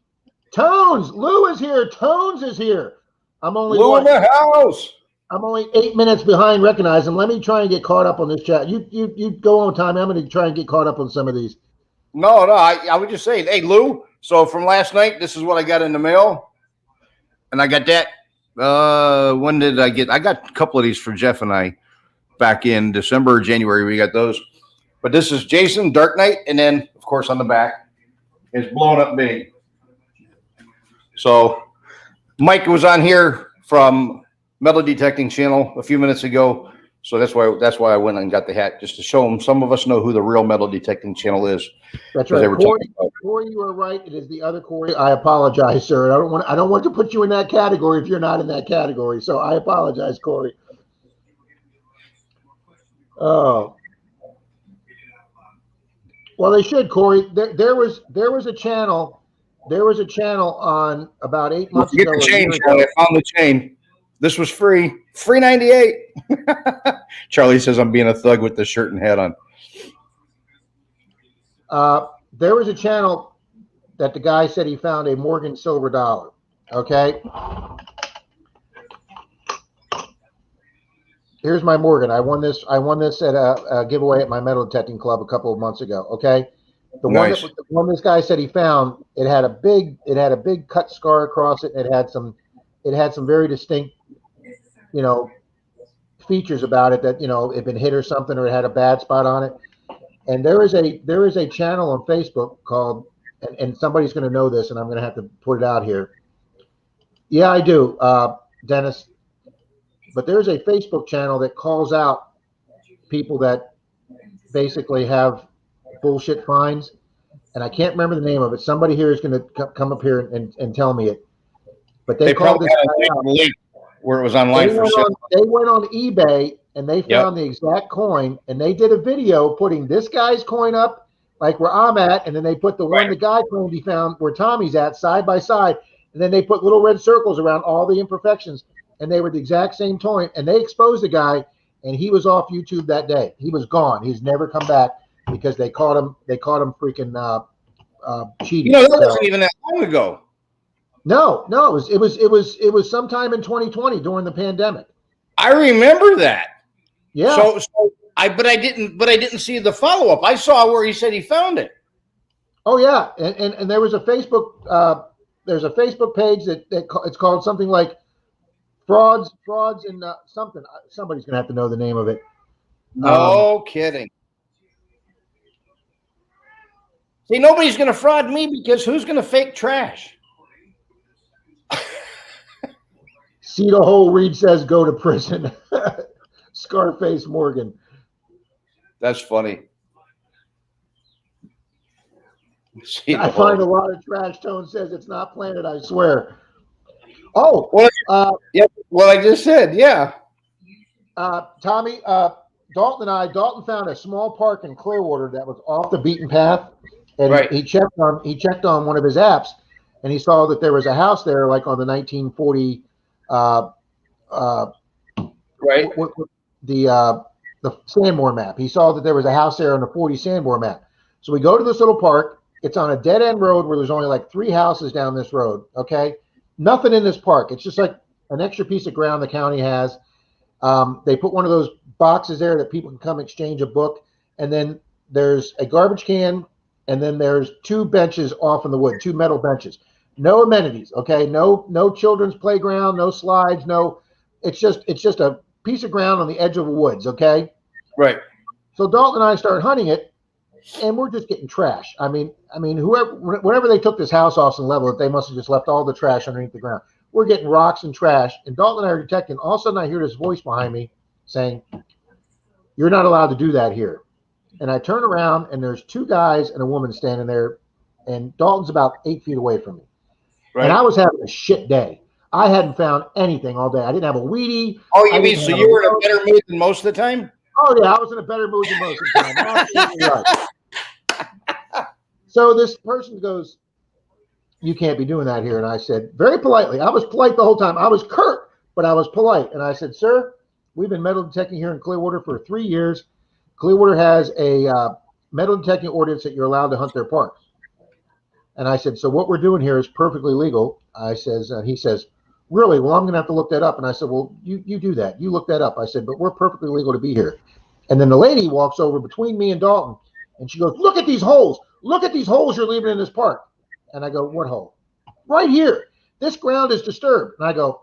Tones, Lou is here. Tones is here. Lou in the house. I'm only 8 minutes behind recognizing. Let me try and get caught up on this chat. You go on, Tommy. I'm going to try and get caught up on some of these. No, I would just say, hey, Lou. So from last night, this is what I got in the mail, and I got that. When did I get? I got a couple of these for Jeff and I back in December or January. We got those. But this is Jason Dark Knight, and then of course on the back is Blown Up Big. So Mike was on here from metal detecting channel a few minutes ago. So that's why I went and got the hat, just to show them. Some of us know who the real metal detecting channel is. That's right, Corey. Corey, you are right. It is the other Corey. I apologize, sir. I don't want to put you in that category if you're not in that category. So I apologize, Corey. Oh. Well, they should, Corey. There was a channel. There was a channel on about 8 months ago. The chain, Charlie. I found the chain. This was free. Free 98. Charlie says I'm being a thug with the shirt and hat on. There was a channel that the guy said he found a Morgan silver dollar. Okay. Here's my Morgan. I won this at a giveaway at my metal detecting club a couple of months ago. Okay. The one this guy said he found, it had a big cut scar across it. It had some very distinct, features about it that, it had been hit or something, or it had a bad spot on it. And there is a channel on Facebook called, and somebody's going to know this, and I'm going to have to put it out here. Yeah, I do, Dennis. But there's a Facebook channel that calls out people that basically have bullshit finds, and I can't remember the name of it. Somebody here is going to come up here and tell me it. But they called this guy out where it was online for sale. They went on eBay and they found the exact coin, and they did a video putting this guy's coin up like where I'm at, and then they put the one the guy claimed he found where Tommy's at side by side, and then they put little red circles around all the imperfections, and they were the exact same coin, and they exposed the guy, and he was off YouTube that day. He was gone. He's never come back because they caught him. They caught him freaking cheating. That wasn't even that long ago. No, it was sometime in 2020 during the pandemic. I remember that. Yeah. But I didn't see the follow up. I saw where he said he found it. Oh yeah, and there was a Facebook there's a Facebook page that it's called something like frauds and something. Somebody's gonna have to know the name of it. No kidding. See, nobody's gonna fraud me because who's gonna fake trash? See the hole. Reed says go to prison. Scarface Morgan. That's funny. I find a lot of trash. Tone says it's not planted. I swear. Oh, well, yeah. Well, I just said, yeah. Tommy, Dalton found a small park in Clearwater that was off the beaten path, and he checked on one of his apps, and he saw that there was a house there, like on the 1940. The Sanborn map. He saw that there was a house there on the 40 Sanborn map. So we go to this little park. It's on a dead end road where there's only like 3 houses down this road. Okay, nothing in this park. It's just like an extra piece of ground the county has. They put one of those boxes there that people can come exchange a book, and then there's a garbage can, and then there's 2 benches off in the wood, 2 metal benches. No amenities. Okay, no children's playground, no slides, no. It's just a piece of ground on the edge of the woods. Okay, right. So Dalton and I started hunting it, and we're just getting trash. I mean, whenever they took this house off and leveled it, they must have just left all the trash underneath the ground. We're getting rocks and trash, and Dalton and I are detecting. All of a sudden, I hear this voice behind me saying, "You're not allowed to do that here." And I turn around, and there's 2 guys and a woman standing there, and Dalton's about 8 feet away from me. Right. And I was having a shit day. I hadn't found anything all day. I didn't have a weedie. Oh, you mean so you were in a better mood than most of the time? Oh, yeah, I was in a better mood than most of the time. Absolutely right. So this person goes, "You can't be doing that here." And I said, very politely, I was polite the whole time. I was curt, but I was polite. And I said, "Sir, we've been metal detecting here in Clearwater for 3 years. Clearwater has a metal detecting ordinance that you're allowed to hunt their parks." And I said, "So what we're doing here is perfectly legal." I says, he says, "Really? Well, I'm going to have to look that up." And I said, "Well, you do that. You look that up." I said, "But we're perfectly legal to be here." And then the lady walks over between me and Dalton, and she goes, "Look at these holes. Look at these holes you're leaving in this park." And I go, "What hole?" "Right here. This ground is disturbed." And I go,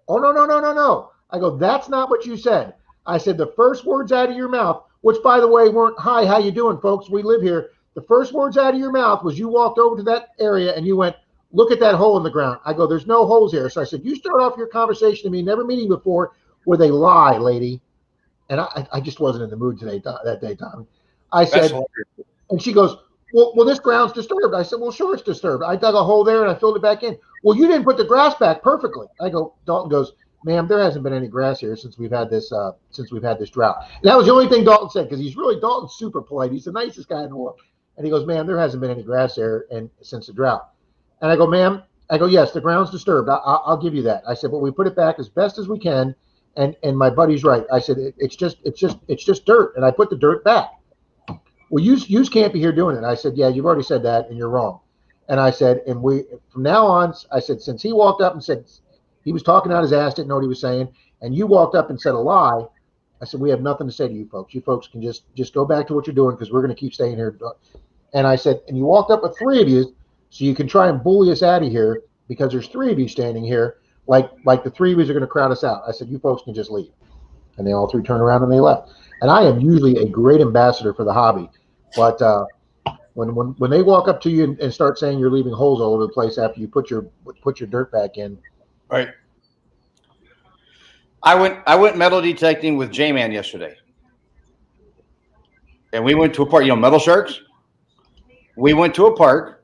"Oh, no. I go, "That's not what you said." I said, "The first words out of your mouth," which, by the way, weren't, "Hi, how you doing, folks? We live here." The first words out of your mouth was you walked over to that area and you went, look at that hole in the ground. I go, there's no holes here. So I said, you start off your conversation to me, never meeting before, with a lie, lady. And I just wasn't in the mood today, that day, Tommy. I said, and she goes, well, this ground's disturbed. I said, well, sure, it's disturbed. I dug a hole there and I filled it back in. Well, you didn't put the grass back perfectly. I go, Dalton goes, ma'am, there hasn't been any grass here since we've had this drought. And that was the only thing Dalton said, because Dalton's super polite. He's the nicest guy in the world. And he goes, ma'am, there hasn't been any grass there since the drought. And I go, ma'am, yes, the ground's disturbed. I'll give you that. I said, but we put it back as best as we can. And my buddy's right. I said, it's just dirt. And I put the dirt back. Well, you can't be here doing it. I said, yeah, you've already said that and you're wrong. And I said, and from now on, I said, since he walked up and said he was talking out his ass, didn't know what he was saying, and you walked up and said a lie, I said, we have nothing to say to you folks. You folks can just go back to what you're doing, because we're going to keep staying here. And I said, and you walked up with 3 of you, so you can try and bully us out of here, because there's 3 of you standing here, like the 3 of you are going to crowd us out. I said, you folks can just leave. And they all 3 turned around and they left. And I am usually a great ambassador for the hobby. But when they walk up to you and start saying you're leaving holes all over the place after you put your dirt back in, right? I went metal detecting with J-Man yesterday, and we went to a park. Metal sharks. We went to a park,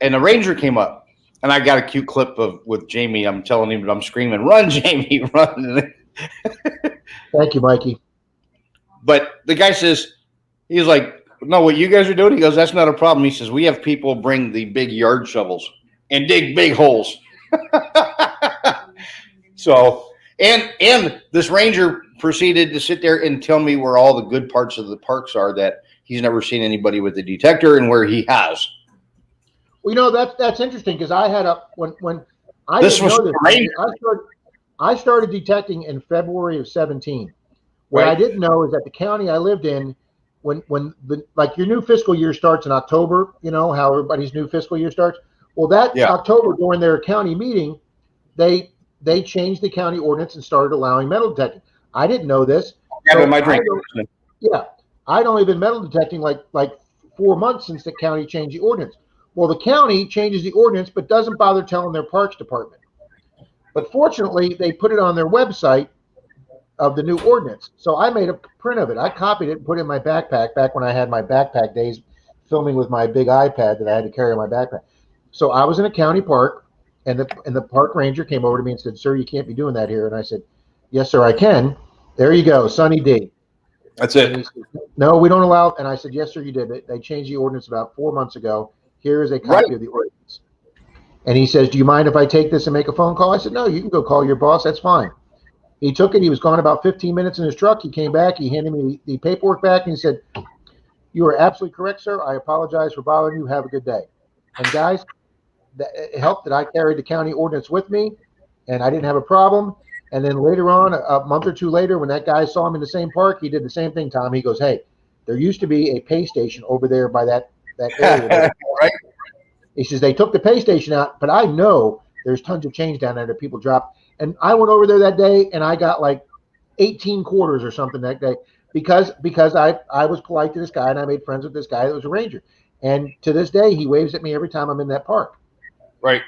and a ranger came up, and I got a cute clip with Jamie. I'm telling him, I'm screaming, "Run, Jamie, run!" Thank you, Mikey. But the guy says, he's like, no, what you guys are doing? He goes, that's not a problem. He says, we have people bring the big yard shovels and dig big holes. So, and this ranger proceeded to sit there and tell me where all the good parts of the parks are, that he's never seen anybody with a detector, and where he has. Well, that's interesting, because I had when I this didn't was know this, I started detecting in February of 17. What I didn't know is that the county I lived in, when your new fiscal year starts in October, how everybody's new fiscal year starts. Well, October, during their county meeting, they changed the county ordinance and started allowing metal detecting. I didn't know this. I'd only been metal detecting like 4 months since the county changed the ordinance. Well, the county changes the ordinance, but doesn't bother telling their parks department. But fortunately, they put it on their website of the new ordinance. So I made a print of it. I copied it and put it in my backpack back when I had my backpack days, filming with my big iPad that I had to carry in my backpack. So I was in a county park, and the park ranger came over to me and said, sir, you can't be doing that here. And I said, yes, sir, I can. There you go, Sonny D. That's it. And he said, no, we don't allow it. And I said, yes, sir, you did. They changed the ordinance about 4 months ago. Here is a copy of the ordinance. And he says, do you mind if I take this and make a phone call? I said, no, you can go call your boss. That's fine. He took it. He was gone about 15 minutes in his truck. He came back. He handed me the paperwork back, and he said, you are absolutely correct, sir. I apologize for bothering you. Have a good day. And guys, it helped that I carried the county ordinance with me, and I didn't have a problem. And then later on, a month or 2 later, when that guy saw him in the same park, he did the same thing, Tom. He goes, hey, there used to be a pay station over there by that area. Right. He says, they took the pay station out, but I know there's tons of change down there that people drop. And I went over there that day, and I got like 18 quarters or something that day, because I was polite to this guy, and I made friends with this guy that was a ranger. And to this day, he waves at me every time I'm in that park. Right.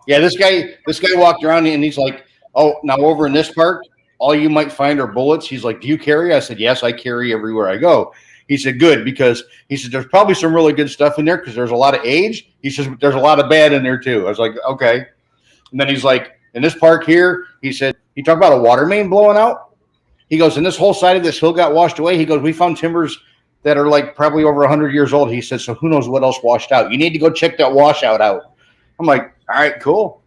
Yeah, this guy walked around, and he's like, oh, now over in this park, all you might find are bullets. He's like, do you carry? I said, yes, I carry everywhere I go. He said, good, because he said, there's probably some really good stuff in there, because there's a lot of age. He says, there's a lot of bad in there too. I was like, okay. And then he's like, in this park here, he said, he talked about a water main blowing out. He goes, and this whole side of this hill got washed away. He goes, we found timbers that are like probably over 100 years old. He said, so who knows what else washed out? You need to go check that washout out. I'm like, all right, cool.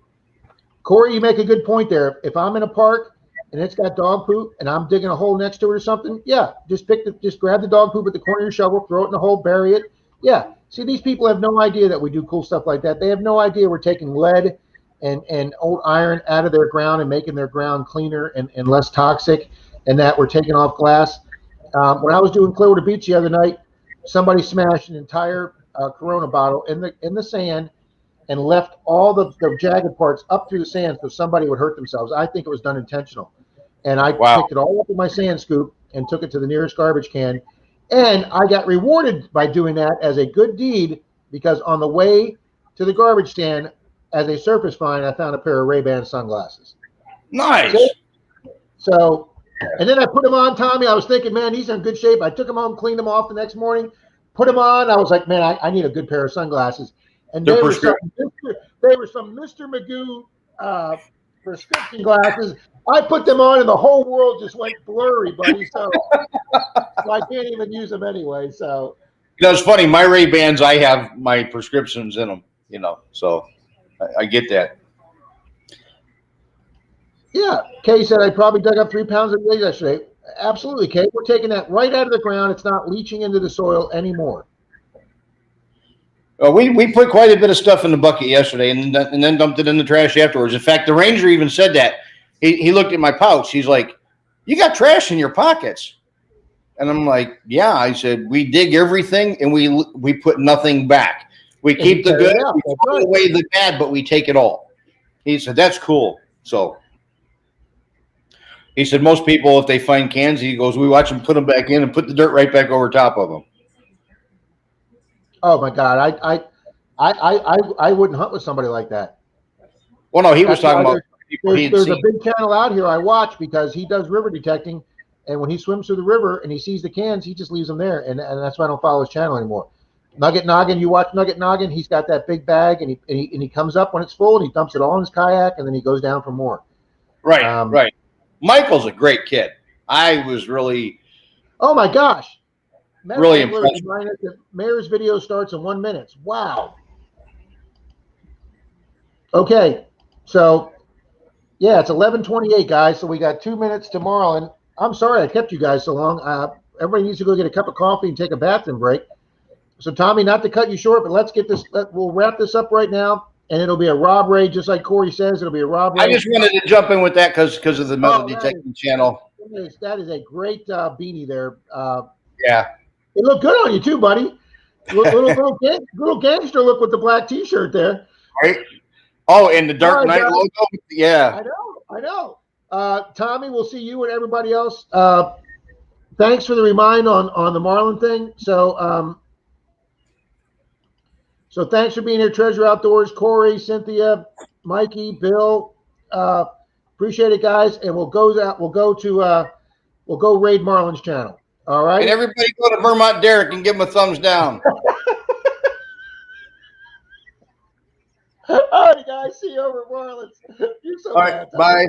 Corey, you make a good point there. If I'm in a park and it's got dog poop and I'm digging a hole next to it or something, yeah, just grab the dog poop at the corner of your shovel, throw it in the hole, bury it. Yeah. See, these people have no idea that we do cool stuff like that. They have no idea we're taking lead and old iron out of their ground and making their ground cleaner and less toxic, and that we're taking off glass. When I was doing Clearwater Beach the other night, somebody smashed an entire Corona bottle in the sand and left all the jagged parts up through the sand so somebody would hurt themselves. I think it was done intentional. And I picked it all up in my sand scoop and took it to the nearest garbage can. And I got rewarded by doing that as a good deed, because on the way to the garbage stand, as a surface find, I found a pair of Ray-Ban sunglasses. Nice. So, and then I put them on, Tommy. I was thinking, man, these are in good shape. I took them home, cleaned them off the next morning, put them on. I was like, man, I need a good pair of sunglasses. And they were some Mr. Magoo prescription glasses. I put them on, and the whole world just went blurry, buddy. So I can't even use them anyway. So it's funny. My Ray-Bans, I have my prescriptions in them. So I get that. Yeah, Kay said I probably dug up 3 pounds of eggs yesterday. Absolutely, Kay. We're taking that right out of the ground. It's not leaching into the soil anymore. We put quite a bit of stuff in the bucket yesterday, and then dumped it in the trash afterwards. In fact, the ranger even said that. He looked at my pouch. He's like, "You got trash in your pockets," and I'm like, "Yeah." I said, "We dig everything, and we put nothing back. We keep the good, we throw away the bad, but we take it all." He said, "That's cool." So he said, most people, if they find cans, he goes, we watch them put them back in and put the dirt right back over top of them. Oh my God, I wouldn't hunt with somebody like that. Well, no, he was talking about. There's a big channel out here I watch because he does river detecting, and when he swims through the river and he sees the cans, he just leaves them there, and that's why I don't follow his channel anymore. Nugget Noggin, you watch Nugget Noggin, he's got that big bag, and he comes up when it's full, and he dumps it all in his kayak, and then he goes down for more. Right, right. Michael's a great kid. I was really. Oh my gosh. Really impressed. Mayor's video starts in 1 minute. Wow. Okay, so yeah, it's 11:28, guys. So we got 2 minutes tomorrow, and I'm sorry I kept you guys so long. Everybody needs to go get a cup of coffee and take a bathroom break. So Tommy, not to cut you short, but let's get this. We'll wrap this up right now, and it'll be a Rob Ray, just like Corey says. It'll be a Rob Ray. I just wanted to jump in with that because of the metal detecting channel. That is a great beanie there. Yeah. It looked good on you too, buddy. Little gangster look with the black T-shirt there. Right. Oh, and the Dark Knight logo. Yeah. I know. Tommy, we'll see you and everybody else. Thanks for the remind on the Marlin thing. So thanks for being here, Treasure Outdoors, Corey, Cynthia, Mikey, Bill. Appreciate it, guys. And we'll go raid Marlin's channel. All right. And everybody go to Vermont Derek and give him a thumbs down. All right, guys. See you over at Marlin's. You're so all right. Bye.